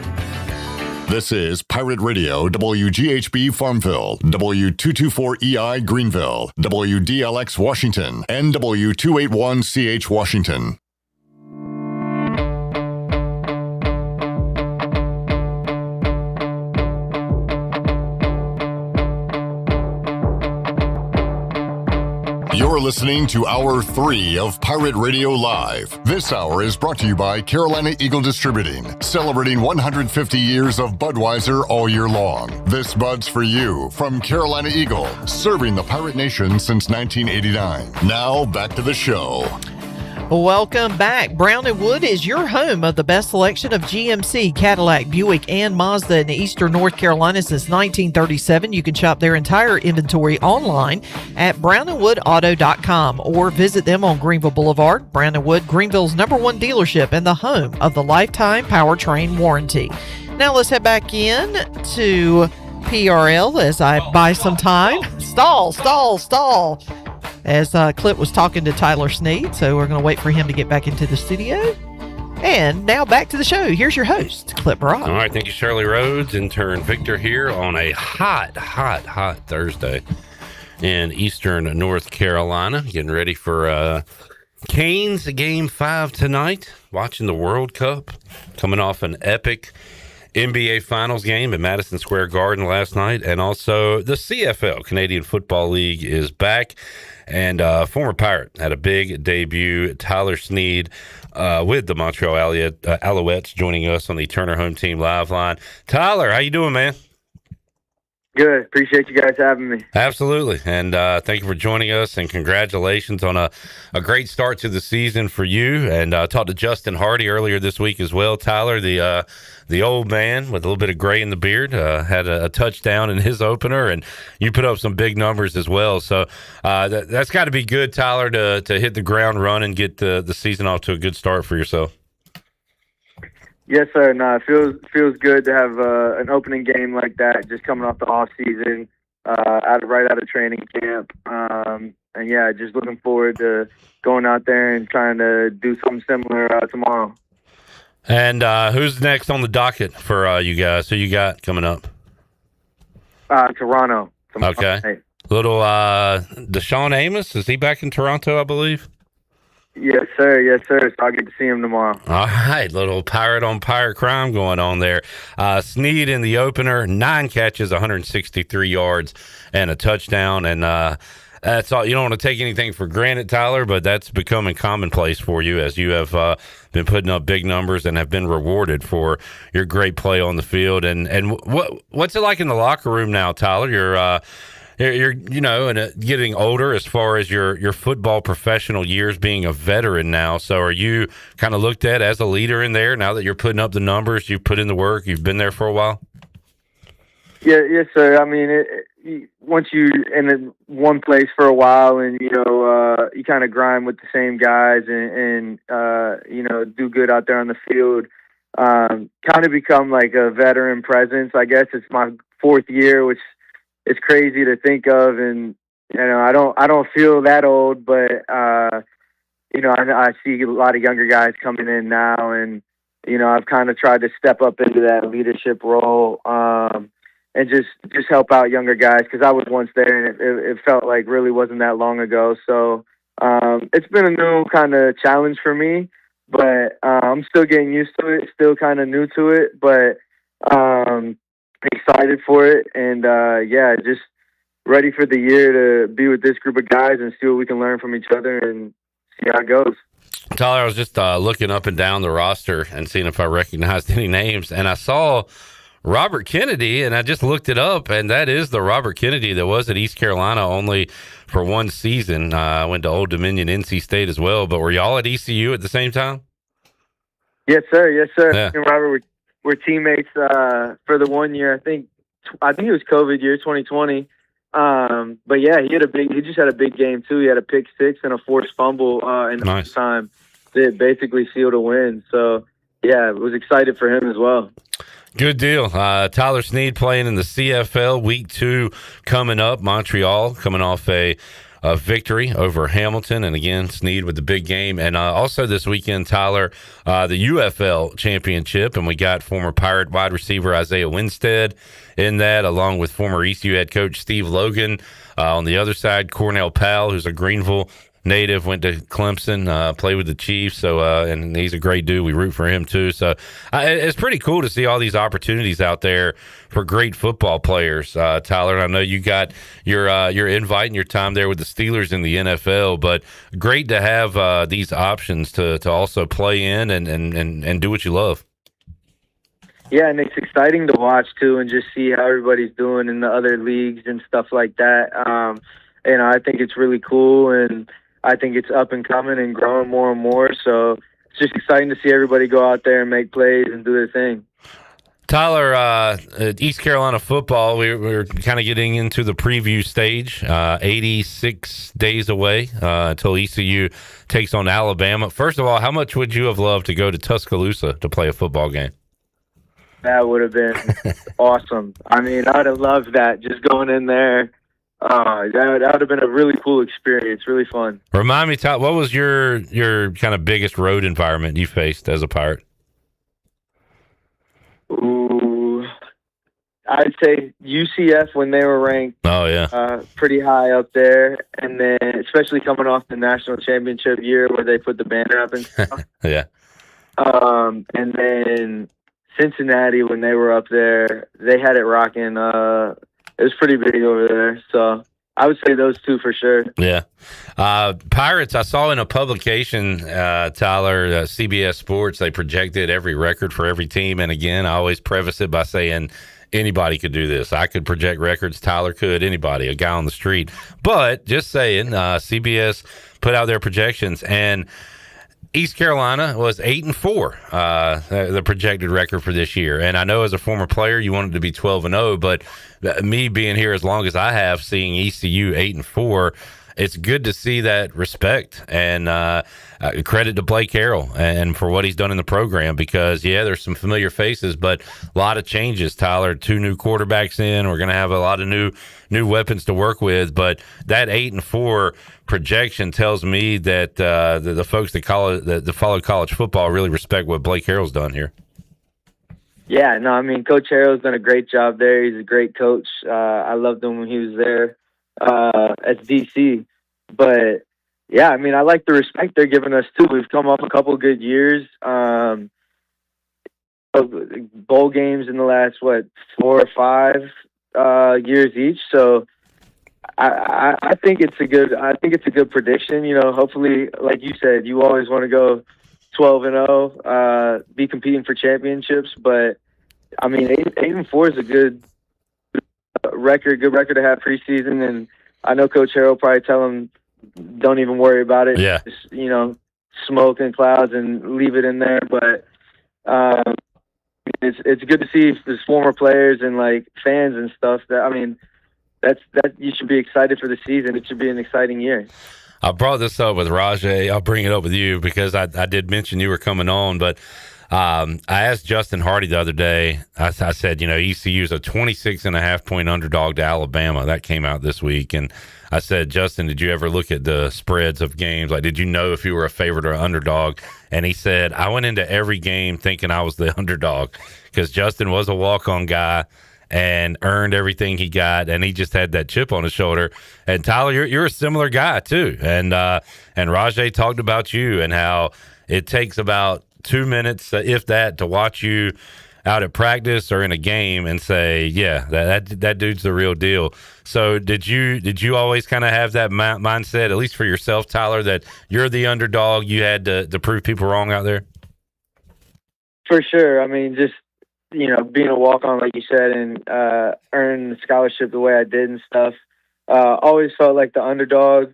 This is Pirate Radio, WGHB Farmville, W224EI Greenville, WDLX Washington, and W281CH Washington. You're listening to Hour 3 of Pirate Radio Live. This hour is brought to you by Carolina Eagle Distributing, celebrating 150 years of Budweiser all year long. This Bud's for you from Carolina Eagle, serving the Pirate Nation since 1989. Now, back to the show. Welcome back. Brown & Wood is your home of the best selection of GMC, Cadillac, Buick, and Mazda in eastern North Carolina since 1937. You can shop their entire inventory online at brownandwoodauto.com or visit them on Greenville Boulevard. Brown & Wood, Greenville's #1 dealership and the home of the lifetime powertrain warranty. Now let's head back in to PRL as I buy some time. Stall. As Clip was talking to Tyler Snead, so we're going to wait for him to get back into the studio. And now back to the show. Here's your host, Clip Brock. All right, thank you, Shirley Rhodes. Intern Victor here on a hot Thursday in eastern North Carolina. Getting ready for Canes Game 5 tonight. Watching the World Cup. Coming off an epic NBA Finals game at Madison Square Garden last night. And also the CFL, Canadian Football League, is back. And former Pirate had a big debut. Tyler Snead with the Montreal Alouettes joining us on the Turner Home Team Live line. Tyler, how you doing, man? Good. Appreciate you guys having me. Absolutely. And thank you for joining us, and congratulations on a great start to the season for you. And I talked to Justin Hardy earlier this week as well. Tyler, the old man with a little bit of gray in the beard, had a touchdown in his opener, and you put up some big numbers as well. So that's got to be good, Tyler, to hit the ground run and get the season off to a good start for yourself. Yes, sir. No, it feels good to have an opening game like that, just coming off the off season, right out of training camp. And yeah, just looking forward to going out there and trying to do something similar tomorrow. And who's next on the docket for you guys? Who you got coming up? Toronto. Okay. Hey. Little Deshaun Amos, is he back in Toronto, I believe? Yes, sir. Yes, sir. So I'll get to see him tomorrow. All right. Little pirate on pirate crime going on there. Snead in the opener, 9 catches, 163 yards, and a touchdown. And that's all. You don't want to take anything for granted, Tyler, but that's becoming commonplace for you as you have been putting up big numbers and have been rewarded for your great play on the field. And what's it like in the locker room now, Tyler? You're getting older as far as your football professional years, being a veteran now. So are you kind of looked at as a leader in there now that you're putting up the numbers, you've put in the work, you've been there for a while? Yeah, yes, sir. I mean, once you in one place for a while and, you kind of grind with the same guys and do good out there on the field, kind of become like a veteran presence. I guess it's my 4th year, which it's crazy to think of, and I don't feel that old, but I see a lot of younger guys coming in now, and I've kind of tried to step up into that leadership role and just help out younger guys because I was once there, and it felt like really wasn't that long ago. So it's been a new kind of challenge for me, but I'm still getting used to it, still kind of new to it, but excited for it, and just ready for the year to be with this group of guys and see what we can learn from each other and see how it goes. Tyler, I was just looking up and down the roster and seeing if I recognized any names, and I saw Robert Kennedy, and I just looked it up, and that is the Robert Kennedy that was at East Carolina only for 1 season. Went to Old Dominion, NC State as well, but were y'all at ECU at the same time? Yes, sir. Yes, sir. Yeah. And Robert, we're teammates for the 1 year. I think it was COVID year, 2020. But yeah, he just had a big game too. He had a pick 6 and a forced fumble in the time that basically sealed a win. So yeah, was excited for him as well. Good deal. Tyler Snead playing in the CFL Week 2 coming up. Montreal coming off a victory over Hamilton, and again Snead with the big game. And also this weekend, Tyler, the UFL championship, and we got former Pirate wide receiver Isaiah Winstead in that, along with former ECU head coach Steve Logan. On the other side, Cornell Powell, who's a Greenville native, went to Clemson, played with the Chiefs. So, and he's a great dude. We root for him too. So, it's pretty cool to see all these opportunities out there for great football players. Tyler, and I know you got your invite and your time there with the Steelers in the NFL, but great to have these options to also play in and do what you love. Yeah, and it's exciting to watch too, and just see how everybody's doing in the other leagues and stuff like that. And I think it's really cool, and I think it's up and coming and growing more and more. So it's just exciting to see everybody go out there and make plays and do their thing. Tyler, East Carolina football, we're kind of getting into the preview stage, 86 days away until ECU takes on Alabama. First of all, how much would you have loved to go to Tuscaloosa to play a football game? That would have been awesome. I mean, I'd have loved that, just going in there. That would have been a really cool experience, really fun. Remind me, Tyler, what was your kind of biggest road environment you faced as a Pirate? Ooh, I'd say UCF when they were ranked. Oh yeah, pretty high up there, and then especially coming off the national championship year where they put the banner up and stuff. Yeah. And then Cincinnati when they were up there, they had it rocking. It was pretty big over there, so I would say those two for sure. Yeah. Pirates, I saw in a publication, Tyler, CBS Sports, they projected every record for every team. And again, I always preface it by saying anybody could do this. I could project records. Tyler could. Anybody, a guy on the street. But just saying, CBS put out their projections, and East Carolina was 8-4, the projected record for this year. And I know as a former player, you wanted to be 12-0, but me being here as long as I have, seeing ECU 8-4, it's good to see that respect, and credit to Blake Carroll and for what he's done in the program, because there's some familiar faces, but a lot of changes. Tyler, 2 new quarterbacks in. We're going to have a lot of new weapons to work with, but that 8-4 projection tells me that the folks that follow college football really respect what Blake Carroll's done here. Yeah, no, I mean, Coach Harrell's done a great job there. He's a great coach. I loved him when he was there at DC. But, yeah, I mean, I like the respect they're giving us, too. We've come off a couple of good years. Bowl games in the last, 4 or 5 years each. So I think it's a good prediction. You know, hopefully, like you said, you always want to go 12-0, be competing for championships. But I mean, 8-4 is a good record to have preseason. And I know Coach Harrell probably tell him, don't even worry about it. Yeah. Just, smoke and clouds and leave it in there. But it's good to see the former players and like fans and stuff. That I mean, that you should be excited for the season. It should be an exciting year. I brought this up with Rahjai. I'll bring it up with you because I did mention you were coming on, but I asked Justin Hardy the other day. I said, ECU is a 26.5-point underdog to Alabama. That came out this week. And I said, Justin, did you ever look at the spreads of games? Like, did you know if you were a favorite or an underdog? And he said, I went into every game thinking I was the underdog because Justin was a walk-on guy and earned everything he got, and he just had that chip on his shoulder. And Tyler, you're a similar guy too. And Rahjai talked about you and how it takes about 2 minutes, if that, to watch you out at practice or in a game and say, yeah, that dude's the real deal. So did you always kind of have that mindset, at least for yourself, Tyler, that you're the underdog? You had to prove people wrong out there? For sure. I mean, just being a walk-on, like you said, and earning the scholarship the way I did and stuff, always felt like the underdog.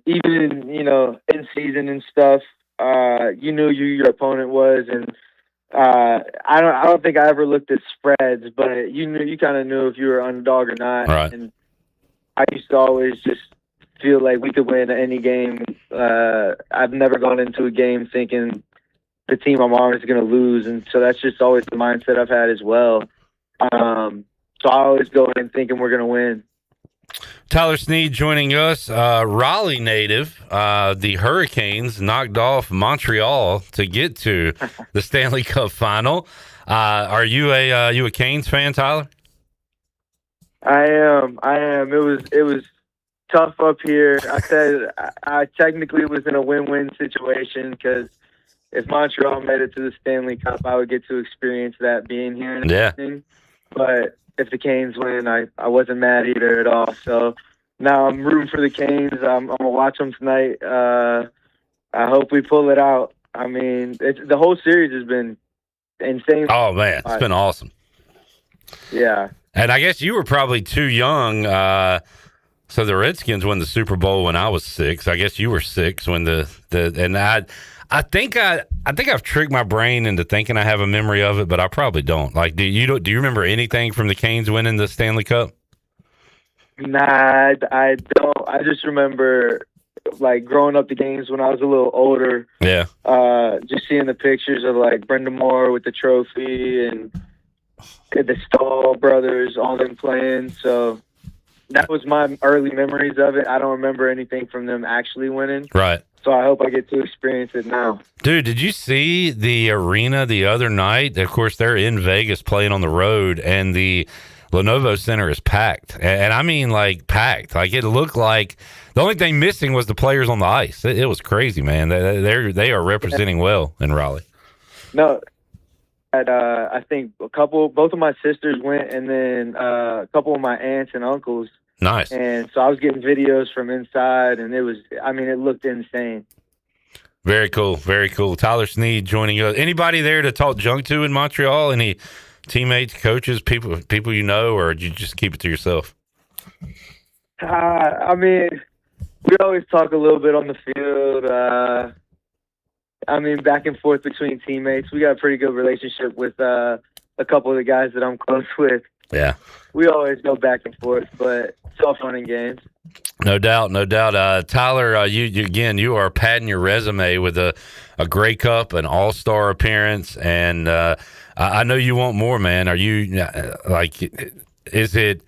Even in season and stuff, you knew who your opponent was, and I don't think I ever looked at spreads, but you kind of knew if you were underdog or not. Right. And I used to always just feel like we could win any game. I've never gone into a game thinking the team I'm on is going to lose, and so that's just always the mindset I've had as well. So I always go in thinking we're going to win. Tyler Snead joining us, Raleigh native. The Hurricanes knocked off Montreal to get to the Stanley Cup final. Are you a Canes fan, Tyler? I am. It was tough up here. I said I technically was in a win-win situation because if Montreal made it to the Stanley Cup, I would get to experience that being here. And everything. But if the Canes win, I wasn't mad either at all. So now I'm rooting for the Canes. I'm going to watch them tonight. I hope we pull it out. I mean, the whole series has been insane. Oh, man. It's been awesome. Yeah. And I guess you were probably too young. So the Redskins won the Super Bowl when I was 6. I guess you were 6 when and I think I've tricked my brain into thinking I have a memory of it, but I probably don't. Like, do you remember anything from the Canes winning the Stanley Cup? Nah, I don't. I just remember like growing up the games when I was a little older. Yeah. Just seeing the pictures of like Brenda Moore with the trophy and the Stahl brothers, all them playing. So that was my early memories of it. I don't remember anything from them actually winning. Right. So I hope I get to experience it now. Dude, did you see the arena the other night? Of course, they're in Vegas playing on the road, and the Lenovo Center is packed. And I mean, like, packed. Like, it looked like the only thing missing was the players on the ice. It was crazy, man. They are representing well in Raleigh. No, I think both of my sisters went, and then a couple of my aunts and uncles. Nice. And so I was getting videos from inside, and it looked insane. Very cool. Very cool. Tyler Snead joining us. Anybody there to talk junk to in Montreal? Any teammates, coaches, people you know, or you just keep it to yourself? I mean, we always talk a little bit on the field. I mean, back and forth between teammates. We got a pretty good relationship with a couple of the guys that I'm close with. Yeah. We always go back and forth, but it's all fun and games. No doubt, no doubt. Tyler, you are padding your resume with a Grey Cup, an All-Star appearance, and I know you want more, man. Are you is it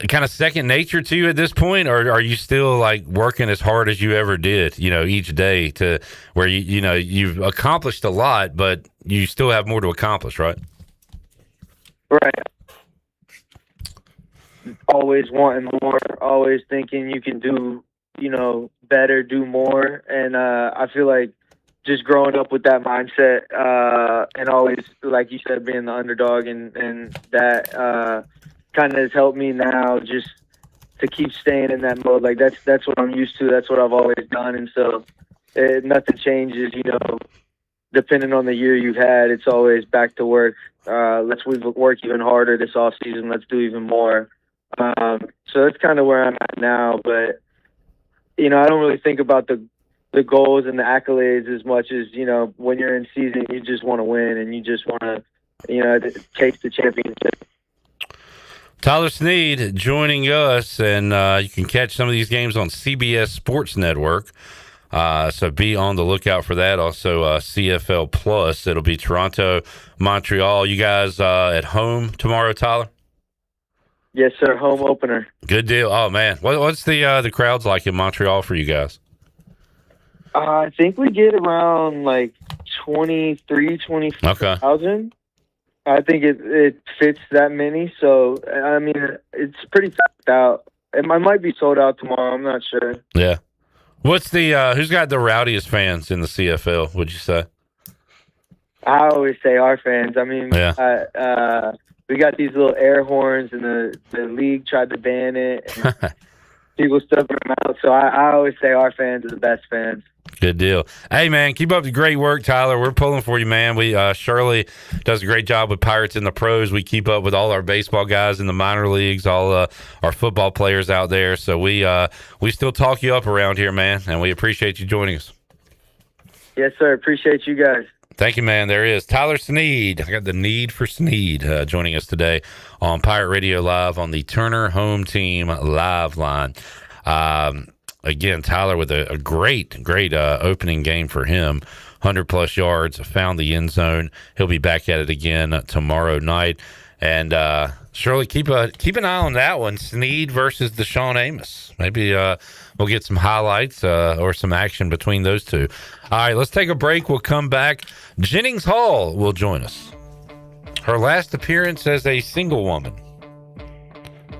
kind of second nature to you at this point, or are you still like working as hard as you ever did, each day to where you've accomplished a lot, but you still have more to accomplish, right? Right. Always wanting more, always thinking you can do, better, do more. And I feel like just growing up with that mindset and always, like you said, being the underdog and that kind of has helped me now just to keep staying in that mode. Like that's what I'm used to. That's what I've always done. And so nothing changes, depending on the year you've had, it's always back to work. Let's work even harder this off season. Let's do even more. So that's kind of where I'm at now, but I don't really think about the goals and the accolades as much as, when you're in season, you just want to win and you just want to, chase the championship. Tyler Snead joining us, and you can catch some of these games on CBS Sports Network. So be on the lookout for that. Also, CFL Plus. It'll be Toronto, Montreal. You guys at home tomorrow, Tyler? Yes, sir. Home opener. Good deal. Oh man, what's the crowds like in Montreal for you guys? I think we get around like 24,000. Okay. I think it fits that many. So I mean, it's pretty packed out. It might be sold out tomorrow. I'm not sure. Yeah. What's the who's got the rowdiest fans in the CFL? Would you say? I always say our fans. I mean, yeah. We got these little air horns, and the league tried to ban it. And people stuck them out. So I always say our fans are the best fans. Good deal. Hey, man, keep up the great work, Tyler. We're pulling for you, man. We Shirley does a great job with Pirates in the pros. We keep up with all our baseball guys in the minor leagues, all our football players out there. So we still talk you up around here, man, and we appreciate you joining us. Yes, sir. Appreciate you guys. Thank you, man. There is Tyler Snead. I got the need for Snead joining us today on Pirate Radio Live on the Turner Home Team Live line. Again, Tyler with a great opening game for him. 100-plus yards, found the end zone. He'll be back at it again tomorrow night. And Shirley, keep an eye on that one. Snead versus Deshaun Amos. Maybe we'll get some highlights or some action between those two. All right, let's take a break. We'll come back. Jennings Hall will join us. Her last appearance as a single woman.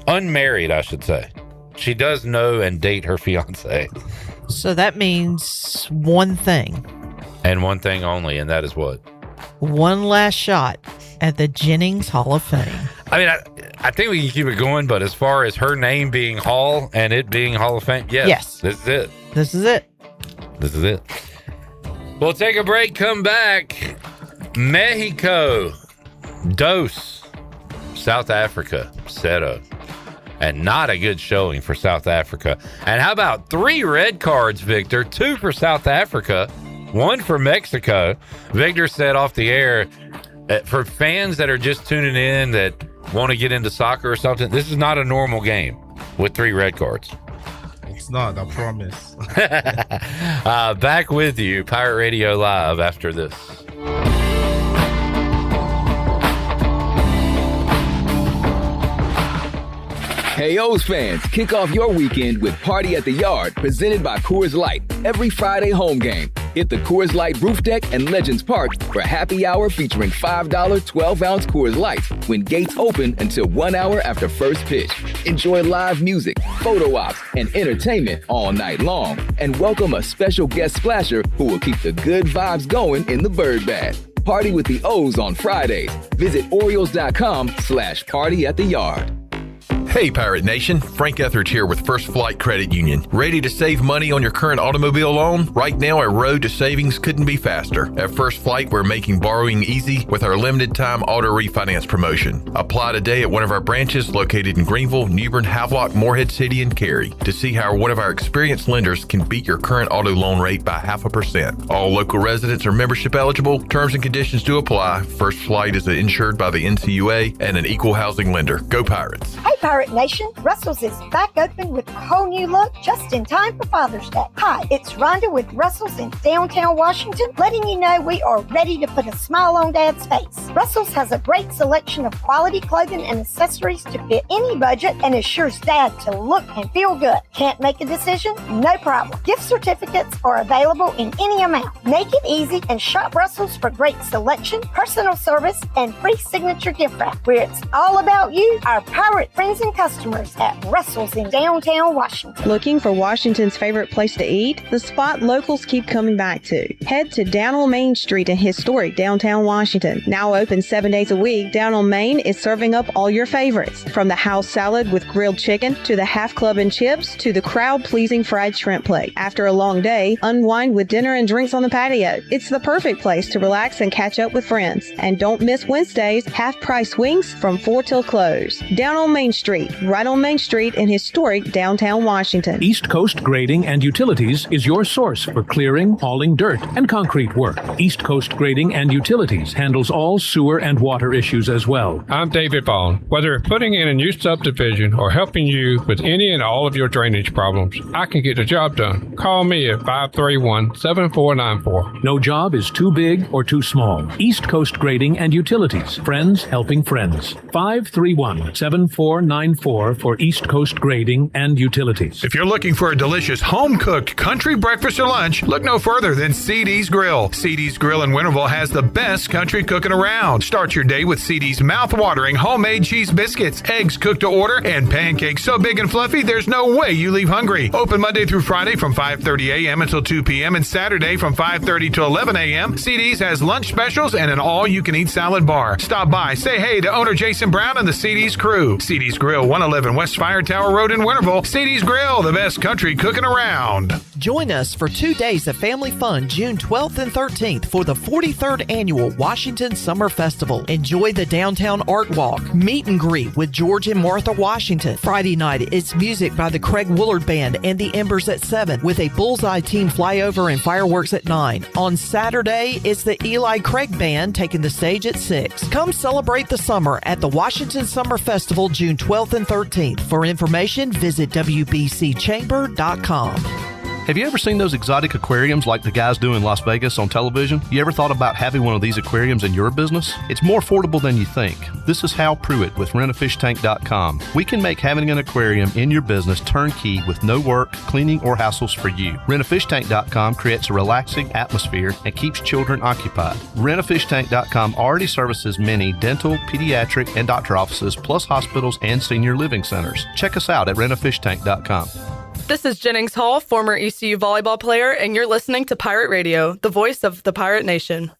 Unmarried, I should say. she does know and date her fiance. So that means one thing. And one thing only, and that is what? One last shot at the Jennings Hall of Fame. I mean, I think we can keep it going, but as far as her name being Hall and it being Hall of Fame, yes. This is it. This is it. This is it. We'll take a break, come back. Mexico, Dos, South Africa, Seto. And not a good showing for South Africa. And how about 3 red cards, Victor? 2 for South Africa, 1 for Mexico. Victor said off the air, for fans that are just tuning in that want to get into soccer or something, this is not a normal game with 3 red cards. It's not, I promise. Back with you, Pirate Radio Live, after this. Hey, O's fans, kick off your weekend with Party at the Yard, presented by Coors Light. Every Friday home game. Hit the Coors Light roof deck and Legends Park for happy hour featuring $5 12-ounce Coors Lights when gates open until 1 hour after first pitch. Enjoy live music, photo ops, and entertainment all night long. And welcome a special guest splasher who will keep the good vibes going in the bird bath. Party with the O's on Fridays. Visit Orioles.com/party at the yard. Hey Pirate Nation, Frank Etheridge here with First Flight Credit Union. Ready to save money on your current automobile loan? Right now, our road to savings couldn't be faster. At First Flight, we're making borrowing easy with our limited time auto refinance promotion. Apply today at one of our branches located in Greenville, Newbern, Havelock, Morehead City, and Cary to see how one of our experienced lenders can beat your current auto loan rate by 0.5%. All local residents are membership eligible. Terms and conditions do apply. First Flight is insured by the NCUA and an equal housing lender. Go Pirates! Hey Pirate Nation, Russell's is back open with a whole new look just in time for Father's Day. Hi, it's Rhonda with Russell's in downtown Washington, letting you know we are ready to put a smile on Dad's face. Russell's has a great selection of quality clothing and accessories to fit any budget and assures Dad to look and feel good. Can't make a decision? No problem. Gift certificates are available in any amount. Make it easy and shop Russell's for great selection, personal service, and free signature gift wrap. Where it's all about you, our pirate friends and customers at Russell's in downtown Washington. Looking for Washington's favorite place to eat? The spot locals keep coming back to. Head to Down on Main Street in historic downtown Washington. Now open 7 days a week, Down on Main is serving up all your favorites. From the house salad with grilled chicken, to the half club and chips, to the crowd-pleasing fried shrimp plate. After a long day, unwind with dinner and drinks on the patio. It's the perfect place to relax and catch up with friends. And don't miss Wednesdays, half-price wings from 4 till close. Down on Main Street, right on Main Street in historic downtown Washington. East Coast Grading and Utilities is your source for clearing, hauling dirt, and concrete work. East Coast Grading and Utilities handles all sewer and water issues as well. I'm David Vaughn. Whether putting in a new subdivision or helping you with any and all of your drainage problems, I can get the job done. Call me at 531-7494. No job is too big or too small. East Coast Grading and Utilities. Friends helping friends. 531-7494 for East Coast Grading and Utilities. If you're looking for a delicious home-cooked country breakfast or lunch, look no further than CD's Grill. CD's Grill in Winterville has the best country cooking around. Start your day with CD's mouth-watering homemade cheese biscuits, eggs cooked to order, and pancakes so big and fluffy there's no way you leave hungry. Open Monday through Friday from 5:30 a.m. until 2 p.m. and Saturday from 5:30 to 11 a.m. CD's has lunch specials and an all-you-can-eat salad bar. Stop by, say hey to owner Jason Brown and the CD's crew. CD's Grill, 111 West Fire Tower Road in Winterville. CD's Grill, the best country cooking around. Join us for 2 days of family fun June 12th and 13th for the 43rd Annual Washington Summer Festival. Enjoy the downtown art walk, meet and greet with George and Martha Washington. Friday night, it's music by the Craig Woolard Band and the Embers at 7 with a Bullseye Team flyover and fireworks at 9. On Saturday, it's the Eli Craig Band taking the stage at 6. Come celebrate the summer at the Washington Summer Festival June 12th and 13th. For information, visit WBCChamber.com. Have you ever seen those exotic aquariums like the guys do in Las Vegas on television? You ever thought about having one of these aquariums in your business? It's more affordable than you think. This is Hal Pruitt with rentafishtank.com. We can make having an aquarium in your business turnkey with no work, cleaning, or hassles for you. Rentafishtank.com creates a relaxing atmosphere and keeps children occupied. Rentafishtank.com already services many dental, pediatric, and doctor offices, plus hospitals and senior living centers. Check us out at rentafishtank.com. This is Jennings Hall, former ECU volleyball player, and you're listening to Pirate Radio, the voice of the Pirate Nation.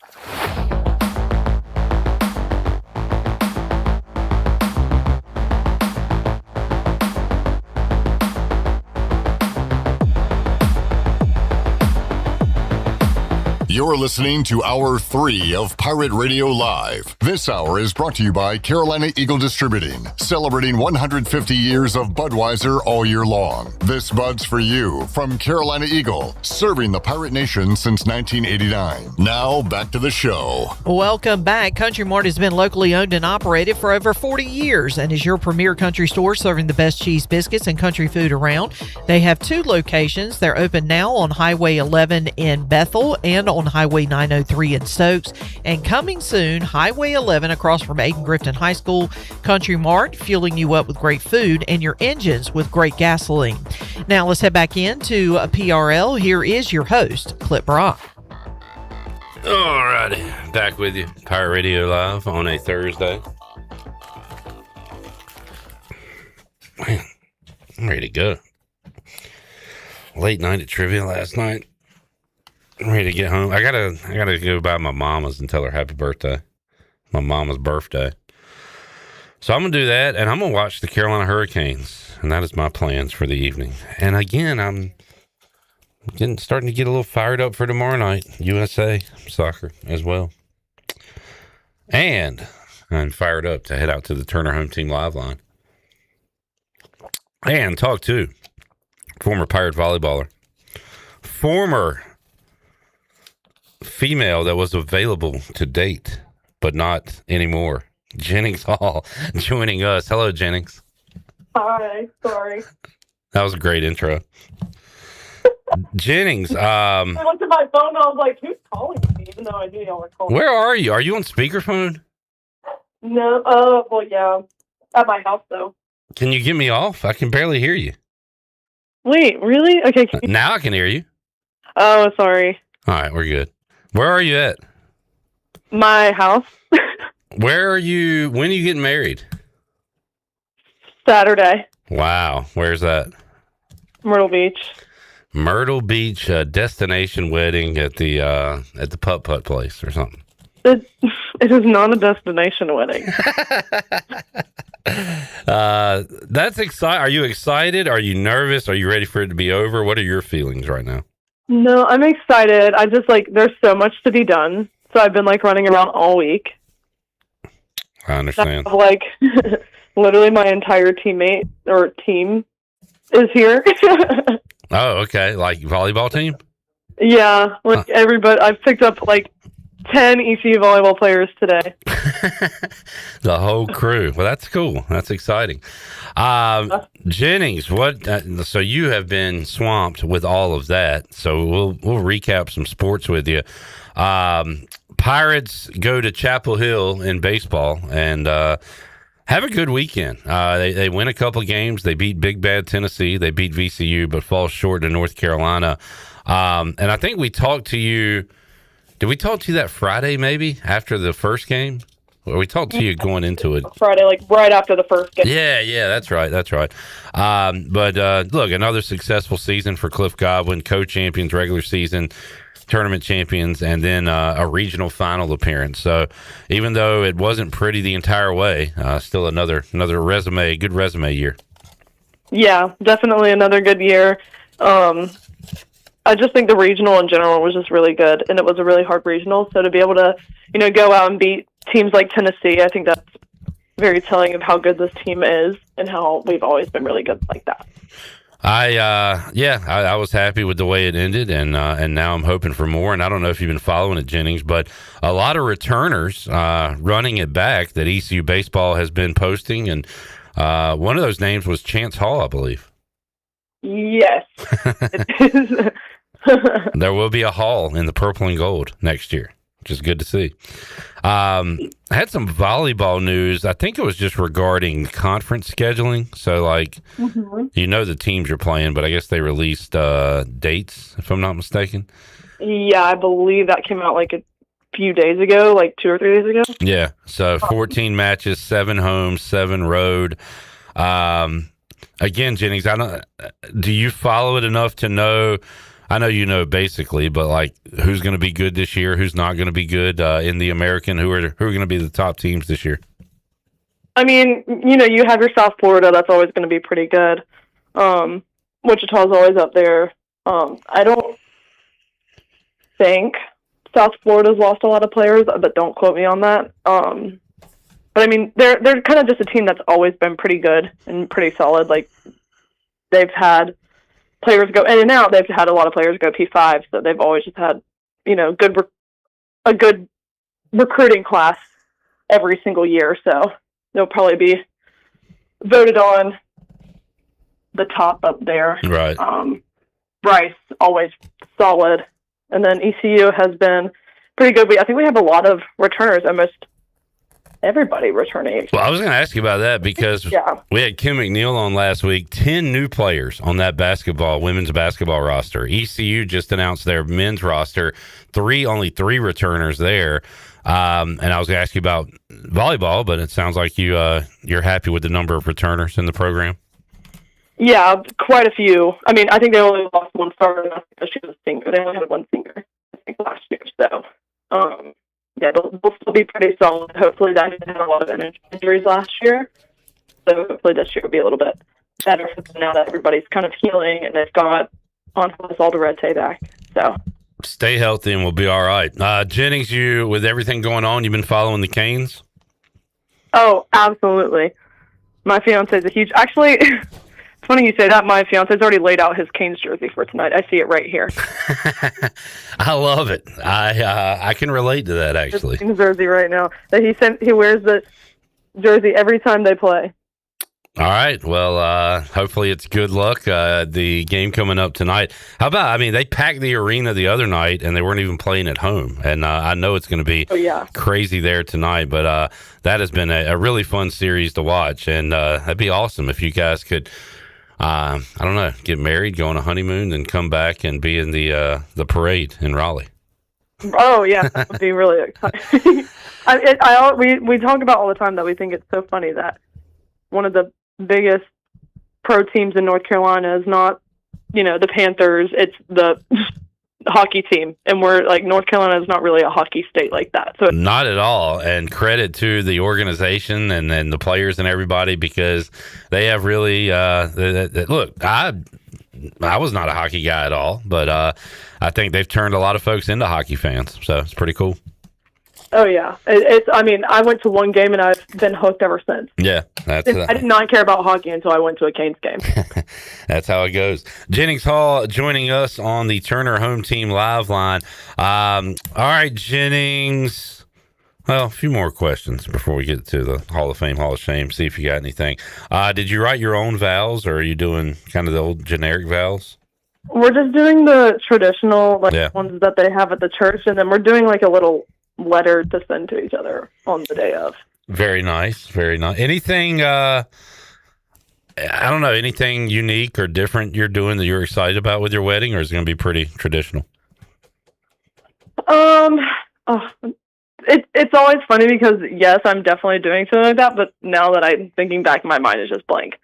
You're listening to Hour 3 of Pirate Radio Live. This hour is brought to you by Carolina Eagle Distributing, celebrating 150 years of Budweiser all year long. This Bud's for you from Carolina Eagle, serving the Pirate Nation since 1989. Now, back to the show. Welcome back. Country Mart has been locally owned and operated for over 40 years and is your premier country store serving the best cheese biscuits and country food around. They have 2 locations. They're open now on Highway 11 in Bethel and on Highway 903 in Stokes, and coming soon, Highway 11 across from Aiken Grifton High School. Country Mart, fueling you up with great food and your engines with great gasoline. Now let's head back into PRL. Here is your host, Clip Brock. All righty, back with you, Pirate Radio Live on a Thursday. Man, I'm ready to go. Late night at trivia last night. I'm ready to get home. I gotta go by my mama's and tell her happy birthday. My mama's birthday. So I'm gonna do that, and I'm gonna watch the Carolina Hurricanes, and that is my plans for the evening. And again, I'm starting to get a little fired up for tomorrow night. USA soccer as well, and I'm fired up to head out to the Turner Home Team Live line and talk to former Pirate volleyballer, former female that was available to date, but not anymore. Jennings Hall joining us. Hello, Jennings. Hi, sorry. That was a great intro. Jennings, I looked at my phone and I was like, who's calling me? Even though I knew y'all were calling. Where are you? Are you on speakerphone? No, well, yeah. At my house, though. Can you get me off? I can barely hear you. Wait, really? Okay. Now I can hear you. Oh, sorry. All right, we're good. Where are you at? My house. Where are you? When are you getting married? Saturday. Wow. Where's that? Myrtle Beach. Myrtle Beach destination wedding at the Putt Putt place or something. It is not a destination wedding. That's exciting. Are you excited? Are you nervous? Are you ready for it to be over? What are your feelings right now? No, I'm excited. I just there's so much to be done. So I've been running around all week. I understand. Literally my entire team is here. Oh, okay. Like volleyball team? Yeah. Everybody, I've picked up 10 ECU volleyball players today. The whole crew. Well, that's cool. That's exciting. Jennings, so you have been swamped with all of that. So we'll recap some sports with you. Pirates go to Chapel Hill in baseball and have a good weekend. They win a couple games. They beat Big Bad Tennessee. They beat VCU, but fall short to North Carolina. And I think we talked to you. Did we talk to you that Friday, maybe after the first game? Or we talked to you going into it Friday, right after the first game. Yeah, that's right. But look, another successful season for Cliff Godwin, co-champions, regular season, tournament champions, and then a regional final appearance. So even though it wasn't pretty the entire way, still another good resume year. Yeah, definitely another good year. I just think the regional in general was just really good, and it was a really hard regional. So to be able to, go out and beat teams like Tennessee, I think that's very telling of how good this team is and how we've always been really good like that. I was happy with the way it ended, and now I'm hoping for more. And I don't know if you've been following it, Jennings, but a lot of returners running it back that ECU baseball has been posting, and one of those names was Chance Hall, I believe. Yes, it is. There will be a hall in the purple and gold next year, which is good to see. I had some volleyball news. I think it was just regarding conference scheduling. So, like, you know the teams you're playing, but I guess they released dates, if I'm not mistaken. Yeah, I believe that came out like a few days ago, like 2 or 3 days ago. Yeah, so 14 matches, 7 home, 7 road. Again, Jennings, do you follow it enough to know? I know you know basically, but like who's going to be good this year, who's not going to be good in the American, who are going to be the top teams this year? I mean, you know, you have your South Florida. That's always going to be pretty good. Wichita's always up there. I don't think South Florida's lost a lot of players, but don't quote me on that. But I mean, they're kind of just a team that's always been pretty good and pretty solid. Like, they've had players go in and out. They've had a lot of players go P5, so they've always just had, you know, a good recruiting class every single year. So they'll probably be voted on the top up there. Right. Bryce, always solid. And then ECU has been pretty good. I think we have a lot of returners, almost everybody returning. Well, I was going to ask you about that because we had Kim McNeil on last week. 10 new players on that women's basketball roster. ECU just announced their men's roster. Only three returners there. And I was going to ask you about volleyball, but it sounds like you're happy with the number of returners in the program. Yeah, quite a few. I mean, I think they only lost one starter, and that's because she was a singer. They only had one singer, I think, last year. So, yeah, they'll still be pretty solid. Hopefully, they didn't have a lot of injuries last year. So, hopefully, this year will be a little bit better for them now that everybody's kind of healing and they've got Angeles Alderete back. So, stay healthy and we'll be all right. Jennings, with everything going on, you've been following the Canes? Oh, absolutely. My fiance's a huge. Actually. Funny you say that. My fiance's already laid out his Canes jersey for tonight. I see it right here. I love it. I can relate to that, actually. His jersey right now. That he wears the jersey every time they play. All right. Well, hopefully it's good luck. The game coming up tonight. How about? I mean, they packed the arena the other night, and they weren't even playing at home. And I know it's going to be crazy there tonight. But that has been a really fun series to watch, and that'd be awesome if you guys could. I don't know, get married, go on a honeymoon, and come back and be in the parade in Raleigh. Oh yeah, that would be really exciting. We talk about all the time that we think it's so funny that one of the biggest pro teams in North Carolina is not, you know, the Panthers. It's the hockey team, and we're like, North Carolina is not really a hockey state like that. So not at all. And credit to the organization and the players and everybody, because they have really look, I was not a hockey guy at all, but I think they've turned a lot of folks into hockey fans, so it's pretty cool. Oh yeah, I mean, I went to one game and I've been hooked ever since. Yeah, I did not care about hockey until I went to a Canes game. That's how it goes. Jennings Hall joining us on the Turner Home Team Live line. All right, Jennings. Well, a few more questions before we get to the Hall of Fame, Hall of Shame. See if you got anything. Did you write your own vows, or are you doing kind of the old generic vows? We're just doing the traditional ones that they have at the church, and then we're doing like a little letter to send to each other on the day of. Very nice, very nice. Anything I don't know, anything unique or different you're doing that you're excited about with your wedding, or is it going to be pretty traditional? It's always funny because yes, I'm definitely doing something like that, but now that I'm thinking back, my mind is just blank.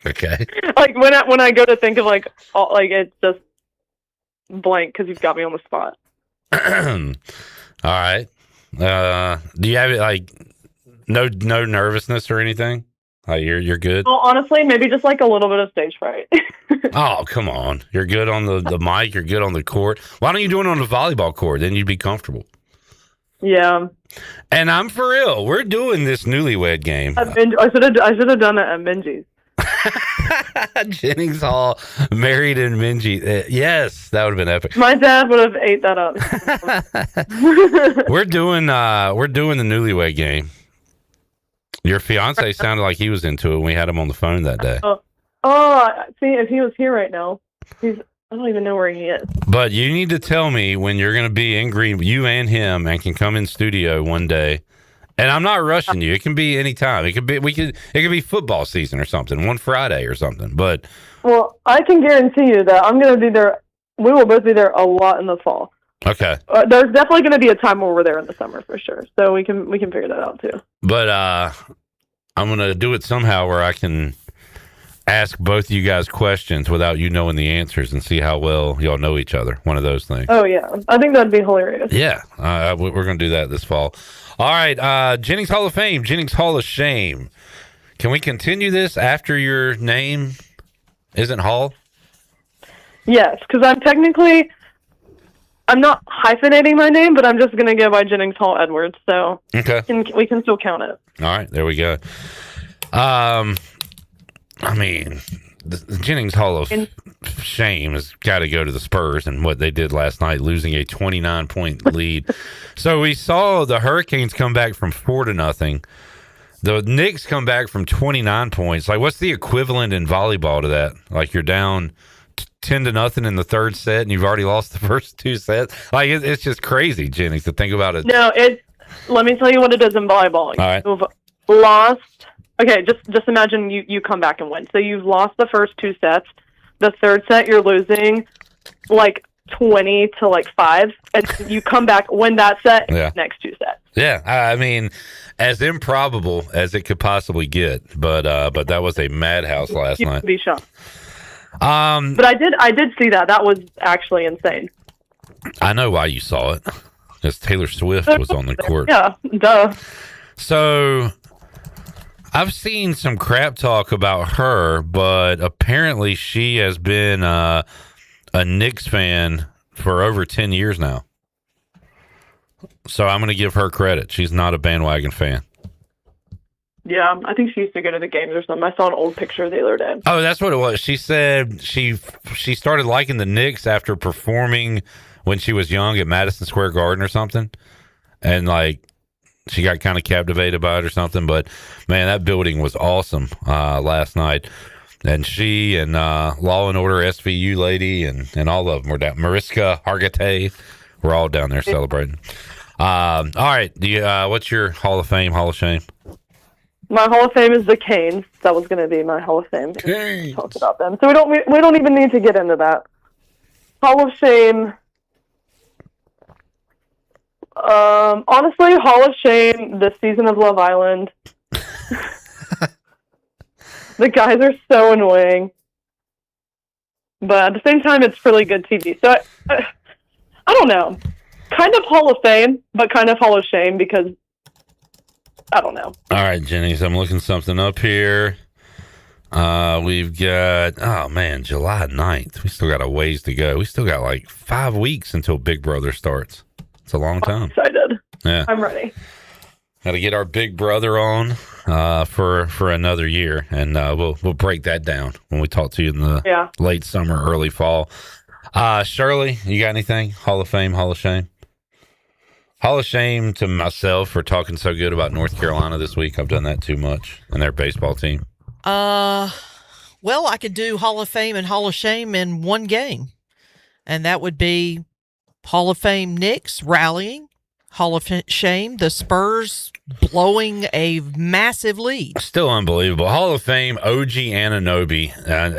Okay. Like when I go to think of like it's just blank because you've got me on the spot. All right. Do you have like no nervousness or anything? You're good. Well, honestly, maybe just like a little bit of stage fright. Oh, come on! You're good on the mic. You're good on the court. Why don't you do it on the volleyball court? Then you'd be comfortable. Yeah. And I'm for real. We're doing this newlywed game. I should have done it at Minji's. Jennings Hall married in Minji. Yes, that would have been epic. My dad would have ate that up. We're doing the newlywed game. Your fiance sounded like he was into it when we had him on the phone that day. Oh, see, if he was here right now, I don't even know where he is. But you need to tell me when you're going to be in Green, you and him, and can come in studio one day. And I'm not rushing you. It can be any time. It could be football season or something, one Friday or something. But Well, I can guarantee you that I'm going to be there. We will both be there a lot in the fall. okay. There's definitely going to be a time where we're there in the summer for sure. So we can figure that out too. But I'm going to do it somehow where I can ask both of you guys questions without you knowing the answers and see how well y'all know each other. One of those things. Oh yeah, I think that'd be hilarious. Yeah, we're going to do that this fall. All right, Jennings Hall of Fame, Jennings Hall of Shame. Can we continue this after your name isn't Hall? Yes, because I'm not hyphenating my name, but I'm just going to go by Jennings Hall Edwards. So okay, we can still count it. All right, there we go. I mean, the Jennings Hall of Shame has got to go to the Spurs and what they did last night, losing a 29-point lead. So we saw the Hurricanes come back from 4-0. The Knicks come back from 29 points. Like, what's the equivalent in volleyball to that? Like, you're down 10-0 in the third set, and you've already lost the first two sets. Like, it's just crazy, Jennings, to think about it. No, let me tell you what it is in volleyball. All right. You've lost. Okay, just imagine you come back and win. So you've lost the first two sets. The third set you're losing like 20-5, and you come back, win that set, next two sets. Yeah, I mean, as improbable as it could possibly get, but that was a madhouse last night. You'd be shocked. But I did see that. That was actually insane. I know why you saw it, because Taylor Swift was on the court. Yeah, duh. So I've seen some crap talk about her, but apparently she has been a Knicks fan for over 10 years now. So I'm going to give her credit. She's not a bandwagon fan. Yeah, I think she used to go to the games or something. I saw an old picture the other day. Oh, that's what it was. She said she started liking the Knicks after performing when she was young at Madison Square Garden or something. And like, she got kind of captivated by it or something, but man, that building was awesome last night. And she and Law and Order SVU lady and all of them were down. Mariska Hargitay were all down there celebrating. All right, what's your Hall of Fame, Hall of Shame? My Hall of Fame is the Canes. That was going to be my Hall of Fame. Canes. Talk about them. So we don't even need to get into that. Hall of Shame. Honestly, Hall of Shame, this season of Love Island. The guys are so annoying. But at the same time, it's really good TV. So I don't know. Kind of Hall of Fame, but kind of Hall of Shame because I don't know. All right, Jennings, I'm looking something up here. We've got, July 9th. We still got a ways to go. We still got like 5 weeks until Big Brother starts. It's a long time. I'm excited. Yeah. I'm ready. Got to get our Big Brother on for another year, and we'll break that down when we talk to you in the late summer, early fall. Shirley, you got anything? Hall of Fame, Hall of Shame? Hall of Shame to myself for talking so good about North Carolina this week. I've done that too much, and their baseball team. Well, I could do Hall of Fame and Hall of Shame in one game, and that would be Hall of Fame Knicks rallying, Hall of Shame the Spurs blowing a massive lead. Still unbelievable. Hall of Fame OG Anunoby,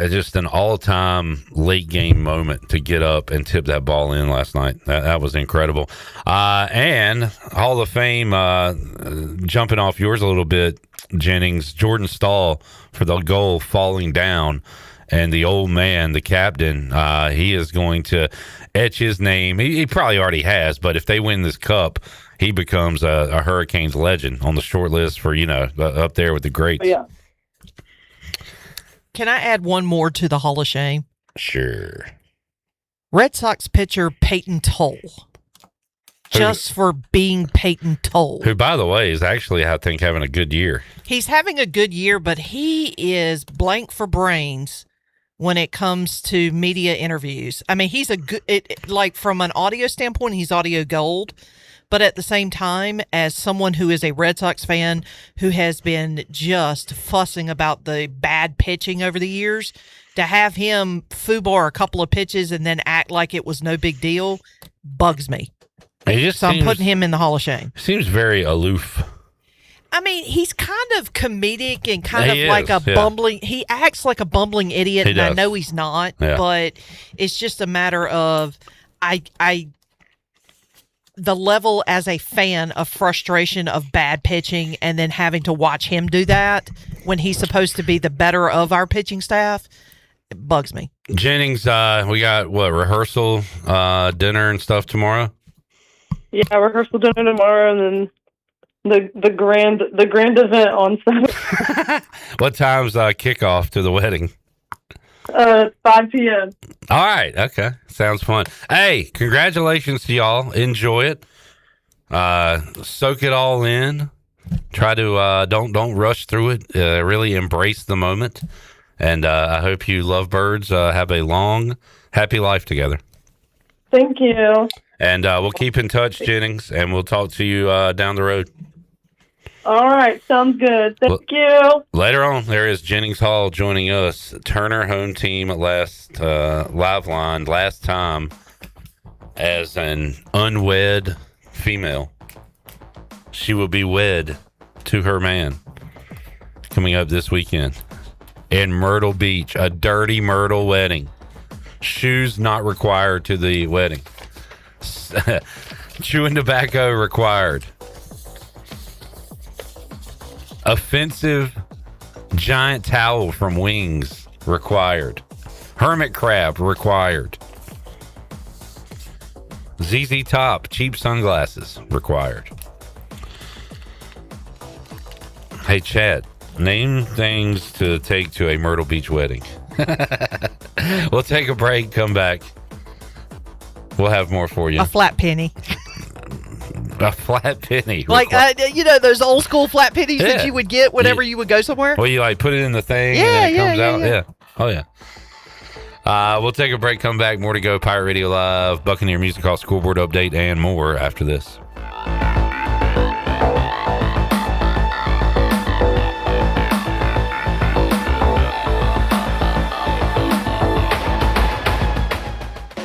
just an all-time late game moment to get up and tip that ball in last night. That was incredible. And Hall of Fame, jumping off yours a little bit, Jennings, Jordan Stahl for the goal falling down. And the old man, the captain, he is going to etch his name. He probably already has, but if they win this cup, he becomes a Hurricanes legend on the short list for, up there with the greats. Yeah. Can I add one more to the Hall of Shame? Sure. Red Sox pitcher Peyton Toll. Just for being Peyton Toll. Who, by the way, is actually, I think, having a good year. He's having a good year, but he is blank for brains when it comes to media interviews. I mean, he's a good, like from an audio standpoint, he's audio gold, But at the same time, as someone who is a Red Sox fan who has been just fussing about the bad pitching over the years, to have him foobar a couple of pitches and then act like it was no big deal bugs me. I'm putting him in the Hall of Shame. Seems very aloof. I mean, he's kind of comedic and kind He of like is, a bumbling. He acts like a bumbling idiot, He and I does. know he's not. Yeah. But it's just a matter of the level as a fan of frustration of bad pitching, and then having to watch him do that when he's supposed to be the better of our pitching staff. It bugs me. Jennings, we got rehearsal, dinner and stuff tomorrow. Yeah, rehearsal dinner tomorrow, and then the grand event on Saturday. What time's kickoff to the wedding? 5 p.m. All right. Okay. Sounds fun. Hey, congratulations to y'all. Enjoy it. Soak it all in. Try to don't rush through it. Really embrace the moment. And I hope you lovebirds have a long, happy life together. Thank you. And we'll keep in touch, Jennings, and we'll talk to you down the road. All right, sounds good. Thank you. Later on, there is Jennings Hall joining us. Turner home team at last live line last time as an unwed female. She will be wed to her man coming up this weekend in Myrtle Beach, a dirty Myrtle wedding. Shoes not required to the wedding. Chewing tobacco required. Offensive giant towel from Wings required. Hermit crab required. ZZ Top cheap sunglasses required. Hey Chad, name things to take to a Myrtle Beach wedding. We'll take a break, come back. We'll have more for you. A flat penny. A flat penny. Like, those old school flat pennies Yeah. that you would get whenever you would go somewhere? Well, you like put it in the thing and then it comes out? Yeah. Oh, yeah. We'll take a break, come back. More to go. Pirate Radio Live, Buccaneer Music Hall Scoreboard Update, and more after this.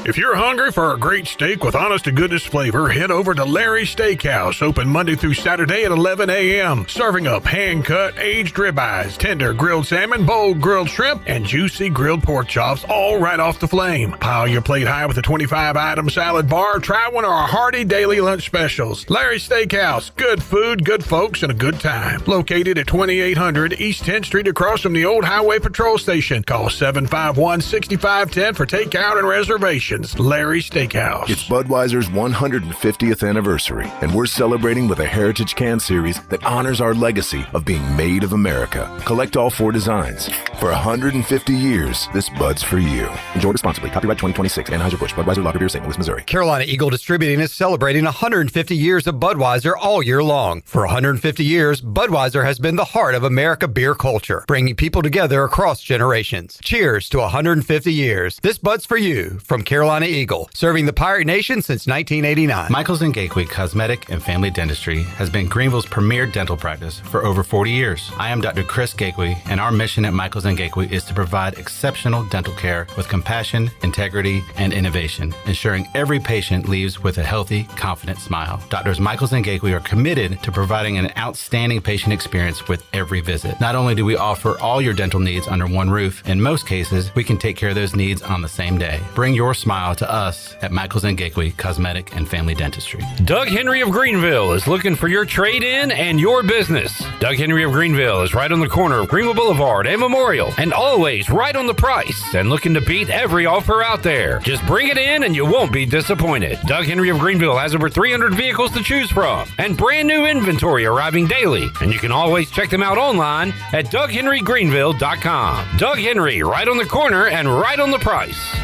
If you're hungry for a great steak with honest-to-goodness flavor, head over to Larry's Steakhouse, open Monday through Saturday at 11 a.m., serving up hand-cut, aged ribeyes, tender grilled salmon, bold grilled shrimp, and juicy grilled pork chops, all right off the flame. Pile your plate high with a 25-item salad bar. Try one of our hearty daily lunch specials. Larry's Steakhouse, good food, good folks, and a good time. Located at 2800 East 10th Street across from the old Highway Patrol Station. Call 751-6510 for takeout and reservations. Larry's Steakhouse. It's Budweiser's 150th anniversary, and we're celebrating with a Heritage Can series that honors our legacy of being made of America. Collect all 4 designs. For 150 years, this Bud's for you. Enjoy responsibly. Copyright 2026. Anheuser-Busch. Budweiser Lager Beer, St. Louis, Missouri. Carolina Eagle Distributing is celebrating 150 years of Budweiser all year long. For 150 years, Budweiser has been the heart of America beer culture, bringing people together across generations. Cheers to 150 years. This Bud's for you from Carolina Eagle, serving the Pirate Nation since 1989. Michaels & Gateway Cosmetic and Family Dentistry has been Greenville's premier dental practice for over 40 years. I am Dr. Chris Gateway, and our mission at Michaels & Gateway is to provide exceptional dental care with compassion, integrity, and innovation, ensuring every patient leaves with a healthy, confident smile. Doctors Michaels & Gateway are committed to providing an outstanding patient experience with every visit. Not only do we offer all your dental needs under one roof, in most cases, we can take care of those needs on the same day. Bring your smile to us at Michaels & Gateway Cosmetic and Family Dentistry. Doug Henry of Greenville is looking for your trade-in and your business. Doug Henry of Greenville is right on the corner of Greenville Boulevard and Memorial, and always right on the price and looking to beat every offer out there. Just bring it in and you won't be disappointed. Doug Henry of Greenville has over 300 vehicles to choose from and brand new inventory arriving daily, and you can always check them out online at DougHenryGreenville.com. Doug Henry, right on the corner and right on the price.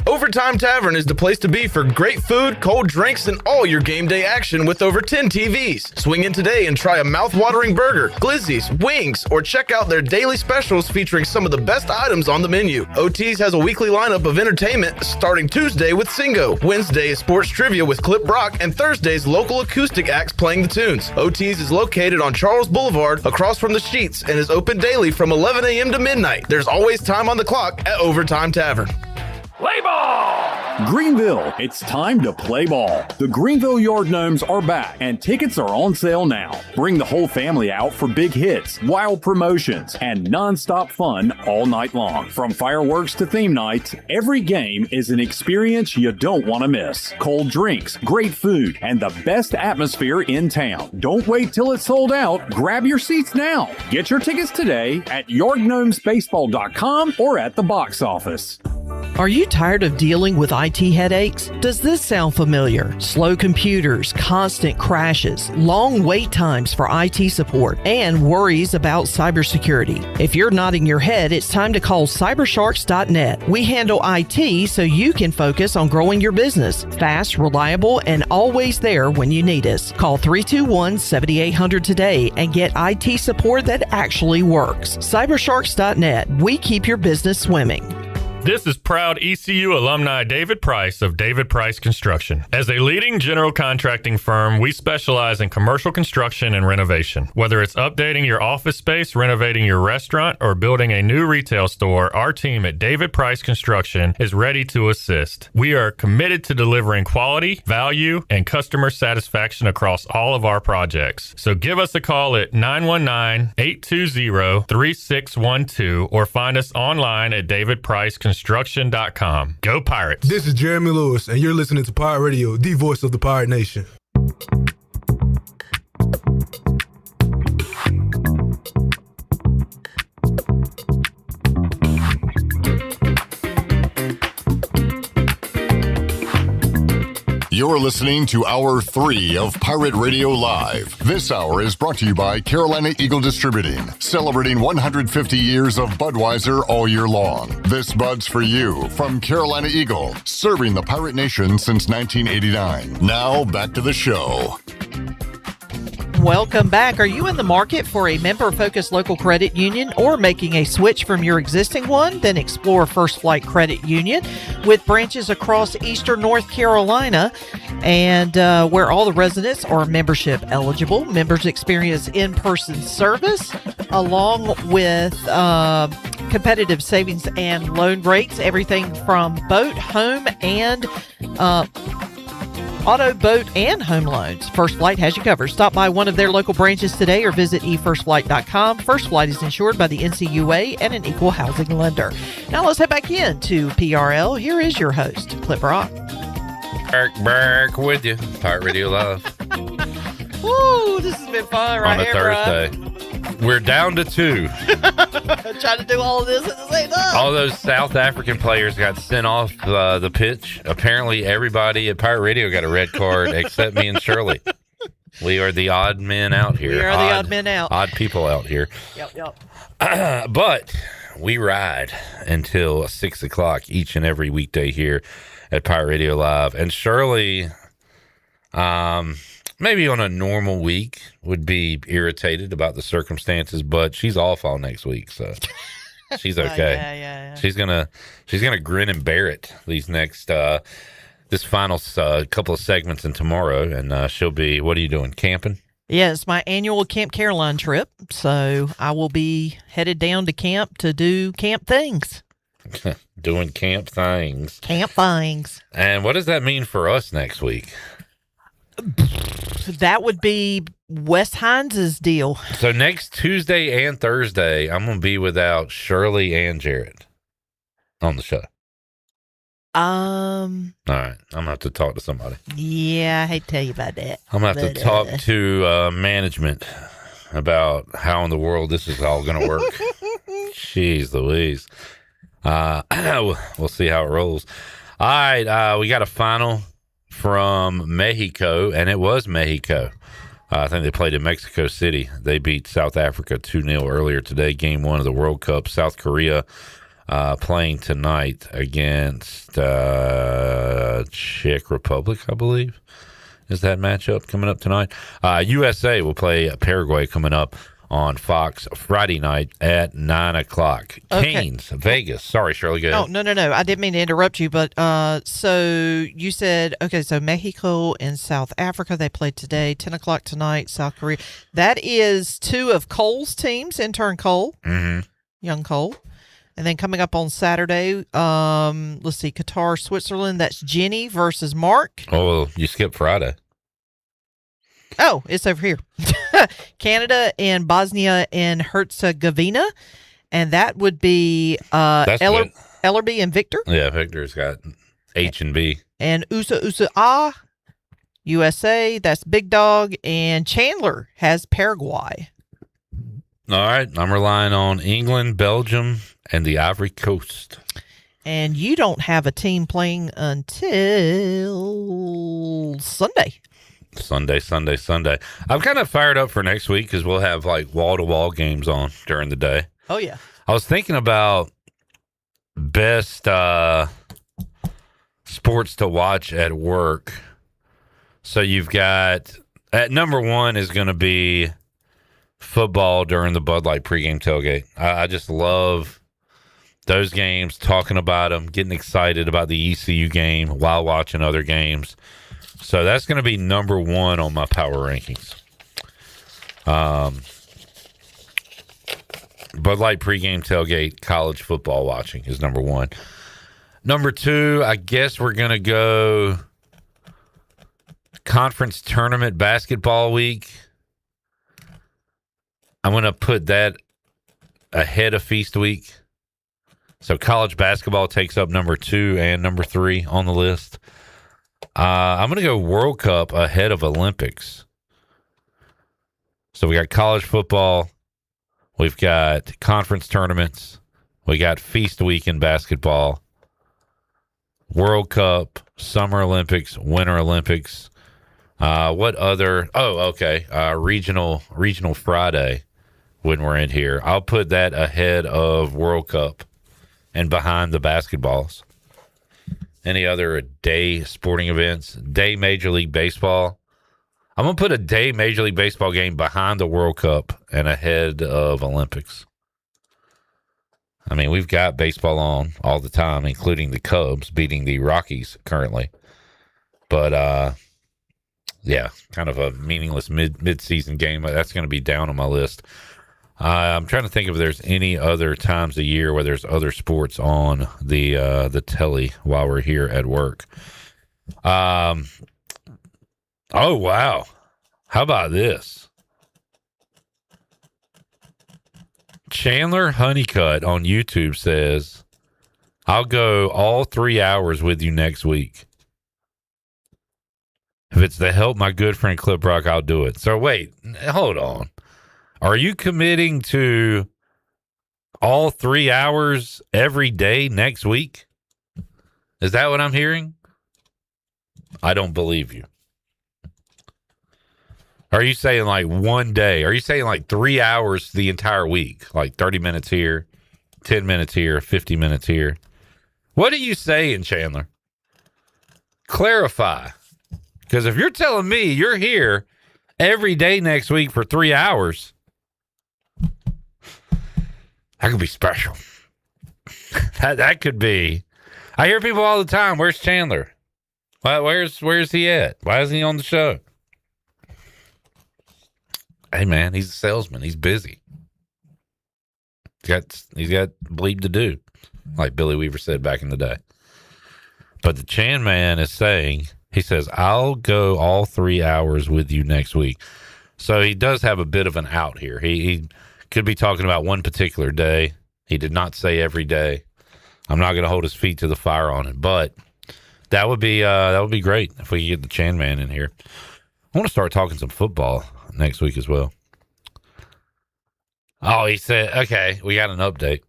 Overtime Tavern is the place to be for great food, cold drinks, and all your game day action with over 10 TVs. Swing in today and try a mouth-watering burger, glizzies, wings, or check out their daily specials featuring some of the best items on the menu. OT's has a weekly lineup of entertainment starting Tuesday with Singo, Wednesday is sports trivia with Clip Brock, and Thursday's local acoustic acts playing the tunes. OT's is located on Charles Boulevard across from the Sheets and is open daily from 11 a.m. to midnight. There's always time on the clock at Overtime Tavern. Play ball! Greenville, it's time to play ball. The Greenville Yard Gnomes are back, and tickets are on sale now. Bring the whole family out for big hits, wild promotions, and non-stop fun all night long. From fireworks to theme nights, every game is an experience you don't want to miss. Cold drinks, great food, and the best atmosphere in town. Don't wait till it's sold out. Grab your seats now. Get your tickets today at yardgnomesbaseball.com or at the box office. Are you tired of dealing with IT headaches? Does this sound familiar? Slow computers, constant crashes, long wait times for IT support, and worries about cybersecurity. If you're nodding your head, it's time to call cybersharks.net. We handle IT so you can focus on growing your business. Fast, reliable, and always there when you need us. Call 321-7800 today and get IT support that actually works. Cybersharks.net. We keep your business swimming. This is proud ECU alumni David Price of David Price Construction. As a leading general contracting firm, we specialize in commercial construction and renovation. Whether it's updating your office space, renovating your restaurant, or building a new retail store, our team at David Price Construction is ready to assist. We are committed to delivering quality, value, and customer satisfaction across all of our projects. So give us a call at 919-820-3612 or find us online at davidpriceconstruction.com. Go Pirates. This is Jeremy Lewis, and you're listening to Pirate Radio, the voice of the Pirate Nation. You're listening to Hour 3 of Pirate Radio Live. This hour is brought to you by Carolina Eagle Distributing, celebrating 150 years of Budweiser all year long. This Bud's for you from Carolina Eagle, serving the Pirate Nation since 1989. Now, back to the show. Welcome back. Are you in the market for a member-focused local credit union or making a switch from your existing one? Then explore First Flight Credit Union with branches across eastern North Carolina and where all the residents are membership eligible. Members experience in-person service along with competitive savings and loan rates, everything from boat, home, and auto, boat, and home loans. First Flight has you covered. Stop by one of their local branches today or visit efirstflight.com. First Flight is insured by the NCUA and an equal housing lender. Now let's head back in to PRL. Here is your host, Clip Brock. Back with you. Pirate Radio Live. Woo, this has been fun right on a here, Thursday. We're down to 2. Trying to do all of this at the same time. All those South African players got sent off the pitch. Apparently, everybody at Pirate Radio got a red card except me and Shirley. We are the odd men out here. We are the odd men out. Odd people out here. Yep. But we ride until 6 o'clock each and every weekday here at Pirate Radio Live. And Shirley, maybe on a normal week would be irritated about the circumstances, but she's off all next week, so she's okay. Yeah. She's gonna grin and bear it these next this final couple of segments and tomorrow, and she'll be. What are you doing? Camping? Yeah, it's my annual Camp Caroline trip, so I will be headed down to camp to do camp things. Doing camp things. Camp things. And what does that mean for us next week? That would be Wes Hines' deal. So next Tuesday and Thursday, I'm going to be without Shirley and Jared on the show. All right. I'm going to have to talk to somebody. Yeah, I hate to tell you about that. I'm going to have to talk to management about how in the world this is all going to work. Jeez Louise. We'll see how it rolls. All right. We got a final from Mexico, and it was Mexico. I think they played in Mexico City. They beat South Africa 2-0 earlier today, game 1 of the World Cup. South Korea playing tonight against Czech Republic, I believe. Is that matchup coming up tonight? USA will play Paraguay coming up on Fox Friday night at 9 o'clock. Okay. Canes, Vegas. Sorry, Shirley, go ahead. Oh, no. I didn't mean to interrupt you, but so you said, okay, so Mexico and South Africa, they played today, 10 o'clock tonight, South Korea. That is two of Cole's teams, intern Cole, young Cole. And then coming up on Saturday, let's see, Qatar, Switzerland, that's Jenny versus Mark. Oh, you skipped Friday. Oh, it's over here. Canada and Bosnia and Herzegovina. And that would be Ellerby and Victor. Yeah, Victor's got H and B. And USA, that's Big Dog. And Chandler has Paraguay. All right, I'm relying on England, Belgium, and the Ivory Coast. And you don't have a team playing until Sunday. Sunday. I'm kind of fired up for next week because we'll have like wall-to-wall games on during the day. Oh, yeah. I was thinking about best sports to watch at work. So you've got, at number one is going to be football during the Bud Light pregame tailgate. I just love those games, talking about them, getting excited about the ECU game while watching other games. So that's going to be number one on my power rankings. Bud Light pregame tailgate college football watching is number one. Number two, I guess we're going to go conference tournament basketball week. I'm going to put that ahead of Feast Week. So college basketball takes up number 2 and number 3 on the list. I'm going to go World Cup ahead of Olympics. So we got college football. We've got conference tournaments. We got Feast Week in basketball. World Cup, Summer Olympics, Winter Olympics. What other? Oh, okay. Regional Friday when we're in here. I'll put that ahead of World Cup and behind the basketballs. Any other day sporting events? Day Major League Baseball. I'm going to put a day Major League Baseball game behind the World Cup and ahead of Olympics. I mean, we've got baseball on all the time, including the Cubs beating the Rockies currently. But, yeah, kind of a meaningless mid-season game. That's going to be down on my list. I'm trying to think if there's any other times a year where there's other sports on the telly while we're here at work. Oh, wow. How about this? Chandler Honeycutt on YouTube says, I'll go all 3 hours with you next week. If it's to help my good friend Clip Rock, I'll do it. So wait, hold on. Are you committing to all 3 hours every day next week? Is that what I'm hearing? I don't believe you. Are you saying like one day? Are you saying like 3 hours the entire week? Like 30 minutes here, 10 minutes here, 50 minutes here? What are you saying, Chandler? Clarify. Because if you're telling me you're here every day next week for 3 hours, that could be special. that could be. I hear people all the time, where's Chandler? Where's he at? Why isn't he on the show? Hey, man, he's a salesman. He's busy. He's got bleep to do, like Billy Weaver said back in the day. But the Chan man is saying, he says, I'll go all 3 hours with you next week. So he does have a bit of an out here. He could be talking about one particular day. He did not say every day. I'm not going to hold his feet to the fire on it, but that would be great if we could get the Chan man in here. I want to start talking some football next week as well. Oh, he said, okay, we got an update.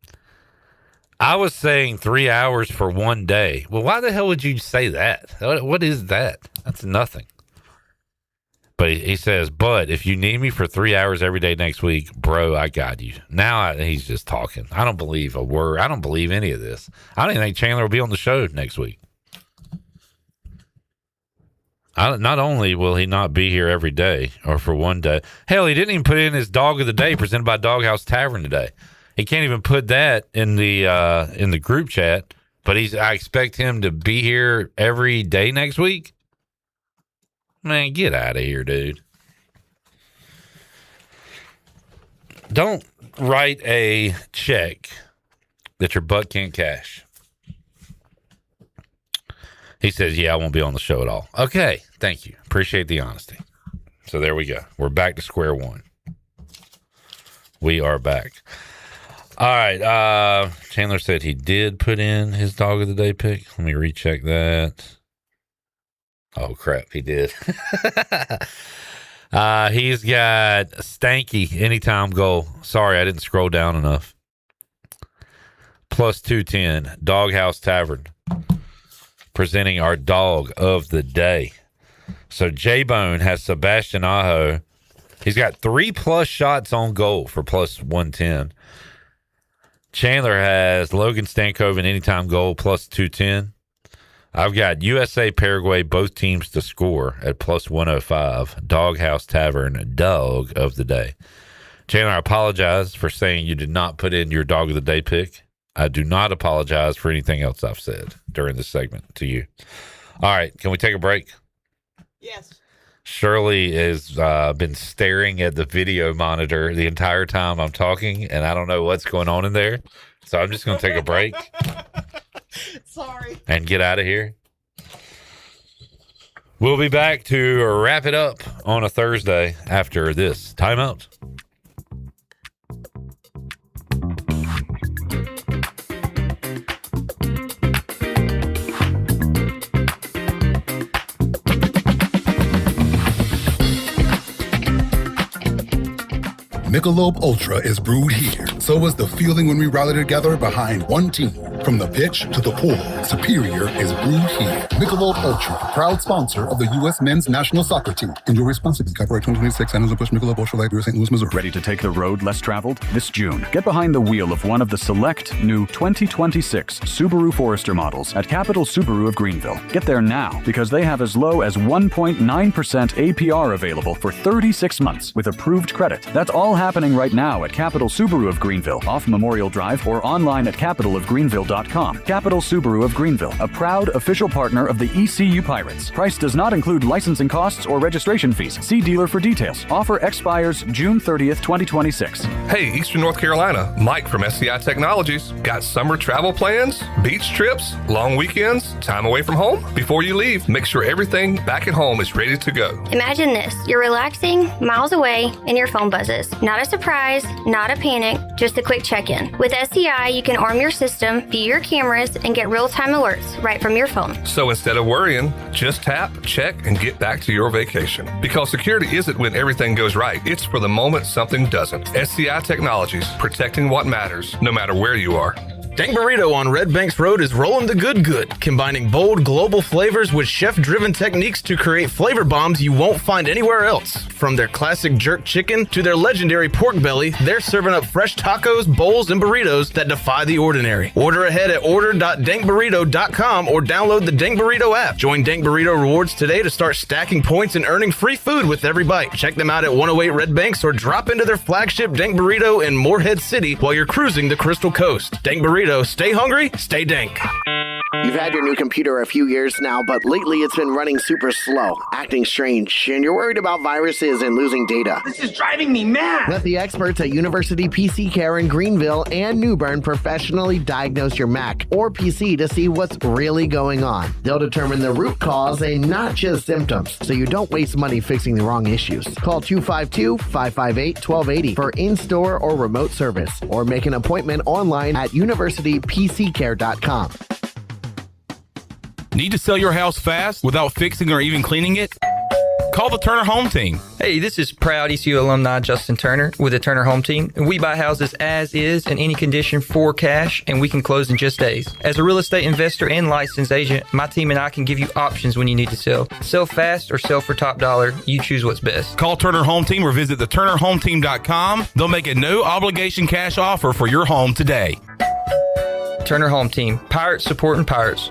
I was saying 3 hours for one day. Well, why the hell would you say that? What is that? That's nothing. But he says, but if you need me for 3 hours every day next week, bro, I got you. Now he's just talking. I don't believe a word. I don't believe any of this. I don't even think Chandler will be on the show next week. Not only will he not be here every day or for one day, hell, he didn't even put in his dog of the day presented by Doghouse Tavern today. He can't even put that in the group chat, but I expect him to be here every day next week. Man, get out of here, dude. Don't write a check that your butt can't cash. He says, yeah, I won't be on the show at all. Okay, thank you. Appreciate the honesty. So there we go. We're back to square one. We are back. All right. Chandler said he did put in his dog of the day pick. Let me recheck that. Oh, crap. He did. He's got Stanky anytime goal. Sorry, I didn't scroll down enough. Plus 210. Doghouse Tavern. Presenting our dog of the day. So J-Bone has Sebastian Aho. He's got 3+ shots on goal for plus 110. Chandler has Logan Stankoven anytime goal plus 210. I've got USA Paraguay, both teams to score at plus 105. Doghouse Tavern, dog of the day. Chandler, I apologize for saying you did not put in your dog of the day pick. I do not apologize for anything else I've said during this segment to you. All right, can we take a break? Yes. Shirley has been staring at the video monitor the entire time I'm talking, and I don't know what's going on in there. So I'm just going to take a break. Sorry. And get out of here. We'll be back to wrap it up on a Thursday after this timeout. Michelob Ultra is brewed here. So was the feeling when we rallied together behind one team. From the pitch to the pool, Superior is brewed here. Michelob Ultra, proud sponsor of the U.S. men's national soccer team. Enjoy responsibly. Copyright 2026, Anheuser-Busch Michelob Ultra Light Beer, St. Louis, Missouri. Ready to take the road less traveled? This June, get behind the wheel of one of the select new 2026 Subaru Forester models at Capital Subaru of Greenville. Get there now because they have as low as 1.9% APR available for 36 months with approved credit. That's all happening right now at Capital Subaru of Greenville, off Memorial Drive or online at capitalofgreenville.com. Capital Subaru of Greenville, a proud official partner of the ECU Pirates. Price does not include licensing costs or registration fees. See dealer for details. Offer expires June 30th, 2026. Hey, Eastern North Carolina, Mike from SCI Technologies. Got summer travel plans? Beach trips? Long weekends? Time away from home? Before you leave, make sure everything back at home is ready to go. Imagine this. You're relaxing, miles away, and your phone buzzes. Not a surprise, not a panic, just a quick check-in. With SCI, you can arm your system, view your cameras, and get real-time alerts right from your phone. So instead of worrying, just tap, check, and get back to your vacation. Because security isn't when everything goes right. It's for the moment something doesn't. SCI Technologies, protecting what matters, no matter where you are. Dank Burrito on Red Banks Road is rolling the good, combining bold global flavors with chef-driven techniques to create flavor bombs you won't find anywhere else. From their classic jerk chicken to their legendary pork belly, they're serving up fresh tacos, bowls, and burritos that defy the ordinary. Order ahead at order.dankburrito.com or download the Dank Burrito app. Join Dank Burrito Rewards today to start stacking points and earning free food with every bite. Check them out at 108 Red Banks or drop into their flagship Dank Burrito in Morehead City while you're cruising the Crystal Coast. Dank Burrito. Stay hungry, stay dank. You've had your new computer a few years now, but lately it's been running super slow, acting strange, and you're worried about viruses and losing data. This is driving me mad! Let the experts at University PC Care in Greenville and New Bern professionally diagnose your Mac or PC to see what's really going on. They'll determine the root cause and not just symptoms, so you don't waste money fixing the wrong issues. Call 252-558-1280 for in-store or remote service, or make an appointment online at universitypccare.com. Need to sell your house fast without fixing or even cleaning it? Call the Turner Home Team. Hey, this is proud ECU alumni Justin Turner with the Turner Home Team. We buy houses as is in any condition for cash, and we can close in just days. As a real estate investor and licensed agent, my team and I can give you options when you need to sell. Sell fast or sell for top dollar. You choose what's best. Call Turner Home Team or visit theturnerhometeam.com. They'll make a no-obligation cash offer for your home today. Turner Home Team. Pirates supporting Pirates.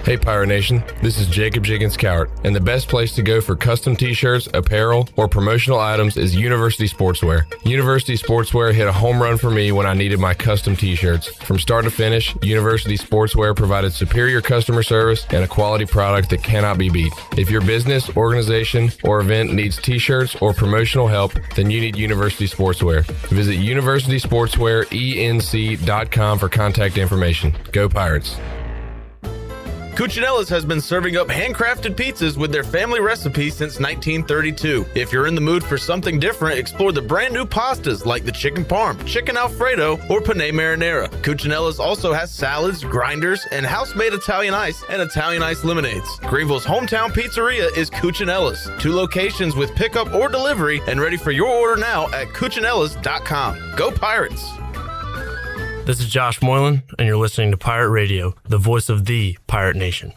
Hey Pirate Nation, this is Jacob Jiggins Cowart, and the best place to go for custom t-shirts, apparel, or promotional items is University Sportswear. University Sportswear hit a home run for me when I needed my custom t-shirts. From start to finish, University Sportswear provided superior customer service and a quality product that cannot be beat. If your business, organization, or event needs t-shirts or promotional help, then you need University Sportswear. Visit universitysportswearenc.com for contact information. Go Pirates! Cuccinella's has been serving up handcrafted pizzas with their family recipe since 1932. If you're in the mood for something different, explore the brand new pastas like the chicken parm, chicken alfredo, or penne marinara. Cuccinella's also has salads, grinders, and house-made Italian ice and Italian ice lemonades. Greenville's hometown pizzeria is Cuccinella's. 2 locations with pickup or delivery, and ready for your order now at cuccinellas.com. Go Pirates! This is Josh Moylan, and you're listening to Pirate Radio, the voice of the Pirate Nation.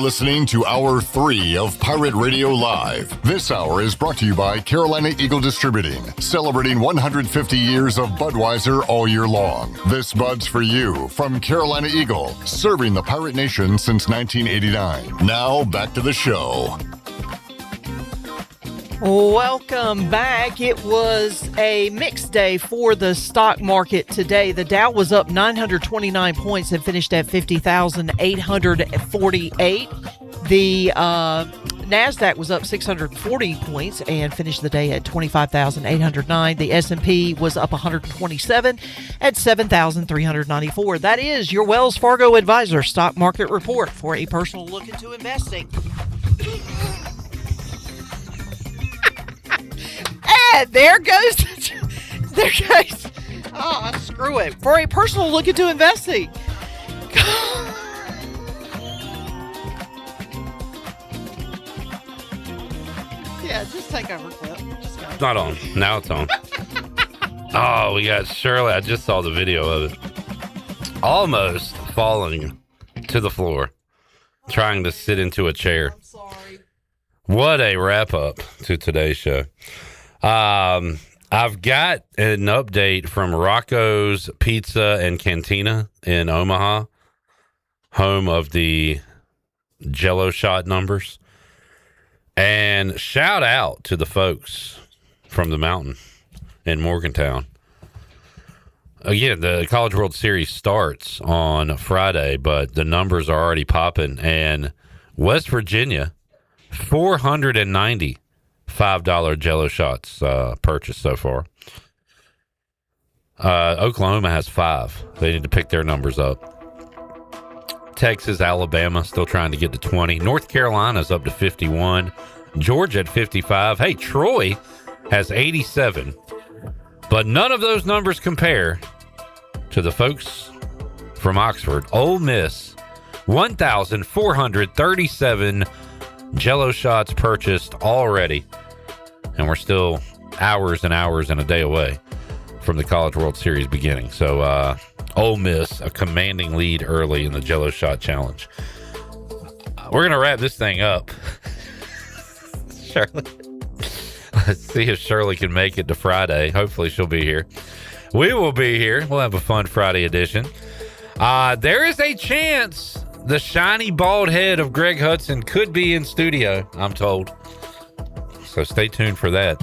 Listening to Hour 3 of Pirate Radio Live. This hour is brought to you by Carolina Eagle Distributing, celebrating 150 years of Budweiser all year long. This Bud's for you from Carolina Eagle, serving the Pirate Nation since 1989. Now, back to the show. Welcome back. It was a mixed day for the stock market today. The Dow was up 929 points and finished at 50,848. The NASDAQ was up 640 points and finished the day at 25,809. The S&P was up 127 at 7,394. That is your Wells Fargo Advisor stock market report for a personal look into investing. And there goes. Oh, screw it. For a personal look into investing. Yeah, just take over, Clip. It's not on. Now it's on. Oh, we got Shirley. I just saw the video of it. Almost falling to the floor, trying to sit into a chair. I'm sorry. What a wrap up to today's show. I've got an update from Rocco's Pizza and Cantina in Omaha, home of the Jello shot numbers. And shout out to the folks from the mountain in Morgantown. Again, the College World Series starts on Friday, but the numbers are already popping. And West Virginia, 490 $5 Jello shots purchased so far. Oklahoma has 5. They need to pick their numbers up. Texas, Alabama still trying to get to 20. North Carolina's up to 51. Georgia at 55. Hey, Troy has 87. But none of those numbers compare to the folks from Oxford. Ole Miss, 1,437 Jello shots purchased already. And we're still hours and hours and a day away from the College World Series beginning. So Ole Miss, a commanding lead early in the Jello shot challenge. We're going to wrap this thing up. Shirley. Let's see if Shirley can make it to Friday. Hopefully she'll be here. We will be here. We'll have a fun Friday edition. There is a chance the shiny bald head of Greg Hudson could be in studio, I'm told. So stay tuned for that.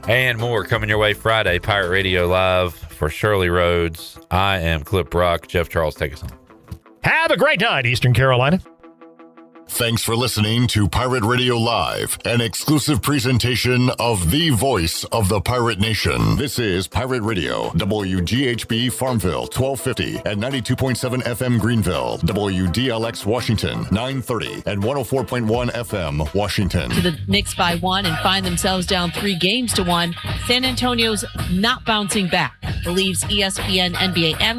And more coming your way Friday. Pirate Radio Live for Shirley Rhodes. I am Clip Brock. Jeff Charles, take us home. Have a great night, Eastern Carolina. Thanks for listening to Pirate Radio Live, an exclusive presentation of the voice of the Pirate Nation. This is Pirate Radio, WGHB Farmville, 1250 and 92.7 FM Greenville, WDLX Washington, 930 and 104.1 FM Washington. To the Knicks by 1 and find themselves down 3-1. San Antonio's not bouncing back, believes ESPN NBA analyst